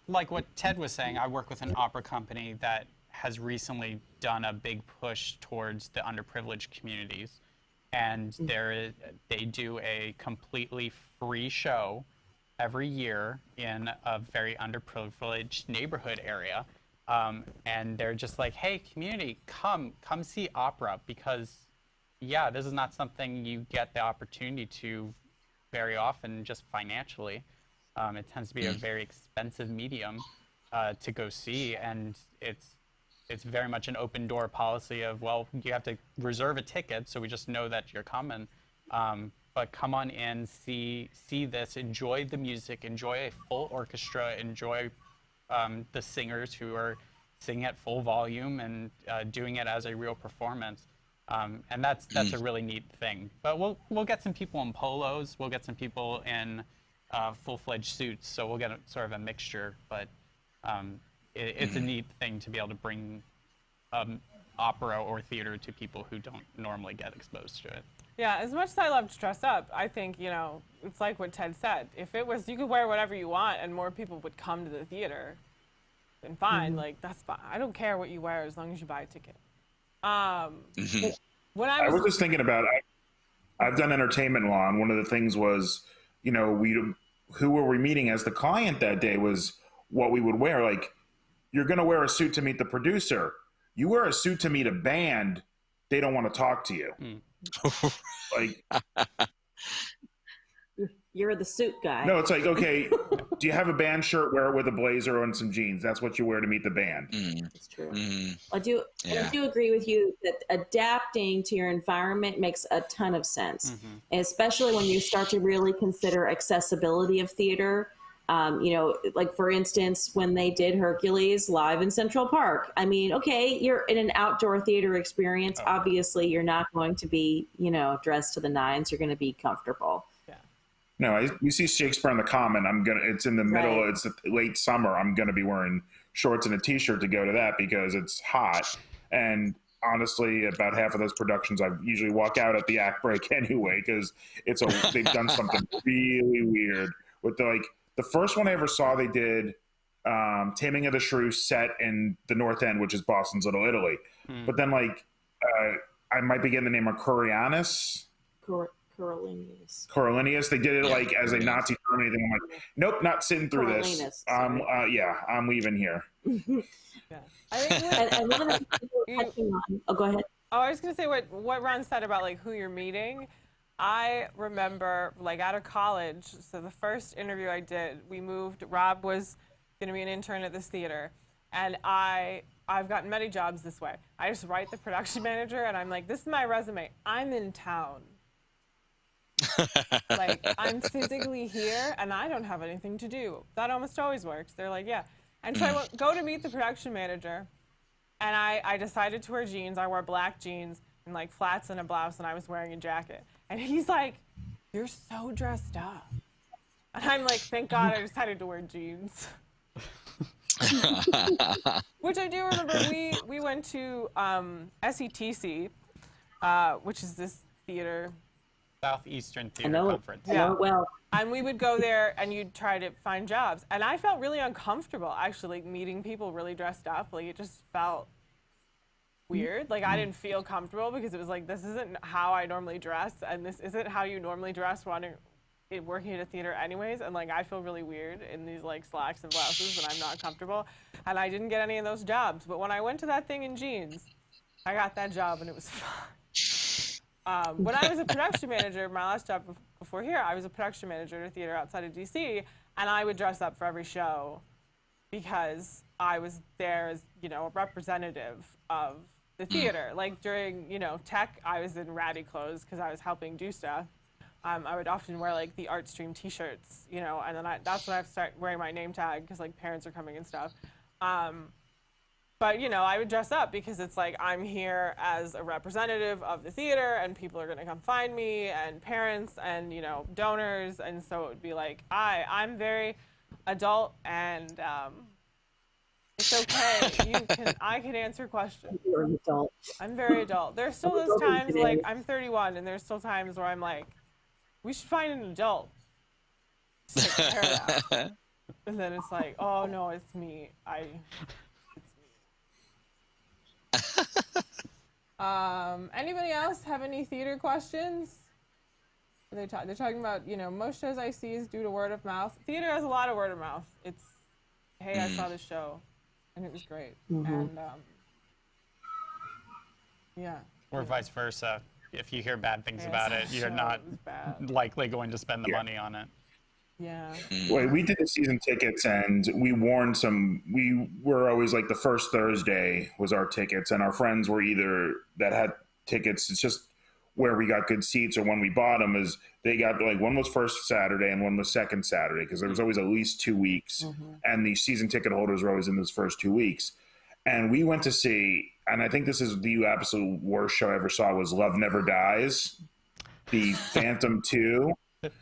like what Ted was saying, I work with an opera company that has recently done a big push towards the underprivileged communities, and they do a completely free show every year in a very underprivileged neighborhood area, and they're just like, hey, community, come see opera, because this is not something you get the opportunity to very often just financially. It tends to be a very expensive medium to go see, and it's very much an open door policy of, well, you have to reserve a ticket, so we just know that you're coming. But come on in, see this, enjoy the music, enjoy a full orchestra, enjoy the singers who are singing at full volume and doing it as a real performance. And that's a really neat thing. But we'll get some people in polos. We'll get some people in full-fledged suits. So we'll get sort of a mixture. But it's a neat thing to be able to bring opera or theater to people who don't normally get exposed to it. Yeah, as much as I love to dress up, I think, it's like what Ted said. If it was, you could wear whatever you want and more people would come to the theater, then fine. Like, that's fine. I don't care what you wear as long as you buy a ticket. When I was just thinking about, I've done entertainment law, and one of the things was, who were we meeting as the client that day was what we would wear. Like, you're going to wear a suit to meet the producer. You wear a suit to meet a band, they don't want to talk to you. Like, you're the suit guy. No, it's like, okay, do you have a band shirt? Wear it with a blazer and some jeans. That's what you wear to meet the band. That's true. I do agree with you that adapting to your environment makes a ton of sense, and especially when you start to really consider accessibility of theater. Like for instance, when they did Hercules live in Central Park, I mean, okay, you're in an outdoor theater experience. Obviously, you're not going to be, dressed to the nines. You're going to be comfortable. No, you see Shakespeare on the Common. It's in the middle. It's late summer. I'm going to be wearing shorts and a t-shirt to go to that because it's hot. And honestly, about half of those productions, I usually walk out at the act break anyway, because they've done something really weird with the first one I ever saw. They did Taming of the Shrew set in the North End, which is Boston's Little Italy. But then I might be getting the name of Coriolanus. Coriolanus. They did it as a Nazi term. Anything. I'm like, nope, not sitting through this. I'm leaving here. I think and one of the things you were touching on. Oh, go ahead. Oh, I was going to say what Ron said about who you're meeting. I remember out of college. So the first interview I did, we moved. Rob was going to be an intern at this theater, and I've gotten many jobs this way. I just write the production manager, and I'm like, this is my resume. I'm in town. I'm physically here and I don't have anything to do. That almost always works. They're like, yeah. And so I go to meet the production manager, and I decided to wear jeans. I wore black jeans and flats and a blouse, and I was wearing a jacket. And he's like, you're so dressed up. And I'm like, thank God I decided to wear jeans. Which I do remember we went to SETC, which is this theater. Southeastern Theater Conference. Yeah. Well. And we would go there and you'd try to find jobs. And I felt really uncomfortable actually meeting people really dressed up. It just felt weird. I didn't feel comfortable because it was this isn't how I normally dress, and this isn't how you normally dress working at a theater anyways. And I feel really weird in these slacks and blouses, and I'm not comfortable. And I didn't get any of those jobs. But when I went to that thing in jeans, I got that job and it was fun. When I was a production manager, my last job before here, I was a production manager at a theater outside of DC, and I would dress up for every show because I was there as, a representative of the theater. During, tech, I was in ratty clothes because I was helping do stuff. I would often wear the Art Stream t-shirts, and then that's when I start wearing my name tag because parents are coming and stuff. But, I would dress up because it's I'm here as a representative of the theater, and people are going to come find me, and parents and, donors. And so it would be I'm very adult, and it's okay. I can answer questions. You're an adult. I'm very adult. There's still those times, I'm 31, and there's still times where I'm we should find an adult to take care of that. And then it's oh, no, it's me. Anybody else have any theater questions? They're talking about, most shows I see is due to word of mouth. Theater has a lot of word of mouth. It's, hey, I saw this show, and it was great. And, yeah. Or vice versa. If you hear bad things about it, you're not likely going to spend the money on it. Yeah. Wait, we did the season tickets, and we warned we were always the first Thursday was our tickets, and our friends were either that had tickets. It's just where we got good seats or when we bought them is they got one was first Saturday and one was second Saturday because there was always at least 2 weeks, and the season ticket holders were always in those first 2 weeks. and we went to see, and I think this is the absolute worst show I ever saw, was Love Never Dies, the Phantom 2.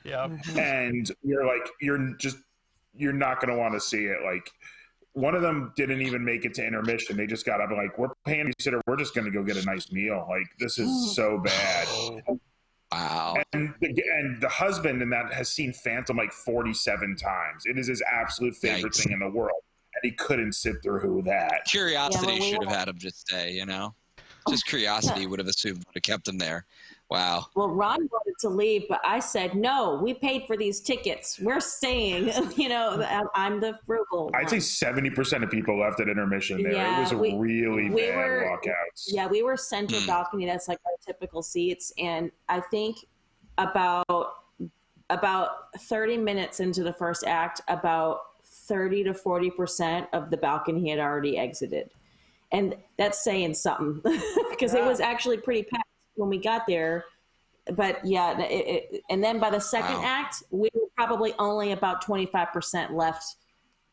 Yeah. And you're like, you're not going to want to see it. Like, one of them didn't even make it to intermission. They just got up like, we're paying a sitter. We're just going to go get a nice meal. Like, this is so bad. Wow. And the husband in that has seen Phantom like 47 times. It is his absolute favorite thing in the world. And he couldn't sit through that. Curiosity should have had him just stay, you know? Just curiosity would have kept him there. Wow. Well, Ron wanted to leave, but I said, no, we paid for these tickets. We're staying. You know, I'm the frugal one. I'd say 70% of people left at intermission there. Yeah, it was a really bad walkouts. Yeah, we were center balcony. That's like our typical seats. And I think about 30 minutes into the first act, about 30 to 40% of the balcony had already exited. And that's saying something because it was actually pretty packed when we got there. But yeah, and then by the second act, we were probably only about 25% left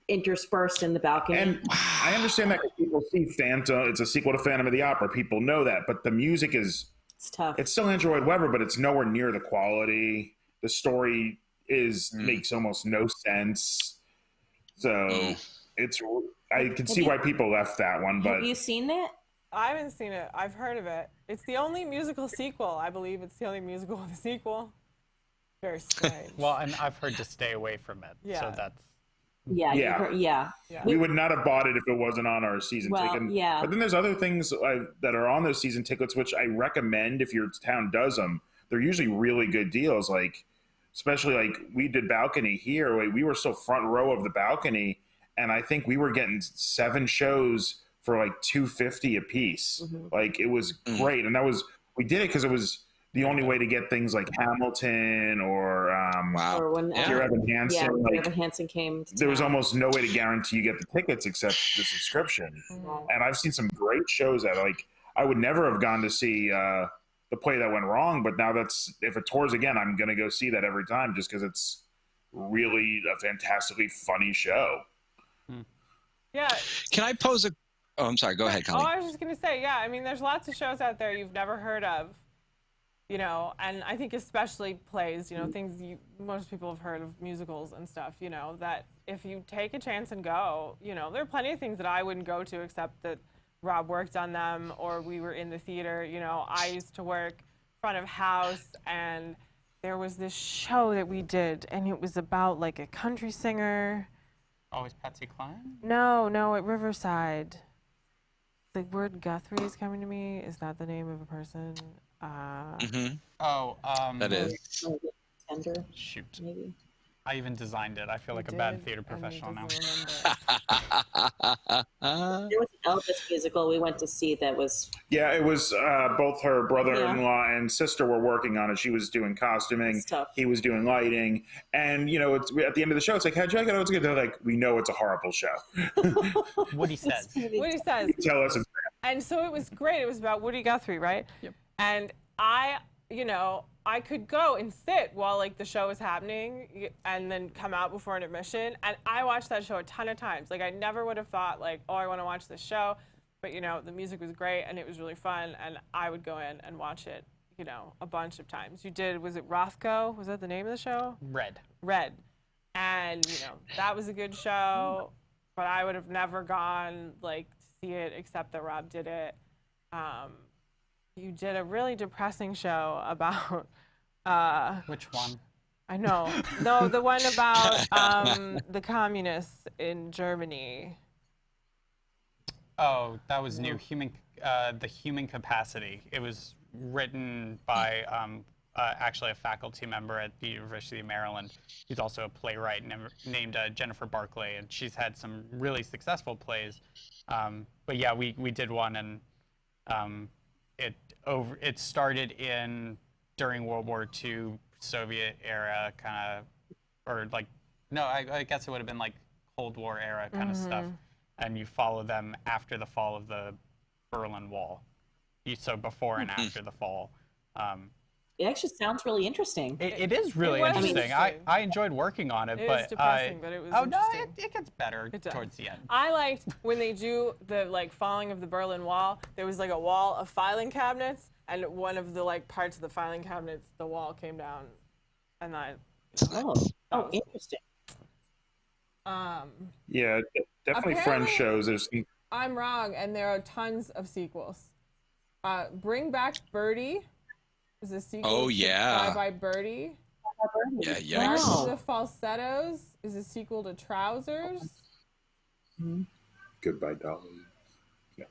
interspersed in the balcony. And I understand that people see Phantom, it's a sequel to Phantom of the Opera. People know that, but the music it's tough. It's still Andrew Lloyd Webber, but it's nowhere near the quality. The story makes almost no sense. So I can see why people left that one. But have you seen it? I haven't seen it. I've heard of it. It's the only musical sequel, I believe. It's the only musical with a sequel. Very strange. Well, and I've heard to stay away from it. Yeah. So that's... Yeah. We would not have bought it if it wasn't on our season ticket. Yeah. But then there's other things that are on those season tickets, which I recommend if your town does them. They're usually really good deals. Like, especially like we did balcony here. We were so front row of the balcony, and I think we were getting 7 shows for like $250 a piece. Like, it was great. And we did it because it was the only way to get things like Hamilton or or when Dear Evan Hansen. Yeah, when like, Evan Hansen came to there was town. almost no way to guarantee you get the tickets except the subscription. And I've seen some great shows that like I would never have gone to see the play that went wrong, but now if it tours again, I'm gonna go see that every time just because it's really a fantastically funny show. Yeah. Can I pose a... Oh, I'm sorry. Go ahead, Colleen. Oh, I was just going to say, yeah, I mean, there's lots of shows out there you've never heard of, you know, and I think especially plays, you know, things most people have heard of, musicals and stuff, you know, that if you take a chance and go, you know, there are plenty of things that I wouldn't go to except that Rob worked on them or we were in the theater. You know, I used to work front of house and there was this show that we did and it was about like a country singer. Always Patsy Cline? No, at Riverside. The word Guthrie is coming to me. Is that the name of a person? That is. Tender, shoot. maybe. I even designed it. I feel like a bad theater professional now. There was an Elvis musical we went to see that was... Yeah, it was both her brother-in-law and sister were working on it. She was doing costuming. He was doing lighting. And, you know, at the end of the show, it's like, how'd you like it? It's good. They're like, we know it's a horrible show. Woody says. Woody says. Tell us. And so it was great. It was about Woody Guthrie, right? Yep. And I could go and sit while like the show was happening and then come out before an admission. And I watched that show a ton of times. Like I never would have thought like, oh, I want to watch this show. But you know, the music was great and it was really fun. And I would go in and watch it, you know, a bunch of times. You did, was it Rothko? Was that the name of the show? Red. And you know, that was a good show, but I would have never gone like to see it except that Rob did it. You did a really depressing show about which one? I know. No, the one about the communists in Germany. Oh, that was new. The Human Capacity. It was written by actually a faculty member at the University of Maryland. He's also a playwright named Jennifer Barclay, and she's had some really successful plays. But yeah, we did one, and it started during World War II, Soviet era kind of, or like, no, I guess it would have been like Cold War era kind of stuff. And you follow them after the fall of the Berlin Wall. So before and after the fall. It actually sounds really interesting. It is really interesting. I enjoyed working on it, it but was depressing, but it was interesting. No, it gets better towards the end. I liked when they do the like falling of the Berlin Wall. There was like a wall of filing cabinets, and one of the like parts of the filing cabinets, the wall came down, and interesting. Yeah, definitely French shows. I'm wrong, and there are tons of sequels. Bring Back Birdie is a sequel to Bye Bye Birdie. Yeah, March yikes. of the Falsettos is a sequel to Trousers. Goodbye, Dolly. Yeah.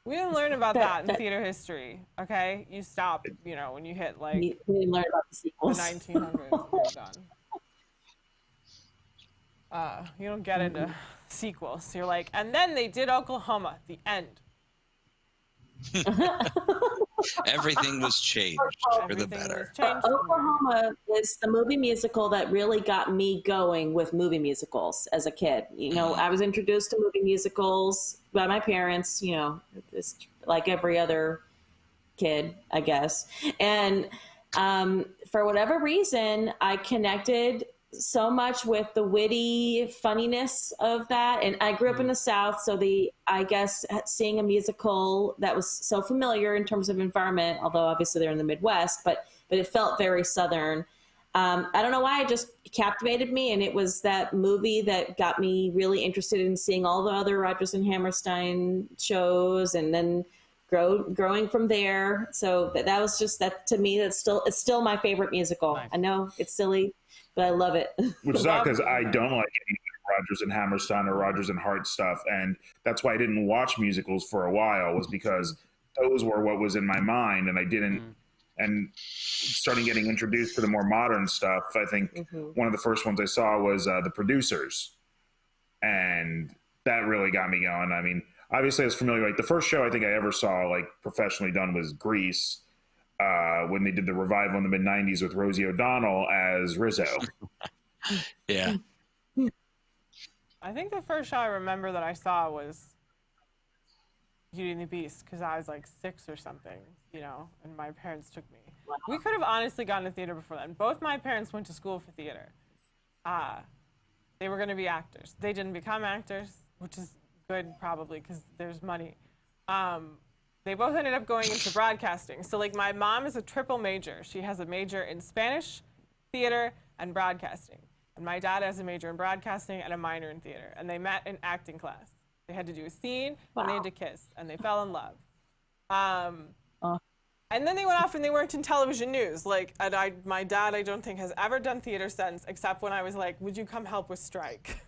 We didn't learn about that in theater history, okay? You stop, when you hit like we didn't learn about the sequels. The 1900s, you're done. You don't get into sequels. You're like, and then they did Oklahoma, the end. Everything was changed for the better. Oklahoma is the movie musical that really got me going with movie musicals as a kid. I was introduced to movie musicals by my parents, like every other kid, I guess. And for whatever reason, I connected so much with the witty funniness of that. And I grew up in the South, so I guess seeing a musical that was so familiar in terms of environment, although obviously they're in the Midwest, but it felt very Southern. I don't know why, it just captivated me. And it was that movie that got me really interested in seeing all the other Rodgers and Hammerstein shows, and then growing from there. So that was just that, to me, it's still my favorite musical. Nice. I know it's silly, but I love it. Which is not because I don't like any Rodgers and Hammerstein or Rodgers and Hart stuff, and that's why I didn't watch musicals for a while, was because those were what was in my mind, and I didn't. And starting getting introduced to the more modern stuff, I think one of the first ones I saw was The Producers, and that really got me going. I mean, obviously I was familiar. Like the first show I think I ever saw like professionally done was Grease. When they did the revival in the mid-90s with Rosie O'Donnell as Rizzo. Yeah. I think the first show I remember that I saw was Beauty and the Beast, because I was like 6 or something, and my parents took me. Wow. We could have honestly gone to theater before then. Both my parents went to school for theater. They were going to be actors. They didn't become actors, which is good probably because there's money. They both ended up going into broadcasting. So like my mom is a triple major. She has a major in Spanish, theater, and broadcasting. And my dad has a major in broadcasting and a minor in theater. And they met in acting class. They had to do a scene, and they had to kiss, and they fell in love. And then they went off and they worked in television news. And my dad, I don't think, has ever done theater since, except when I was like, would you come help with strike?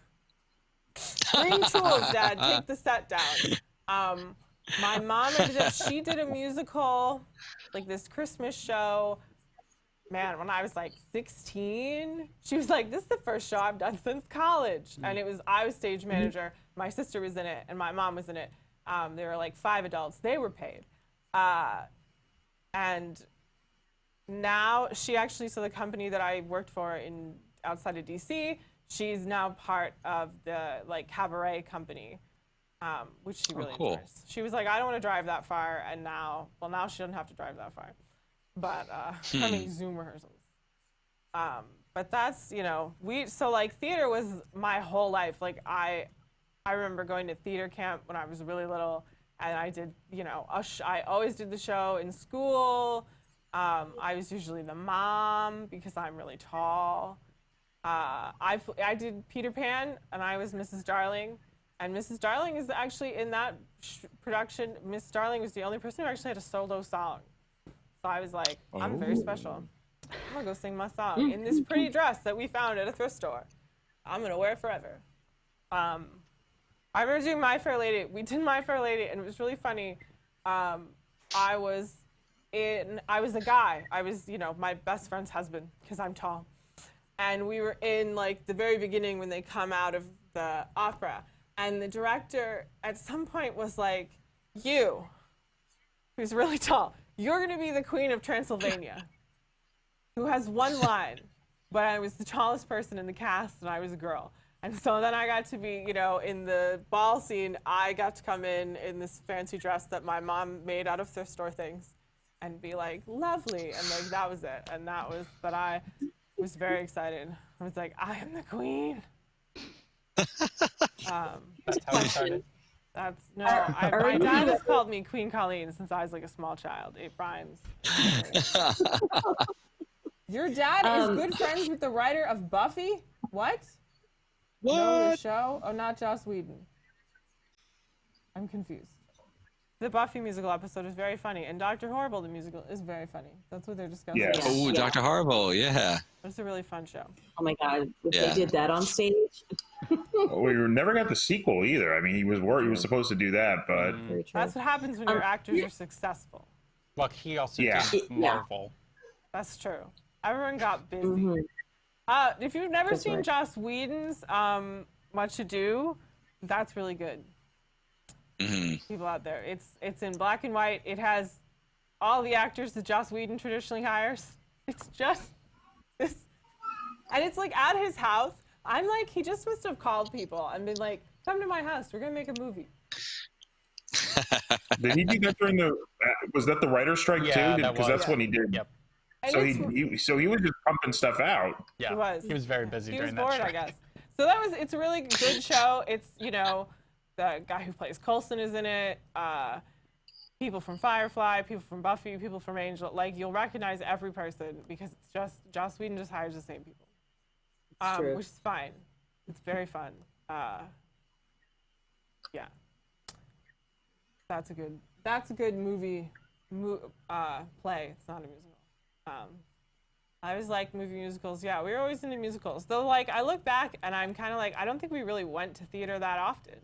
Bring tools, Dad, take the set down. My mom she did a musical, like this Christmas show, man, when I was like 16. She was like, this is the first show I've done since college. And I was stage manager, my sister was in it, and my mom was in it. There were like 5 adults, they were paid. And now so the company that I worked for outside of DC, she's now part of the like cabaret company. Which she really enjoys. She was like, I don't want to drive that far, and now she doesn't have to drive that far. But Zoom rehearsals. But that's, theater was my whole life. Like I remember going to theater camp when I was really little, and I did, I always did the show in school. I was usually the mom because I'm really tall. I did Peter Pan, and I was Mrs. Darling. And Mrs. Darling is actually in that production. Miss Darling was the only person who actually had a solo song. So I was like, I'm very special. I'm gonna go sing my song in this pretty dress that we found at a thrift store. I'm gonna wear it forever. I remember doing My Fair Lady. We did My Fair Lady, and it was really funny. I was a guy. I was, my best friend's husband, because I'm tall. And we were in like the very beginning when they come out of the opera. And the director at some point was like, you, who's really tall, you're going to be the Queen of Transylvania, who has one line, but I was the tallest person in the cast, and I was a girl. And so then I got to be, in the ball scene, I got to come in this fancy dress that my mom made out of thrift store things. and be like, lovely. And like, that was it. And that was, but I was very excited. I was like, I am the queen. That's how we started. My dad has called me Queen Colleen since I was like a small child. It rhymes. Your dad is good friends with the writer of Buffy? What? No, the show? Oh, not Joss Whedon. I'm confused. The Buffy musical episode is very funny, and Dr. Horrible, the musical, is very funny. That's what they're discussing. Yes. Oh, Yeah. Dr. Horrible, yeah. It's a really fun show. Oh my God, if Yeah. they did that on stage. Well, we never got the sequel either. I mean, he was supposed to do that, but Very true. That's what happens when your actors are successful. Look, he also Yeah. did Marvel. That's true. Everyone got busy. Mhm. If you've never That's seen right. Joss Whedon's Much Ado, that's really good. Hmm. People out there, it's in black and white. It has all the actors that Joss Whedon traditionally hires. It's just this, and it's like at his house. I'm like, he just must have called people and been like, come to my house, we're gonna make a movie. did he do that during the? Was that the writer's strike Yeah, too? that Because that's was. when he did. Yep. And So it's- he was just pumping stuff out. Yeah. He was very busy He was during bored, that I strike. guess. So it's a really good show. It's, you know, the guy who plays Coulson is in it. People from Firefly, people from Buffy, people from Angel. Like, you'll recognize every person because it's just Joss Whedon just hires the same people, true. which is fine. It's very fun. Yeah, that's a good movie play. It's not a musical. I always liked movie musicals. Yeah, we were always into musicals. Though, like, I look back and I'm kind of like, I don't think we really went to theater that often.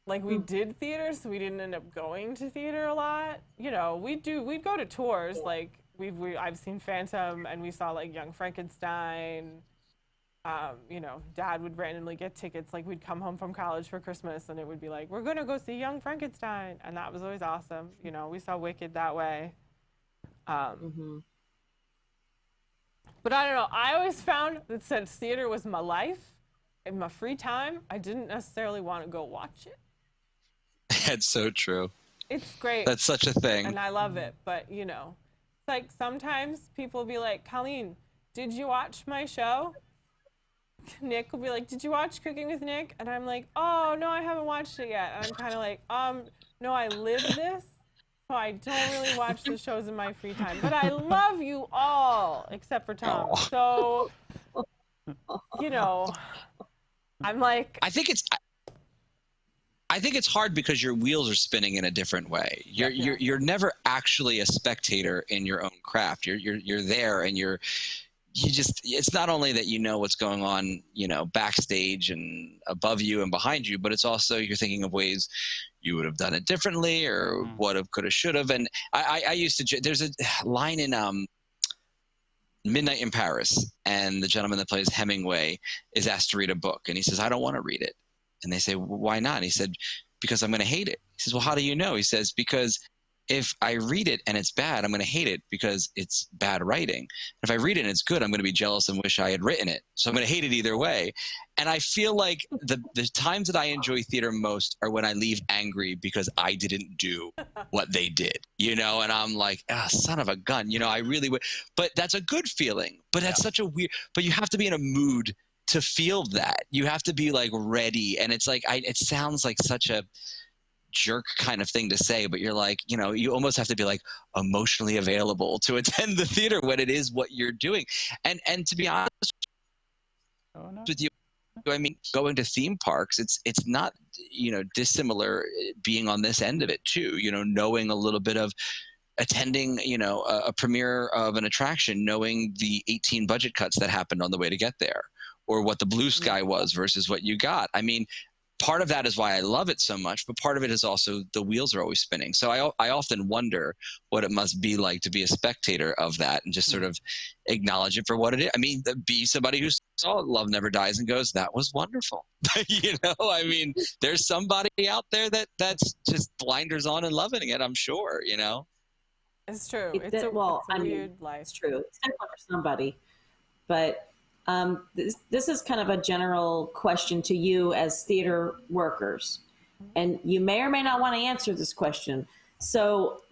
Like, we did theater, so we didn't end up going to theater a lot. You know, we'd go to tours. Like, I've seen Phantom, and we saw, like, Young Frankenstein. You know, Dad would randomly get tickets. Like, we'd come home from college for Christmas, and it would be like, we're gonna go see Young Frankenstein, and that was always awesome. You know, we saw Wicked that way. But I don't know. I always found that since theater was my life, in my free time, I didn't necessarily want to go watch it. That's so true. It's great. That's such a thing. And I love it. But, you know, it's like sometimes people will be like, Colleen, did you watch my show? Nick will be like, did you watch Cooking with Nick? And I'm like, oh, no, I haven't watched it yet. And I'm kind of like, no, I live this. So I don't really watch the shows in my free time. But I love you all, except for Tom. So, you know, I'm like... I think it's hard because your wheels are spinning in a different way. You're never actually a spectator in your own craft. You're there, and it's not only that you know what's going on, you know, backstage and above you and behind you, but it's also you're thinking of ways you would have done it differently or what have, could have, should have. And I used to, there's a line in Midnight in Paris, and the gentleman that plays Hemingway is asked to read a book, and he says, I don't want to read it. And they say, well, why not? And he said, because I'm going to hate it. He says, well, how do you know? He says, because if I read it and it's bad, I'm going to hate it because it's bad writing. If I read it and it's good, I'm going to be jealous and wish I had written it. So I'm going to hate it either way. And I feel like the times that I enjoy theater most are when I leave angry because I didn't do what they did, you know, and I'm like, son of a gun, you know, I really would. But that's a good feeling. But that's such a weird, but you have to be in a mood to feel that. You have to be like ready. And it's like, it sounds like such a jerk kind of thing to say, but you're like, you know, you almost have to be like emotionally available to attend the theater when it is what you're doing. And to be honest with you, I mean, going to theme parks, it's not, you know, dissimilar being on this end of it too, you know, knowing a little bit of attending, you know, a premiere of an attraction, knowing the 18 budget cuts that happened on the way to get there, or what the blue sky was versus what you got. I mean, part of that is why I love it so much, but part of it is also the wheels are always spinning. So I often wonder what it must be like to be a spectator of that and just sort of acknowledge it for what it is. I mean, be somebody who saw Love Never Dies and goes, that was wonderful. You know, I mean, there's somebody out there that's just blinders on and loving it, I'm sure, you know? It's true. It's a weird life. It's true. It's definitely for somebody. But this is kind of a general question to you as theater workers. And you may or may not want to answer this question, So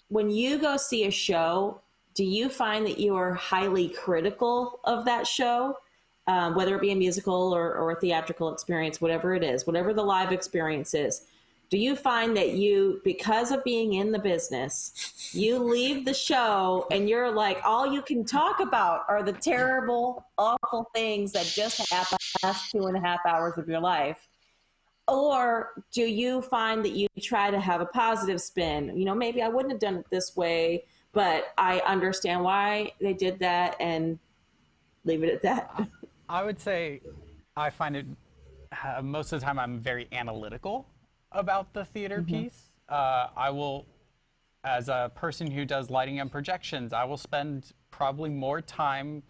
when you go see a show, do you find that you are highly critical of that show, whether it be a musical or a theatrical experience, whatever it is, whatever the live experience is? Do you find that you, because of being in the business, you leave the show and you're like, all you can talk about are the terrible, awful things that just happened the last 2.5 hours of your life? Or do you find that you try to have a positive spin? You know, maybe I wouldn't have done it this way, but I understand why they did that, and leave it at that. I would say I find it most of the time I'm very analytical about the theater piece. I will, as a person who does lighting and projections, I will spend probably more time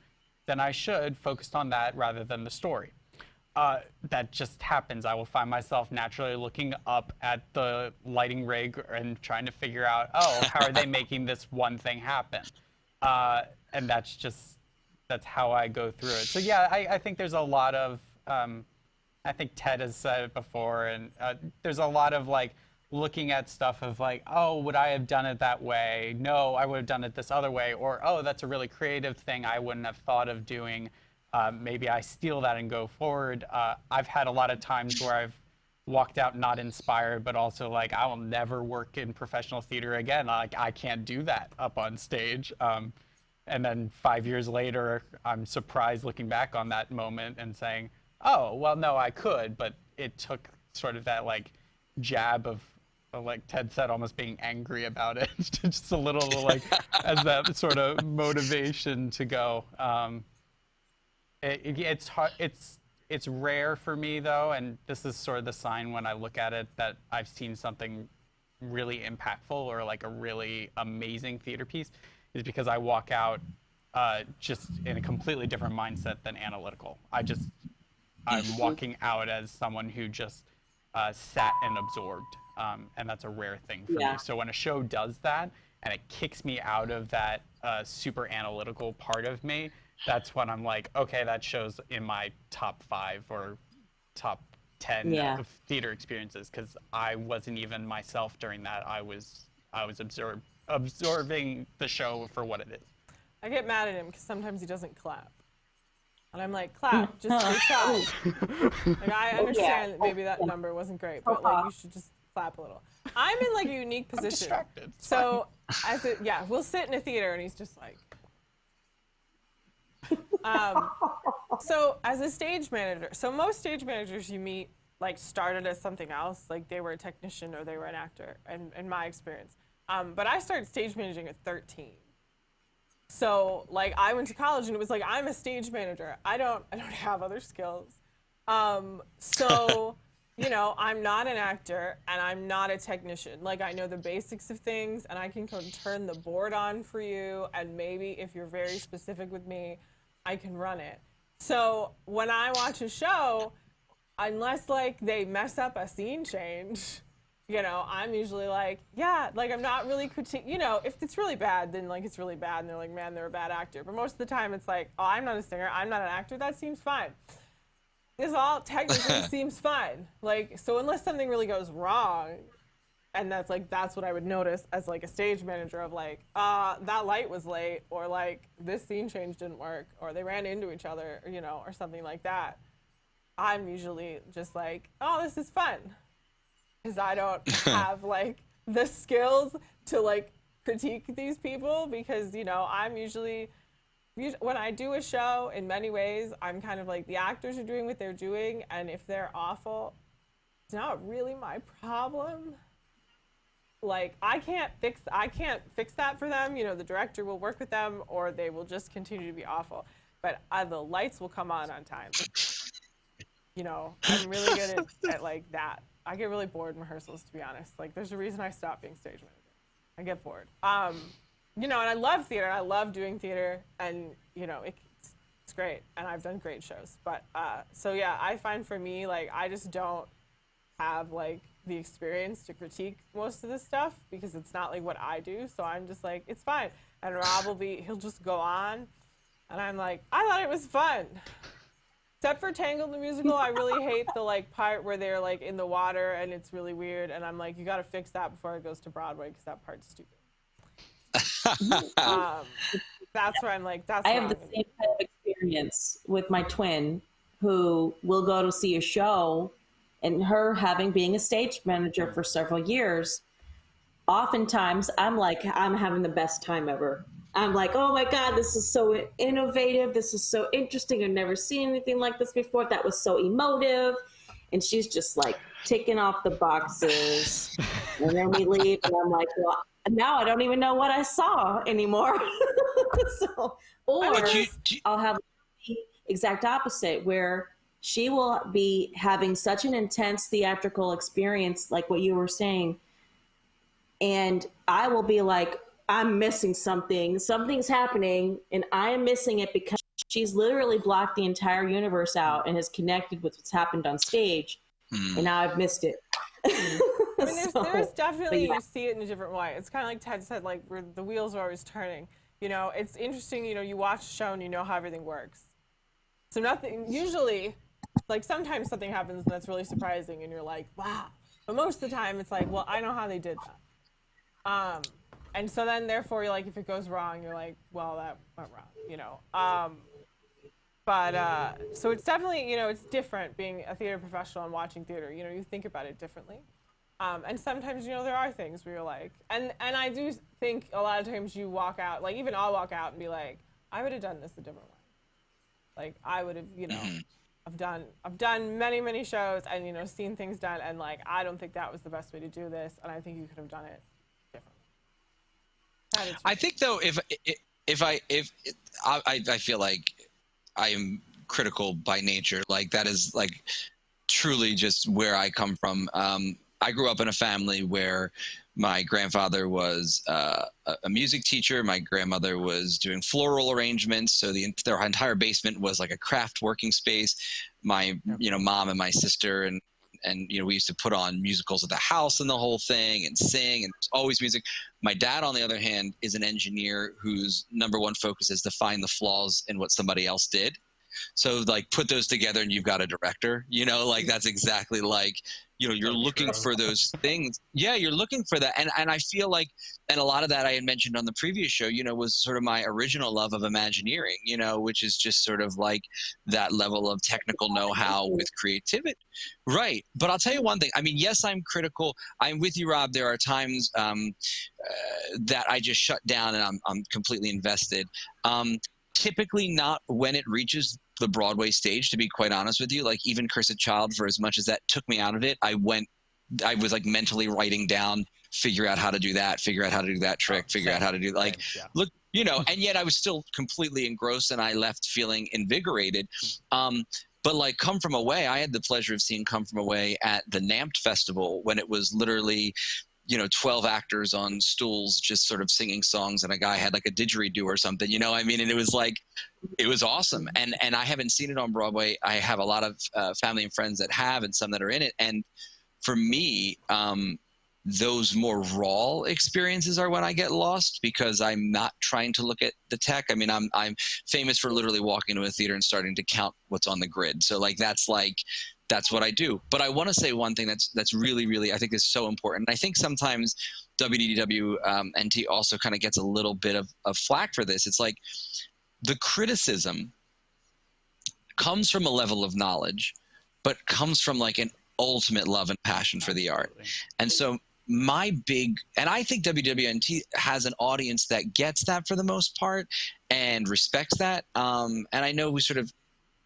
than I should focused on that rather than the story. That just happens. I will find myself naturally looking up at the lighting rig and trying to figure out, oh, how are they making this one thing happen? And that's how I go through it. So yeah, I think there's a lot of, I think Ted has said it before, and there's a lot of like looking at stuff of like, oh, would I have done it that way? No, I would have done it this other way. Or, oh, that's a really creative thing I wouldn't have thought of doing. Maybe I steal that and go forward. I've had a lot of times where I've walked out not inspired, but also like, I will never work in professional theater again. Like, I can't do that up on stage. And then 5 years later, I'm surprised looking back on that moment and saying, oh, well, no, I could, but it took sort of that like jab of like Ted said, almost being angry about it, just a little like as that sort of motivation to go. It's hard. It's rare for me though, and this is sort of the sign when I look at it that I've seen something really impactful or like a really amazing theater piece, is because I walk out just in a completely different mindset than analytical. I'm walking out as someone who just sat and absorbed, and that's a rare thing for me. So when a show does that and it kicks me out of that super analytical part of me, that's when I'm like, okay, that show's in my top 5 or top 10 of theater experiences, because I wasn't even myself during that. I was absorbing the show for what it is. I get mad at him because sometimes he doesn't clap. And I'm like, clap, just good shot. Like, I understand that maybe that number wasn't great, but like, you should just clap a little. I'm in like a unique position. I'm distracted. So, we'll sit in a theater and he's just like. So as a stage manager, so most stage managers you meet like started as something else, like they were a technician or they were an actor, in my experience. But I started stage managing at 13. So like I went to college and it was like, I'm a stage manager. I don't have other skills. So, you know, I'm not an actor and I'm not a technician. Like I know the basics of things and I can go turn the board on for you. And maybe if you're very specific with me, I can run it. So when I watch a show, unless like they mess up a scene change, you know, I'm usually like, yeah, like I'm not really you know, if it's really bad, then like it's really bad and they're like, man, they're a bad actor. But most of the time it's like, oh, I'm not a singer, I'm not an actor, that seems fine. This all technically seems fine. Like, so unless something really goes wrong, and that's what I would notice as like a stage manager of like, that light was late, or like this scene change didn't work, or they ran into each other, you know, or something like that. I'm usually just like, oh, this is fun. Because I don't have like the skills to like critique these people, because, you know, I'm usually when I do a show, in many ways, I'm kind of like, the actors are doing what they're doing, and if they're awful, it's not really my problem. Like, I can't fix that for them. You know, the director will work with them, or they will just continue to be awful. But the lights will come on time. You know, I'm really good at like that. I get really bored in rehearsals, to be honest. Like, there's a reason I stopped being stage manager. I get bored. You know, and I love theater. I love doing theater, and you know, it's great, and I've done great shows. But so yeah, I find for me, like, I just don't have like the experience to critique most of this stuff, because it's not like what I do. So I'm just like, it's fine. And Rob he'll just go on, and I'm like, I thought it was fun. Except for Tangled the musical, I really hate the like part where they're like in the water and it's really weird, and I'm like, you got to fix that before it goes to Broadway because that part's stupid. That's where I'm like, that's. I have the same kind of experience with my twin, who will go to see a show, and her having being a stage manager for several years. Oftentimes, I'm like, I'm having the best time ever. I'm like, oh my God, this is so innovative. This is so interesting. I've never seen anything like this before. That was so emotive. And she's just like ticking off the boxes. And then we leave, and I'm like, well, now I don't even know what I saw anymore. I'll have the exact opposite, where she will be having such an intense theatrical experience, like what you were saying. And I will be like, I'm missing something. Something's happening, and I am missing it because she's literally blocked the entire universe out and has connected with what's happened on stage. And now I've missed it. I mean, there's definitely, you see it in a different way. It's kind of like Ted said, like, where the wheels are always turning. You know, it's interesting, you know, you watch a show and you know how everything works. So nothing, usually, like, sometimes something happens and that's really surprising and you're like, wow. But most of the time it's like, well, I know how they did that. And so then, therefore, you're like, if it goes wrong, you're like, well, that went wrong, you know. So it's definitely, you know, it's different being a theater professional and watching theater. You know, you think about it differently. And sometimes, you know, there are things where you're like, and I do think a lot of times you walk out, like, even I'll walk out and be like, I would have done this a different way. Like, I would have, you know, I've done many, many shows and, you know, seen things done, and, like, I don't think that was the best way to do this, and I think you could have done it differently. I think, though, I feel like I am critical by nature. Like, that is, like, truly just where I come from. I grew up in a family where my grandfather was a music teacher. My grandmother was doing floral arrangements. So their entire basement was like a craft working space. My, you know, mom and my sister and, you know, we used to put on musicals at the house and the whole thing and sing, and there's always music. My dad, on the other hand, is an engineer whose number one focus is to find the flaws in what somebody else did. So, like, put those together and you've got a director, you know, like, that's exactly like, you know, you're looking for those things. Yeah, you're looking for that. And I feel like, and a lot of that I had mentioned on the previous show, you know, was sort of my original love of Imagineering, you know, which is just sort of like that level of technical know-how with creativity. Right. But I'll tell you one thing. I mean, yes, I'm critical. I'm with you, Rob. There are times that I just shut down and I'm completely invested. Typically not when it reaches the Broadway stage, to be quite honest with you. Like, even Cursed Child, for as much as that took me out of it, I was like mentally writing down, figure out how to do that, figure out how to do that trick, figure out how to do, like, look, you know, and yet I was still completely engrossed and I left feeling invigorated. But like Come From Away, I had the pleasure of seeing Come From Away at the NAMT Festival when it was literally, you know, 12 actors on stools just sort of singing songs, and a guy had like a didgeridoo or something, you know, I mean, and it was like, it was awesome. And I haven't seen it on Broadway. I have a lot of family and friends that have, and some that are in it. And for me, those more raw experiences are when I get lost, because I'm not trying to look at the tech. I mean, I'm famous for literally walking into a theater and starting to count what's on the grid. So like, that's what I do. But I want to say one thing that's really, really, I think is so important. I think sometimes WDWNT also kind of gets a little bit of flack for this. It's like, the criticism comes from a level of knowledge, but comes from like an ultimate love and passion for the art. And so and I think WDWNT has an audience that gets that for the most part and respects that. And I know we sort of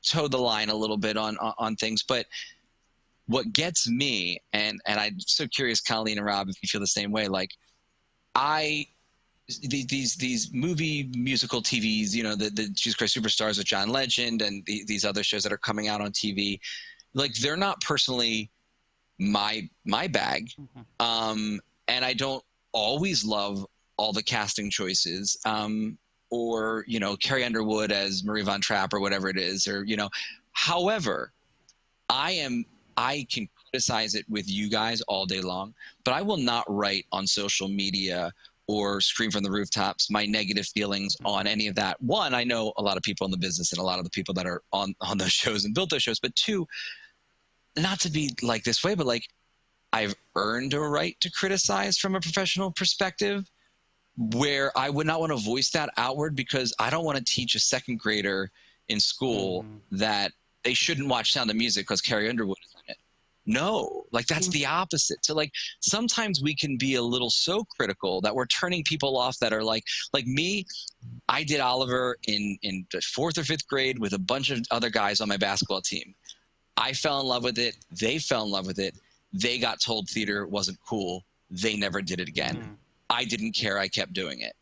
toe the line a little bit on things, but what gets me, and I'm so curious, Colleen and Rob, if you feel the same way, like, these movie musical TVs, you know, the Jesus Christ Superstars with John Legend and these other shows that are coming out on TV, like, they're not personally my bag. And I don't always love all the casting choices, or, you know, Carrie Underwood as Marie Von Trapp or whatever it is, or, you know, however, I can criticize it with you guys all day long, but I will not write on social media or scream from the rooftops my negative feelings on any of that. One, I know a lot of people in the business and a lot of the people that are on those shows and built those shows. But two, not to be like this way, but like I've earned a right to criticize from a professional perspective, where I would not want to voice that outward, because I don't want to teach a second grader in school that they shouldn't watch Sound of Music because Carrie Underwood is in it. No, like that's the opposite. So like sometimes we can be a little so critical that we're turning people off that are like me. I did Oliver in the 4th or 5th grade with a bunch of other guys on my basketball team. I fell in love with it. They fell in love with it. They got told theater wasn't cool. They never did it again. I didn't care. I kept doing it.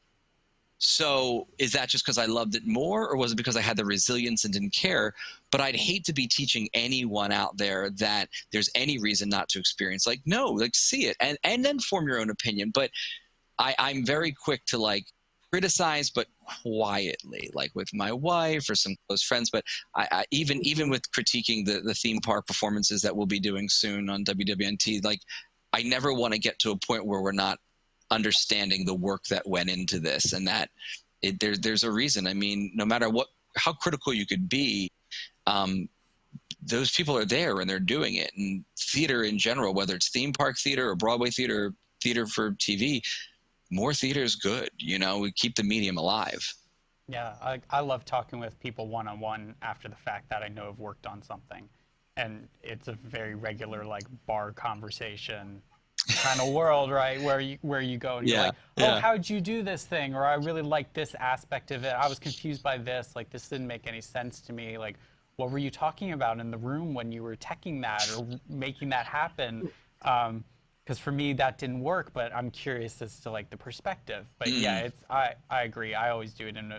So is that just because I loved it more, or was it because I had the resilience and didn't care? But I'd hate to be teaching anyone out there that there's any reason not to experience. Like, no, like see it and then form your own opinion. But I'm very quick to like criticize, but quietly, like with my wife or some close friends. But I even with critiquing the theme park performances that we'll be doing soon on WDWNT, like I never want to get to a point where we're not understanding the work that went into this, and that there's a reason. I mean, no matter how critical you could be, those people are there and they're doing it. And theater in general, whether it's theme park theater or Broadway theater, theater for TV, more theater is good. You know, we keep the medium alive. Yeah, I love talking with people one-on-one after the fact that I know have worked on something, and it's a very regular like bar conversation kind of world, right? Where you go and you're like, oh, how'd you do this thing? Or I really like this aspect of it. I was confused by this. Like, this didn't make any sense to me. Like, what were you talking about in the room when you were teching that or making that happen? Because for me, that didn't work, but I'm curious as to like the perspective. But yeah, I agree. I always do it in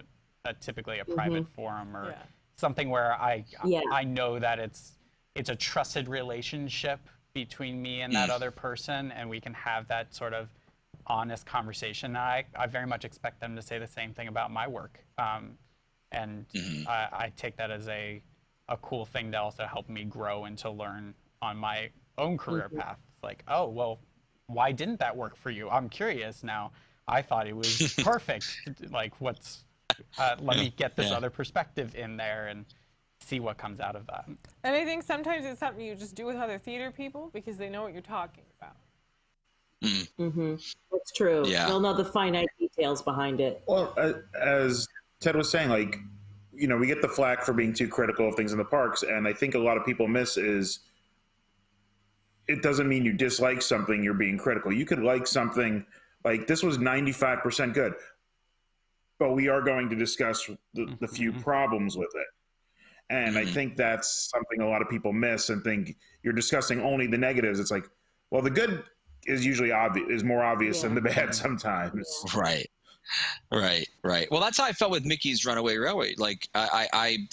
typically a private forum or something where I know that it's a trusted relationship between me and that other person, and we can have that sort of honest conversation. I very much expect them to say the same thing about my work. And I take that as a cool thing to also help me grow and to learn on my own career path. Like, oh, well, why didn't that work for you? I'm curious now. I thought it was perfect. Like, let me get this other perspective in there and see what comes out of that. And I think sometimes it's something you just do with other theater people because they know what you're talking about. That's true. Yeah. They'll know the finite details behind it. Well, as Ted was saying, like, you know, we get the flack for being too critical of things in the parks, and I think a lot of people miss is it doesn't mean you dislike something, you're being critical. You could like something, like this was 95% good, but we are going to discuss the few problems with it. And I think that's something a lot of people miss and think you're discussing only the negatives. It's like, well, the good is usually more obvious than the bad sometimes. Right. Well, that's how I felt with Mickey's Runaway Railway. Like I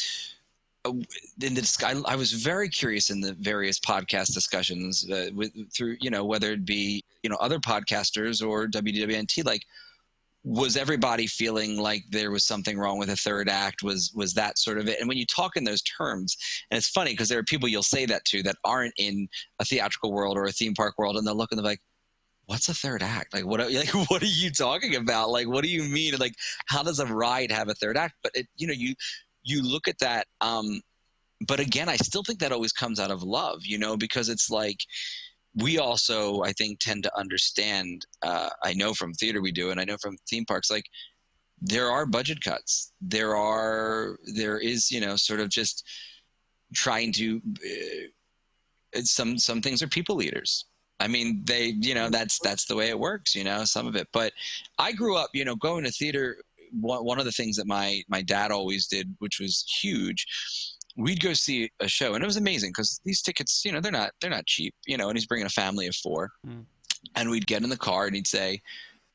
was very curious in the various podcast discussions through, you know, whether it be, you know, other podcasters or WDWNT, like, was everybody feeling like there was something wrong with the third act? Was that sort of it? And when you talk in those terms, and it's funny because there are people you'll say that to that aren't in a theatrical world or a theme park world, and they'll look and they're like, what's a third act? Like, what are you talking about? Like, what do you mean? Like, how does a ride have a third act? But you know, you look at that. But again, I still think that always comes out of love, you know, because it's like, we also, I think, tend to understand, I know from theater we do, and I know from theme parks, like there are budget cuts. There is, you know, sort of just trying to, some things are people leaders. I mean, they, you know, that's the way it works, you know, some of it. But I grew up, you know, going to theater. One of the things that my dad always did, which was huge, we'd go see a show, and it was amazing because these tickets, you know, they're not cheap, you know, and he's bringing a family of 4. And we'd get in the car and he'd say,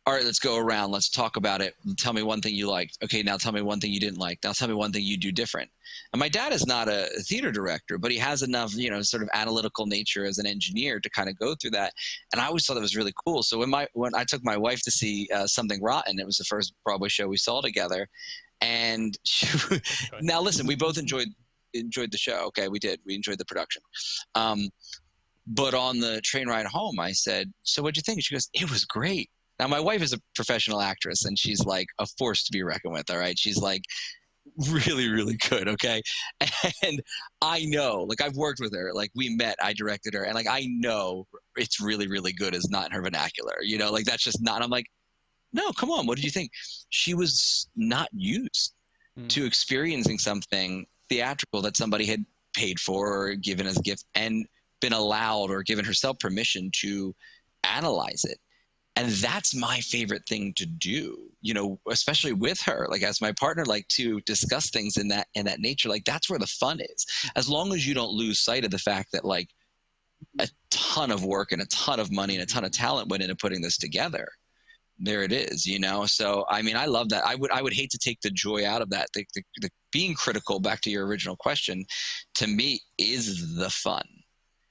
all right, let's go around. Let's talk about it. Tell me one thing you liked. Okay, now tell me one thing you didn't like. Now tell me one thing you do different. And my dad is not a theater director, but he has enough, you know, sort of analytical nature as an engineer to kind of go through that. And I always thought that was really cool. So when I took my wife to see Something Rotten, it was the first Broadway show we saw together. And now listen, we both enjoyed the show. Okay, we did. We enjoyed the production. But on the train ride home, I said, so what'd you think? She goes, it was great. Now, my wife is a professional actress, and she's like a force to be reckoned with. All right, she's like really, really good. Okay, and I know, like, I've worked with her. Like, we met, I directed her, and like I know it's really, really good is not in her vernacular. You know, like that's just not. I'm like, no, come on. What did you think? She was not used to experiencing something theatrical that somebody had paid for or given as a gift and been allowed or given herself permission to analyze it. And that's my favorite thing to do, you know, especially with her, like as my partner, like to discuss things in that nature. Like that's where the fun is, as long as you don't lose sight of the fact that like a ton of work and a ton of money and a ton of talent went into putting this together. There it is, you know? So, I mean, I love that. I would hate to take the joy out of that. The being critical, back to your original question, to me is the fun.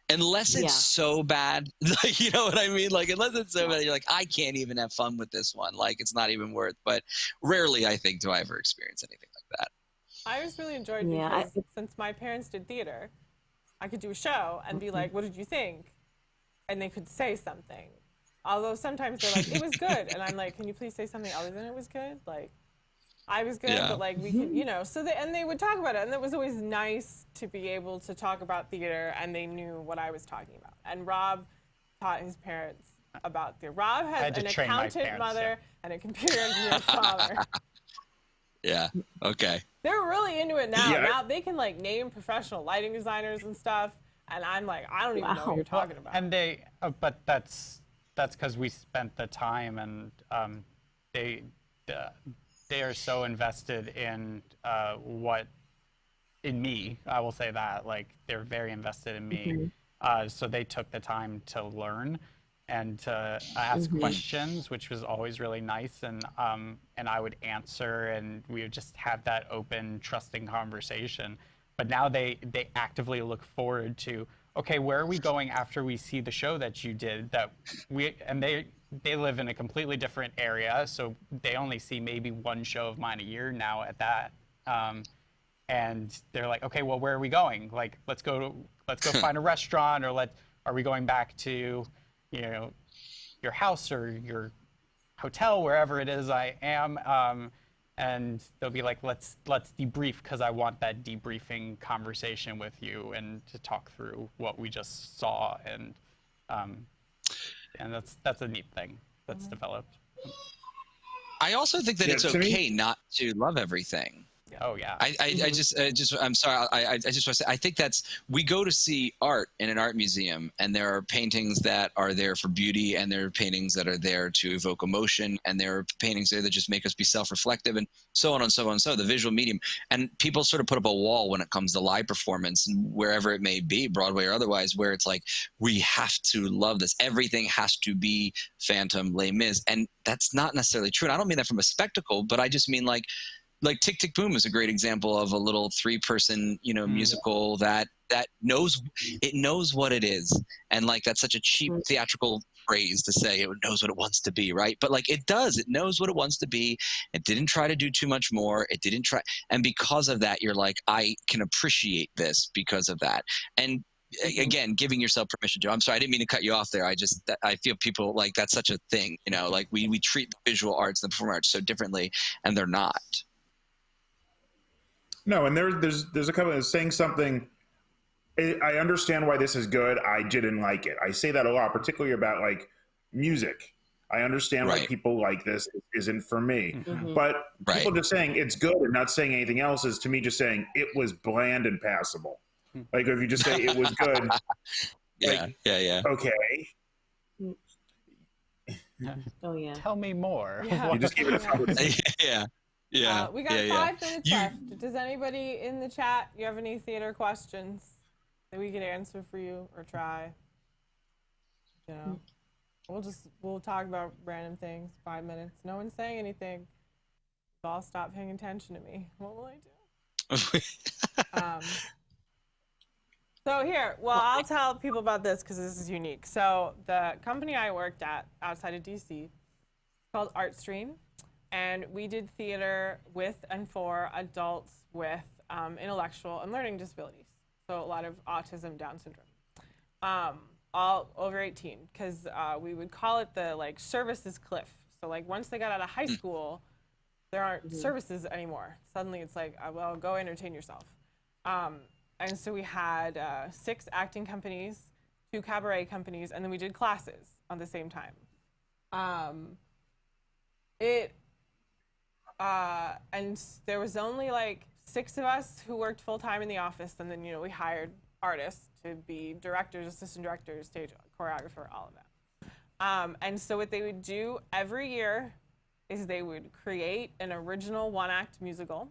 Unless it's so bad, like, you know what I mean? Like, unless it's so bad, you're like, I can't even have fun with this one. Like, it's not even worth, but rarely, I think, do I ever experience anything like that. I always really enjoyed because since my parents did theater, I could do a show and be like, what did you think? And they could say something. Although sometimes they're like, it was good. And I'm like, can you please say something other than it was good? Like, I was good, but like we could, you know, so they would talk about it. And it was always nice to be able to talk about theater and they knew what I was talking about. And Rob taught his parents about theater. Rob has an accountant mother and a computer engineer father. Yeah, okay. They're really into it now. Yeah. Now they can like name professional lighting designers and stuff. And I'm like, I don't even know what you're talking about. And they, but that's because we spent the time, and they are so invested in in me. I will say that, like, they're very invested in me. So they took the time to learn and to ask questions, which was always really nice. And I would answer, and we would just have that open, trusting conversation. But now they actively look forward to, okay, where are we going after we see the show that you did? And they live in a completely different area, so they only see maybe one show of mine a year now at that. And they're like, okay, well, where are we going? Like, let's go find a restaurant, or are we going back to, you know, your house or your hotel, wherever it is I am. And they'll be like, let's debrief, because I want that debriefing conversation with you and to talk through what we just saw. And that's a neat thing that's developed. I also think that it's okay not to love everything. Oh yeah. I'm sorry. I just want to say, I think we go to see art in an art museum, and there are paintings that are there for beauty, and there are paintings that are there to evoke emotion, and there are paintings there that just make us be self-reflective, and so on and so on and so, the visual medium. And people sort of put up a wall when it comes to live performance, and wherever it may be, Broadway or otherwise, where it's like, we have to love this. Everything has to be Phantom, Les Mis. And that's not necessarily true. And I don't mean that from a spectacle, but I just mean like Tick, Tick, Boom is a great example of a little 3-person, you know, musical that knows what it is. And like, that's such a cheap theatrical phrase to say, it knows what it wants to be, right? But like, it does. It knows what it wants to be. It didn't try to do too much more. It didn't try. And because of that, you're like, I can appreciate this because of that. And again, giving yourself permission to. I'm sorry, I didn't mean to cut you off there. I feel people like, that's such a thing, you know, like we treat the visual arts and the performing arts so differently, and they're not. No, and there's a couple of saying something. I understand why this is good. I didn't like it. I say that a lot, particularly about like music. I understand why people like this. It isn't for me. But people just saying it's good and not saying anything else is, to me, just saying it was bland and passable. Like, if you just say it was good. Yeah. Okay. Oh yeah. Tell me more. You just gave it a conversation. Yeah. We got 5 minutes left. Does anybody in the chat, you have any theater questions that we could answer for you or try? You know, we'll talk about random things. 5 minutes. No one's saying anything. They'll all stop paying attention to me. What will I do? So here, I'll tell people about this because this is unique. So the company I worked at outside of DC called ArtStream. And we did theater with and for adults with intellectual and learning disabilities. So a lot of autism, Down syndrome. all over 18, because we would call it the like services cliff. So like once they got out of high school, there aren't services anymore. Suddenly it's like, well, go entertain yourself. And so we had 6 acting companies, 2 cabaret companies, and then we did classes on the same time. And there was only like 6 of us who worked full time in the office, and then, you know, we hired artists to be directors, assistant directors, stage choreographer, all of that. And so what they would do every year is they would create an original 1-act musical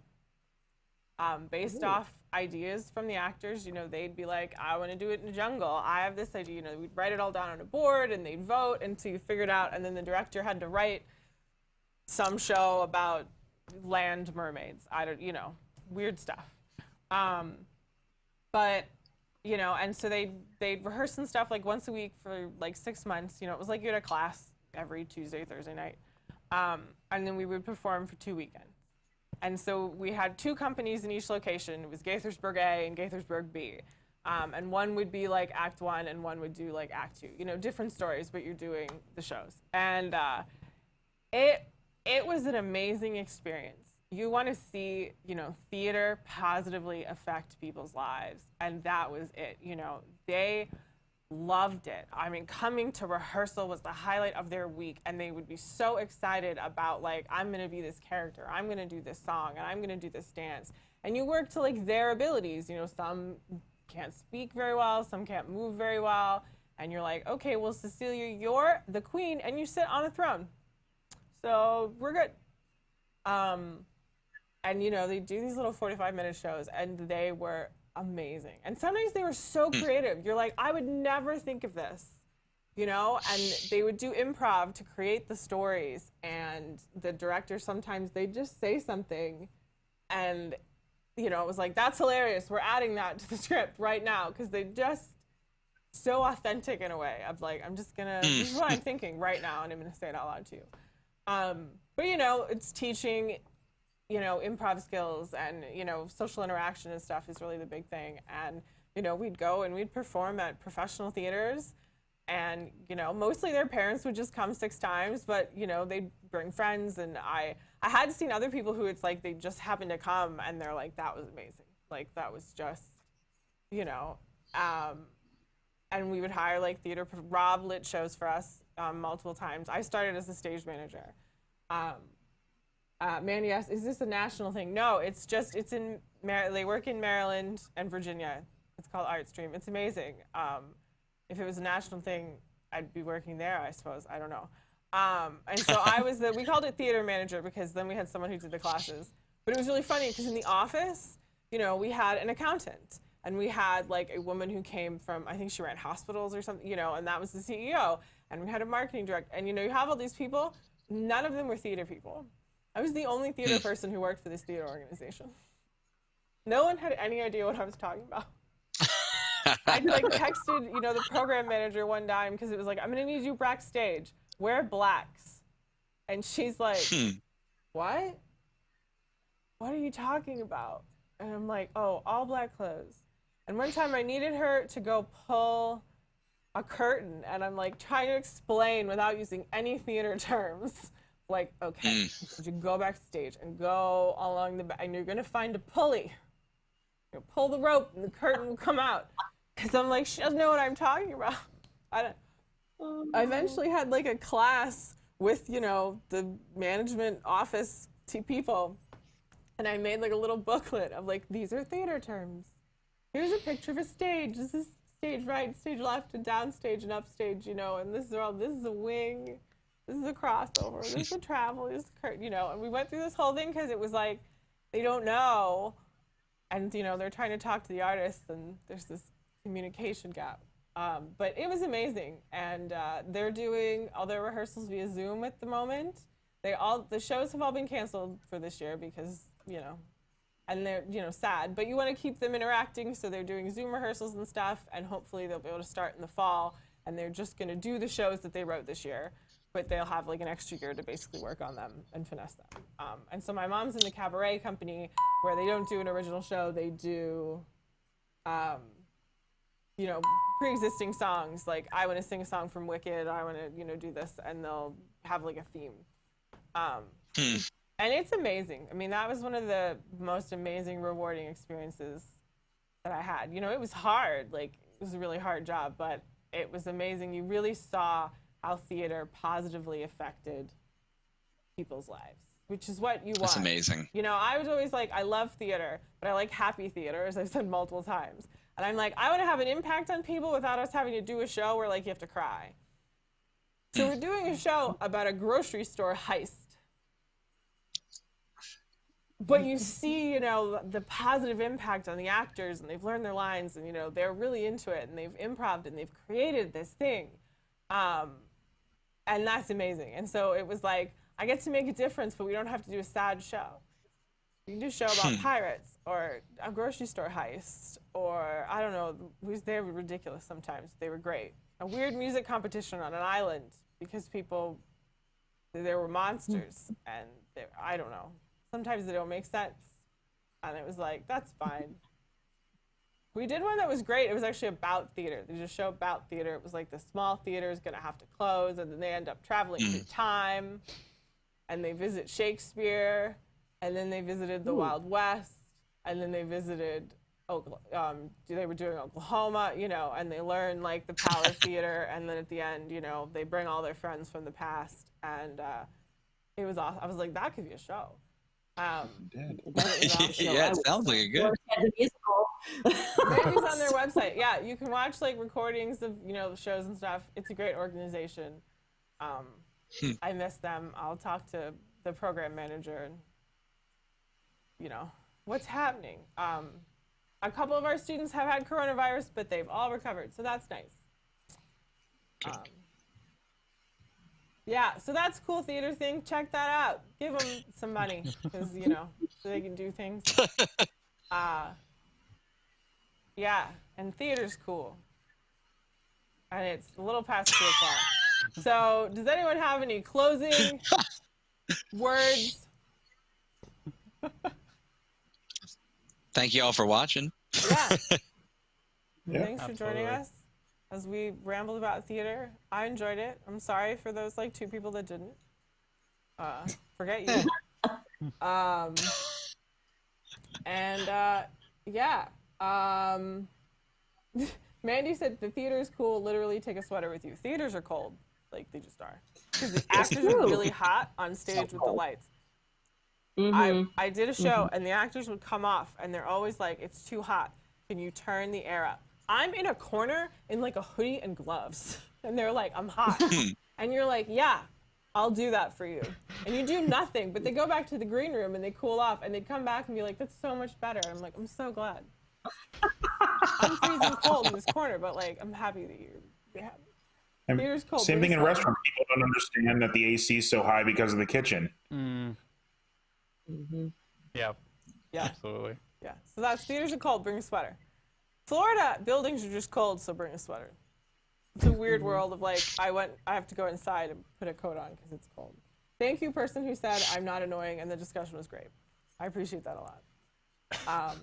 based off ideas from the actors. You know, they'd be like, I want to do it in the jungle. I have this idea. You know, we'd write it all down on a board, and they'd vote until you figured it out. And then the director had to write some show about land mermaids. You know, weird stuff. But, you know, and so they'd rehearse and stuff like once a week for like 6 months. You know, it was like you had a class every Tuesday, Thursday night. And then we would perform for 2 weekends. And so we had 2 companies in each location. It was Gaithersburg A and Gaithersburg B. And one would be like Act 1 and one would do like Act 2. You know, different stories, but you're doing the shows. And it was an amazing experience. You want to see, you know, theater positively affect people's lives. And that was it. You know, they loved it. I mean, coming to rehearsal was the highlight of their week, and they would be so excited about like, I'm gonna be this character, I'm gonna do this song, and I'm gonna do this dance. And you work to like their abilities. You know, some can't speak very well, some can't move very well, and you're like, okay, well, Cecilia, you're the queen, and you sit on a throne, so we're good. And you know, they do these little 45-minute shows, and they were amazing. And sometimes they were so creative. You're like, I would never think of this, you know? And they would do improv to create the stories. And the director, sometimes they'd just say something, and, you know, it was like, that's hilarious. We're adding that to the script right now, because they just so authentic in a way of like, I'm just gonna, this is what I'm thinking right now, and I'm gonna say it out loud to you. But, you know, it's teaching, you know, improv skills and, you know, social interaction and stuff is really the big thing. And, you know, we'd go and we'd perform at professional theaters, and, you know, mostly their parents would just come 6 times, but, you know, they'd bring friends. And I had seen other people who it's like they just happened to come and they're like, that was amazing. Like, that was just, you know, and we would hire like theater, Rob lit shows for us multiple times. I started as a stage manager. Mandy asked, is this a national thing? No, it's just, it's in, they work in Maryland and Virginia. It's called ArtStream. It's amazing. If it was a national thing, I'd be working there, I suppose. I don't know. And so I was we called it theater manager, because then we had someone who did the classes. But it was really funny, because in the office, you know, we had an accountant, and we had like a woman who came from, I think she ran hospitals or something, you know, and that was the CEO. And we had a marketing director. And, you know, you have all these people. None of them were theater people. I was the only theater person who worked for this theater organization. No one had any idea what I was talking about. I like texted, you know, the program manager one time, because it was like, I'm gonna need you backstage. Wear blacks. And she's like, what? What are you talking about? And I'm like, oh, all black clothes. And one time I needed her to go pull a curtain, and I'm like trying to explain without using any theater terms. Like, okay, so you go backstage and go along the back, and you're gonna find a pulley. You pull the rope, and the curtain will come out. Because I'm like, she doesn't know what I'm talking about. I eventually had like a class with, you know, the management office people, and I made like a little booklet of like, these are theater terms. Here's a picture of a stage. This is stage right, stage left, and downstage and upstage, you know, and this is a wing. This is a crossover, this is a travel, this is, you know, and we went through this whole thing, because it was like, they don't know, and, you know, they're trying to talk to the artists, and there's this communication gap. But it was amazing, and they're doing all their rehearsals via Zoom at the moment. The shows have all been canceled for this year because, you know, and they're, you know, sad, but you want to keep them interacting, so they're doing Zoom rehearsals and stuff, and hopefully they'll be able to start in the fall, and they're just going to do the shows that they wrote this year. But they'll have like an extra year to basically work on them and finesse them. And so my mom's in the cabaret company, where they don't do an original show, they do, you know, pre-existing songs. Like, I want to sing a song from Wicked. I want to, do this, and they'll have like a theme. And it's amazing. I mean, that was one of the most amazing, rewarding experiences that I had. It was hard. Like, it was a really hard job, but it was amazing. You really saw how theater positively affected people's lives, which is what you want. That's amazing. I was always like, I love theater, but I like happy theater, as I've said multiple times. And I'm like, I want to have an impact on people without us having to do a show where, like, you have to cry. So we're doing a show about a grocery store heist. But you see, the positive impact on the actors, and they've learned their lines, and, they're really into it, and they've improv'd, and they've created this thing. And that's amazing. And so it was like, I get to make a difference, but we don't have to do a sad show. You can do a show about pirates, or a grocery store heist, or, I don't know, they were ridiculous sometimes. They were great. A weird music competition on an island, because there were monsters, and I don't know. Sometimes they don't make sense. And it was like, that's fine. We did one that was great. It was actually about theater. They did a show about theater. It was like the small theater is going to have to close, and then they end up traveling through time, and they visit Shakespeare, and then they visited the Wild West, and then they visited, they were doing Oklahoma, and they learned, like, the power of theater, and then at the end, they bring all their friends from the past, and it was awesome. I was like, that could be a show. Yeah, it sounds like a good. Maybe it's on their website. Yeah, you can watch, like, recordings of shows and stuff. It's a great organization. I miss them. I'll talk to the program manager and what's happening. A couple of our students have had coronavirus, but they've all recovered, so that's nice. Yeah, so that's a cool theater thing. Check that out. Give them some money, because, so they can do things. Yeah, and theater's cool. And it's a little past 2 o'clock. So, does anyone have any closing words? Thank you all for watching. Yeah. Yeah, thanks for joining us as we rambled about theater. I enjoyed it. I'm sorry for those, like, 2 people that didn't. Forget you. Yeah. Mandy said the theater is cool. Literally take a sweater with you. Theaters are cold. Like, they just are. Because the actors are really hot on stage with the lights. I did a show, and the actors would come off, and they're always like, it's too hot. Can you turn the air up? I'm in a corner in, like, a hoodie and gloves. And they're like, I'm hot. And you're like, yeah, I'll do that for you. And you do nothing, but they go back to the green room, and they cool off, and they come back and be like, that's so much better. And I'm like, I'm so glad. I'm freezing cold in this corner, but, like, I'm happy that you're happy. Theater's cold. Same thing in restaurants. People don't understand that the AC is so high because of the kitchen. Yeah. Yeah. Absolutely. Yeah. So that's theaters are cold. Bring a sweater. Florida buildings are just cold, so bring a sweater. It's a weird world of, like, I have to go inside and put a coat on because it's cold. Thank you, person who said I'm not annoying, and the discussion was great. I appreciate that a lot.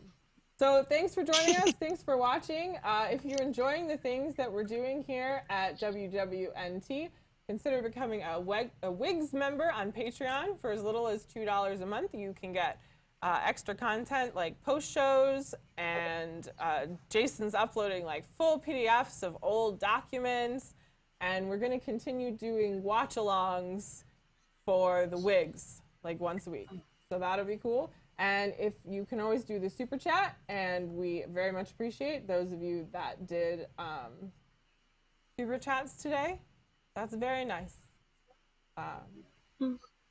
So thanks for joining us. Thanks for watching. If you're enjoying the things that we're doing here at WDWNT, consider becoming a WIGS member on Patreon. For as little as $2 a month, you can get extra content like post shows, and Jason's uploading, like, full PDFs of old documents, and we're going to continue doing watch-alongs for the WIGS, like, once a week. So that'll be cool. And if you can always do the super chat, and we very much appreciate those of you that did super chats today. That's very nice. I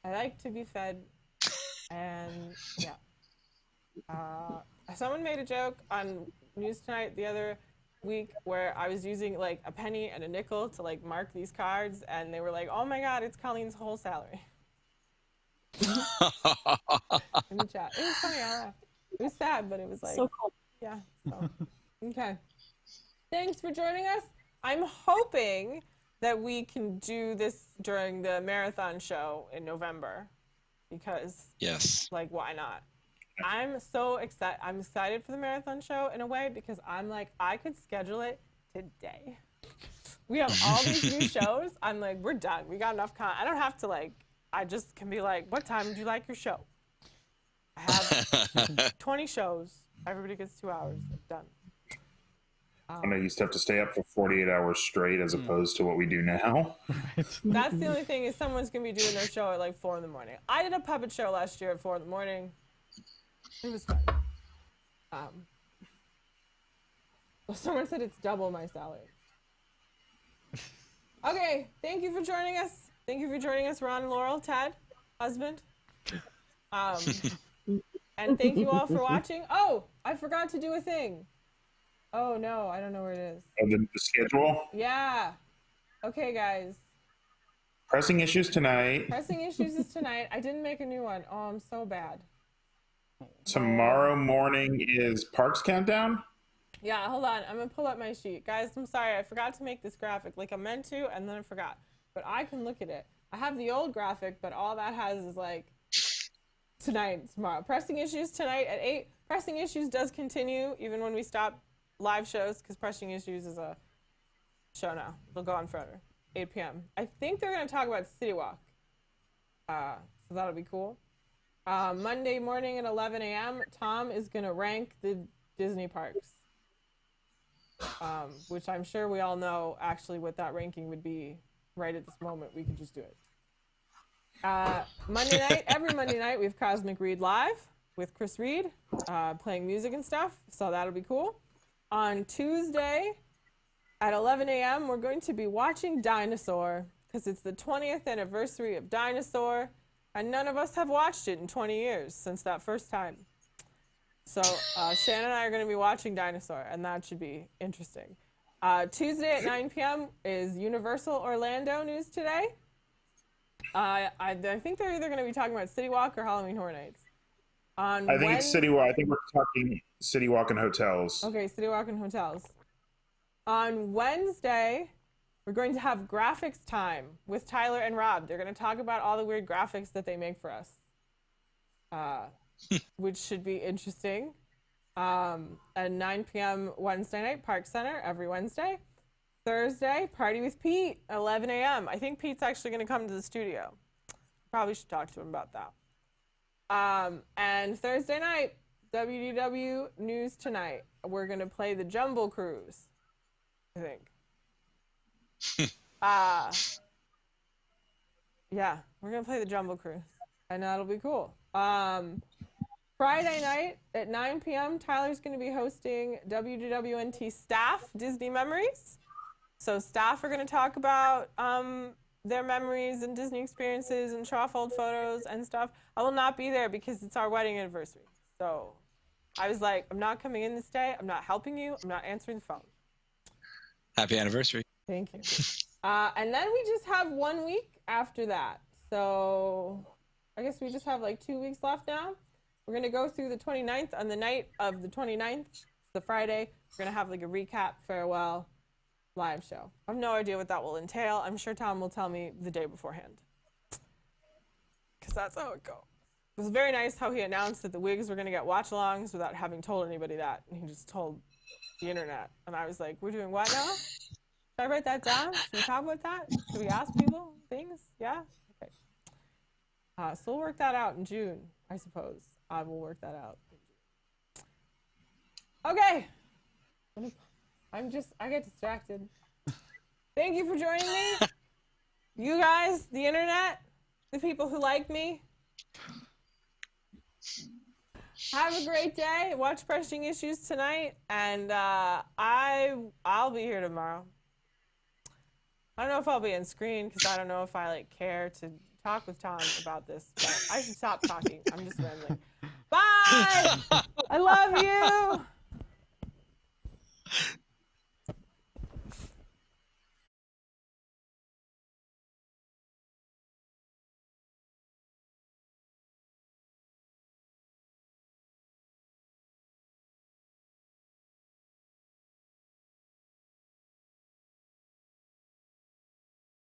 like to be fed, and yeah. Someone made a joke on News Tonight the other week where I was using, like, a penny and a nickel to, like, mark these cards, and they were like, oh my god, it's Colleen's whole salary. In the chat. It was funny. I laughed. It was sad, but it was like, so cool. Yeah. So, okay. Thanks for joining us. I'm hoping that we can do this during the marathon show in November, because, yes, like, why not? I'm so excited. I'm excited for the marathon show in a way, because I'm like, I could schedule it today. We have all these new shows. I'm like, we're done. We got enough content. I don't have to like, I just can be like, what time do you like your show? I have 20 shows. Everybody gets 2 hours. Done. And I used to have to stay up for 48 hours straight as opposed to what we do now. That's the only thing is someone's going to be doing their show at like 4 in the morning. I did a puppet show last year at 4 in the morning. It was fun. Well, someone said it's double my salary. Okay, thank you for joining us. Thank you for joining us, Ron, Laurel, Tad, husband. And thank you all for watching. Oh, I forgot to do a thing. Oh no, I don't know where it is. Oh, the schedule? Yeah. Okay, guys. Pressing issues tonight. Pressing issues is tonight. I didn't make a new one. Oh, I'm so bad. Tomorrow morning is Parks Countdown? Yeah, hold on. I'm going to pull up my sheet. Guys, I'm sorry. I forgot to make this graphic. Like, I meant to, and then I forgot. But I can look at it. I have the old graphic, but all that has is, like, tonight, tomorrow. Pressing issues tonight at 8. Pressing issues does continue, even when we stop live shows, because Pressing Issues is a show now. It'll go on forever. 8 p.m. I think they're going to talk about City Walk. So that'll be cool. Monday morning at 11 a.m., Tom is going to rank the Disney parks. Which I'm sure we all know actually what that ranking would be right at this moment. We could just do it. Monday night, every Monday night, we have Cosmic Read Live with Chris Reed playing music and stuff. So that'll be cool. On Tuesday at 11 a.m., we're going to be watching Dinosaur because it's the 20th anniversary of Dinosaur, and none of us have watched it in 20 years since that first time. So Shannon and I are going to be watching Dinosaur, and that should be interesting. Tuesday at 9 p.m. is Universal Orlando News Today. I think they're either going to be talking about City Walk or Halloween Horror Nights. I think it's City Walk. I think we're talking City Walk and hotels. Okay, City Walk and hotels. On Wednesday, we're going to have graphics time with Tyler and Rob. They're going to talk about all the weird graphics that they make for us, which should be interesting. At 9 p.m. Wednesday night, Park Center every Wednesday. Thursday, Party with Pete, 11 a.m. I think Pete's actually going to come to the studio. Probably should talk to him about that. And Thursday night, WDW News Tonight. We're going to play the Jumble Cruise, I think. Yeah, we're going to play the Jumble Cruise, and that'll be cool. Friday night at 9 p.m., Tyler's going to be hosting WDWNT Staff Disney Memories. So staff are going to talk about their memories and Disney experiences and show off old photos and stuff. I will not be there because it's our wedding anniversary. So I was like, I'm not coming in this day. I'm not helping you. I'm not answering the phone. Happy anniversary. Thank you. And then we just have 1 week after that. So I guess we just have like 2 weeks left now. We're going to go through the 29th. On the night of the 29th, the Friday, we're going to have like a recap, farewell, live show. I have no idea what that will entail. I'm sure Tom will tell me the day beforehand. Because that's how it goes. It was very nice how he announced that the Wigs were going to get watch-alongs without having told anybody that. And he just told the internet. And I was like, we're doing what now? Should I write that down? Should we talk about that? Should we ask people things? Yeah? Okay. So we'll work that out in June, I suppose. I will work that out. Okay. I get distracted. Thank you for joining me. You guys, the internet, the people who like me. Have a great day. Watch Pressing Issues tonight, and I'll be here tomorrow. I don't know if I'll be on screen because I don't know if I care to talk with Tom about this, but I should stop talking. I'm just rambling. Bye. I love you.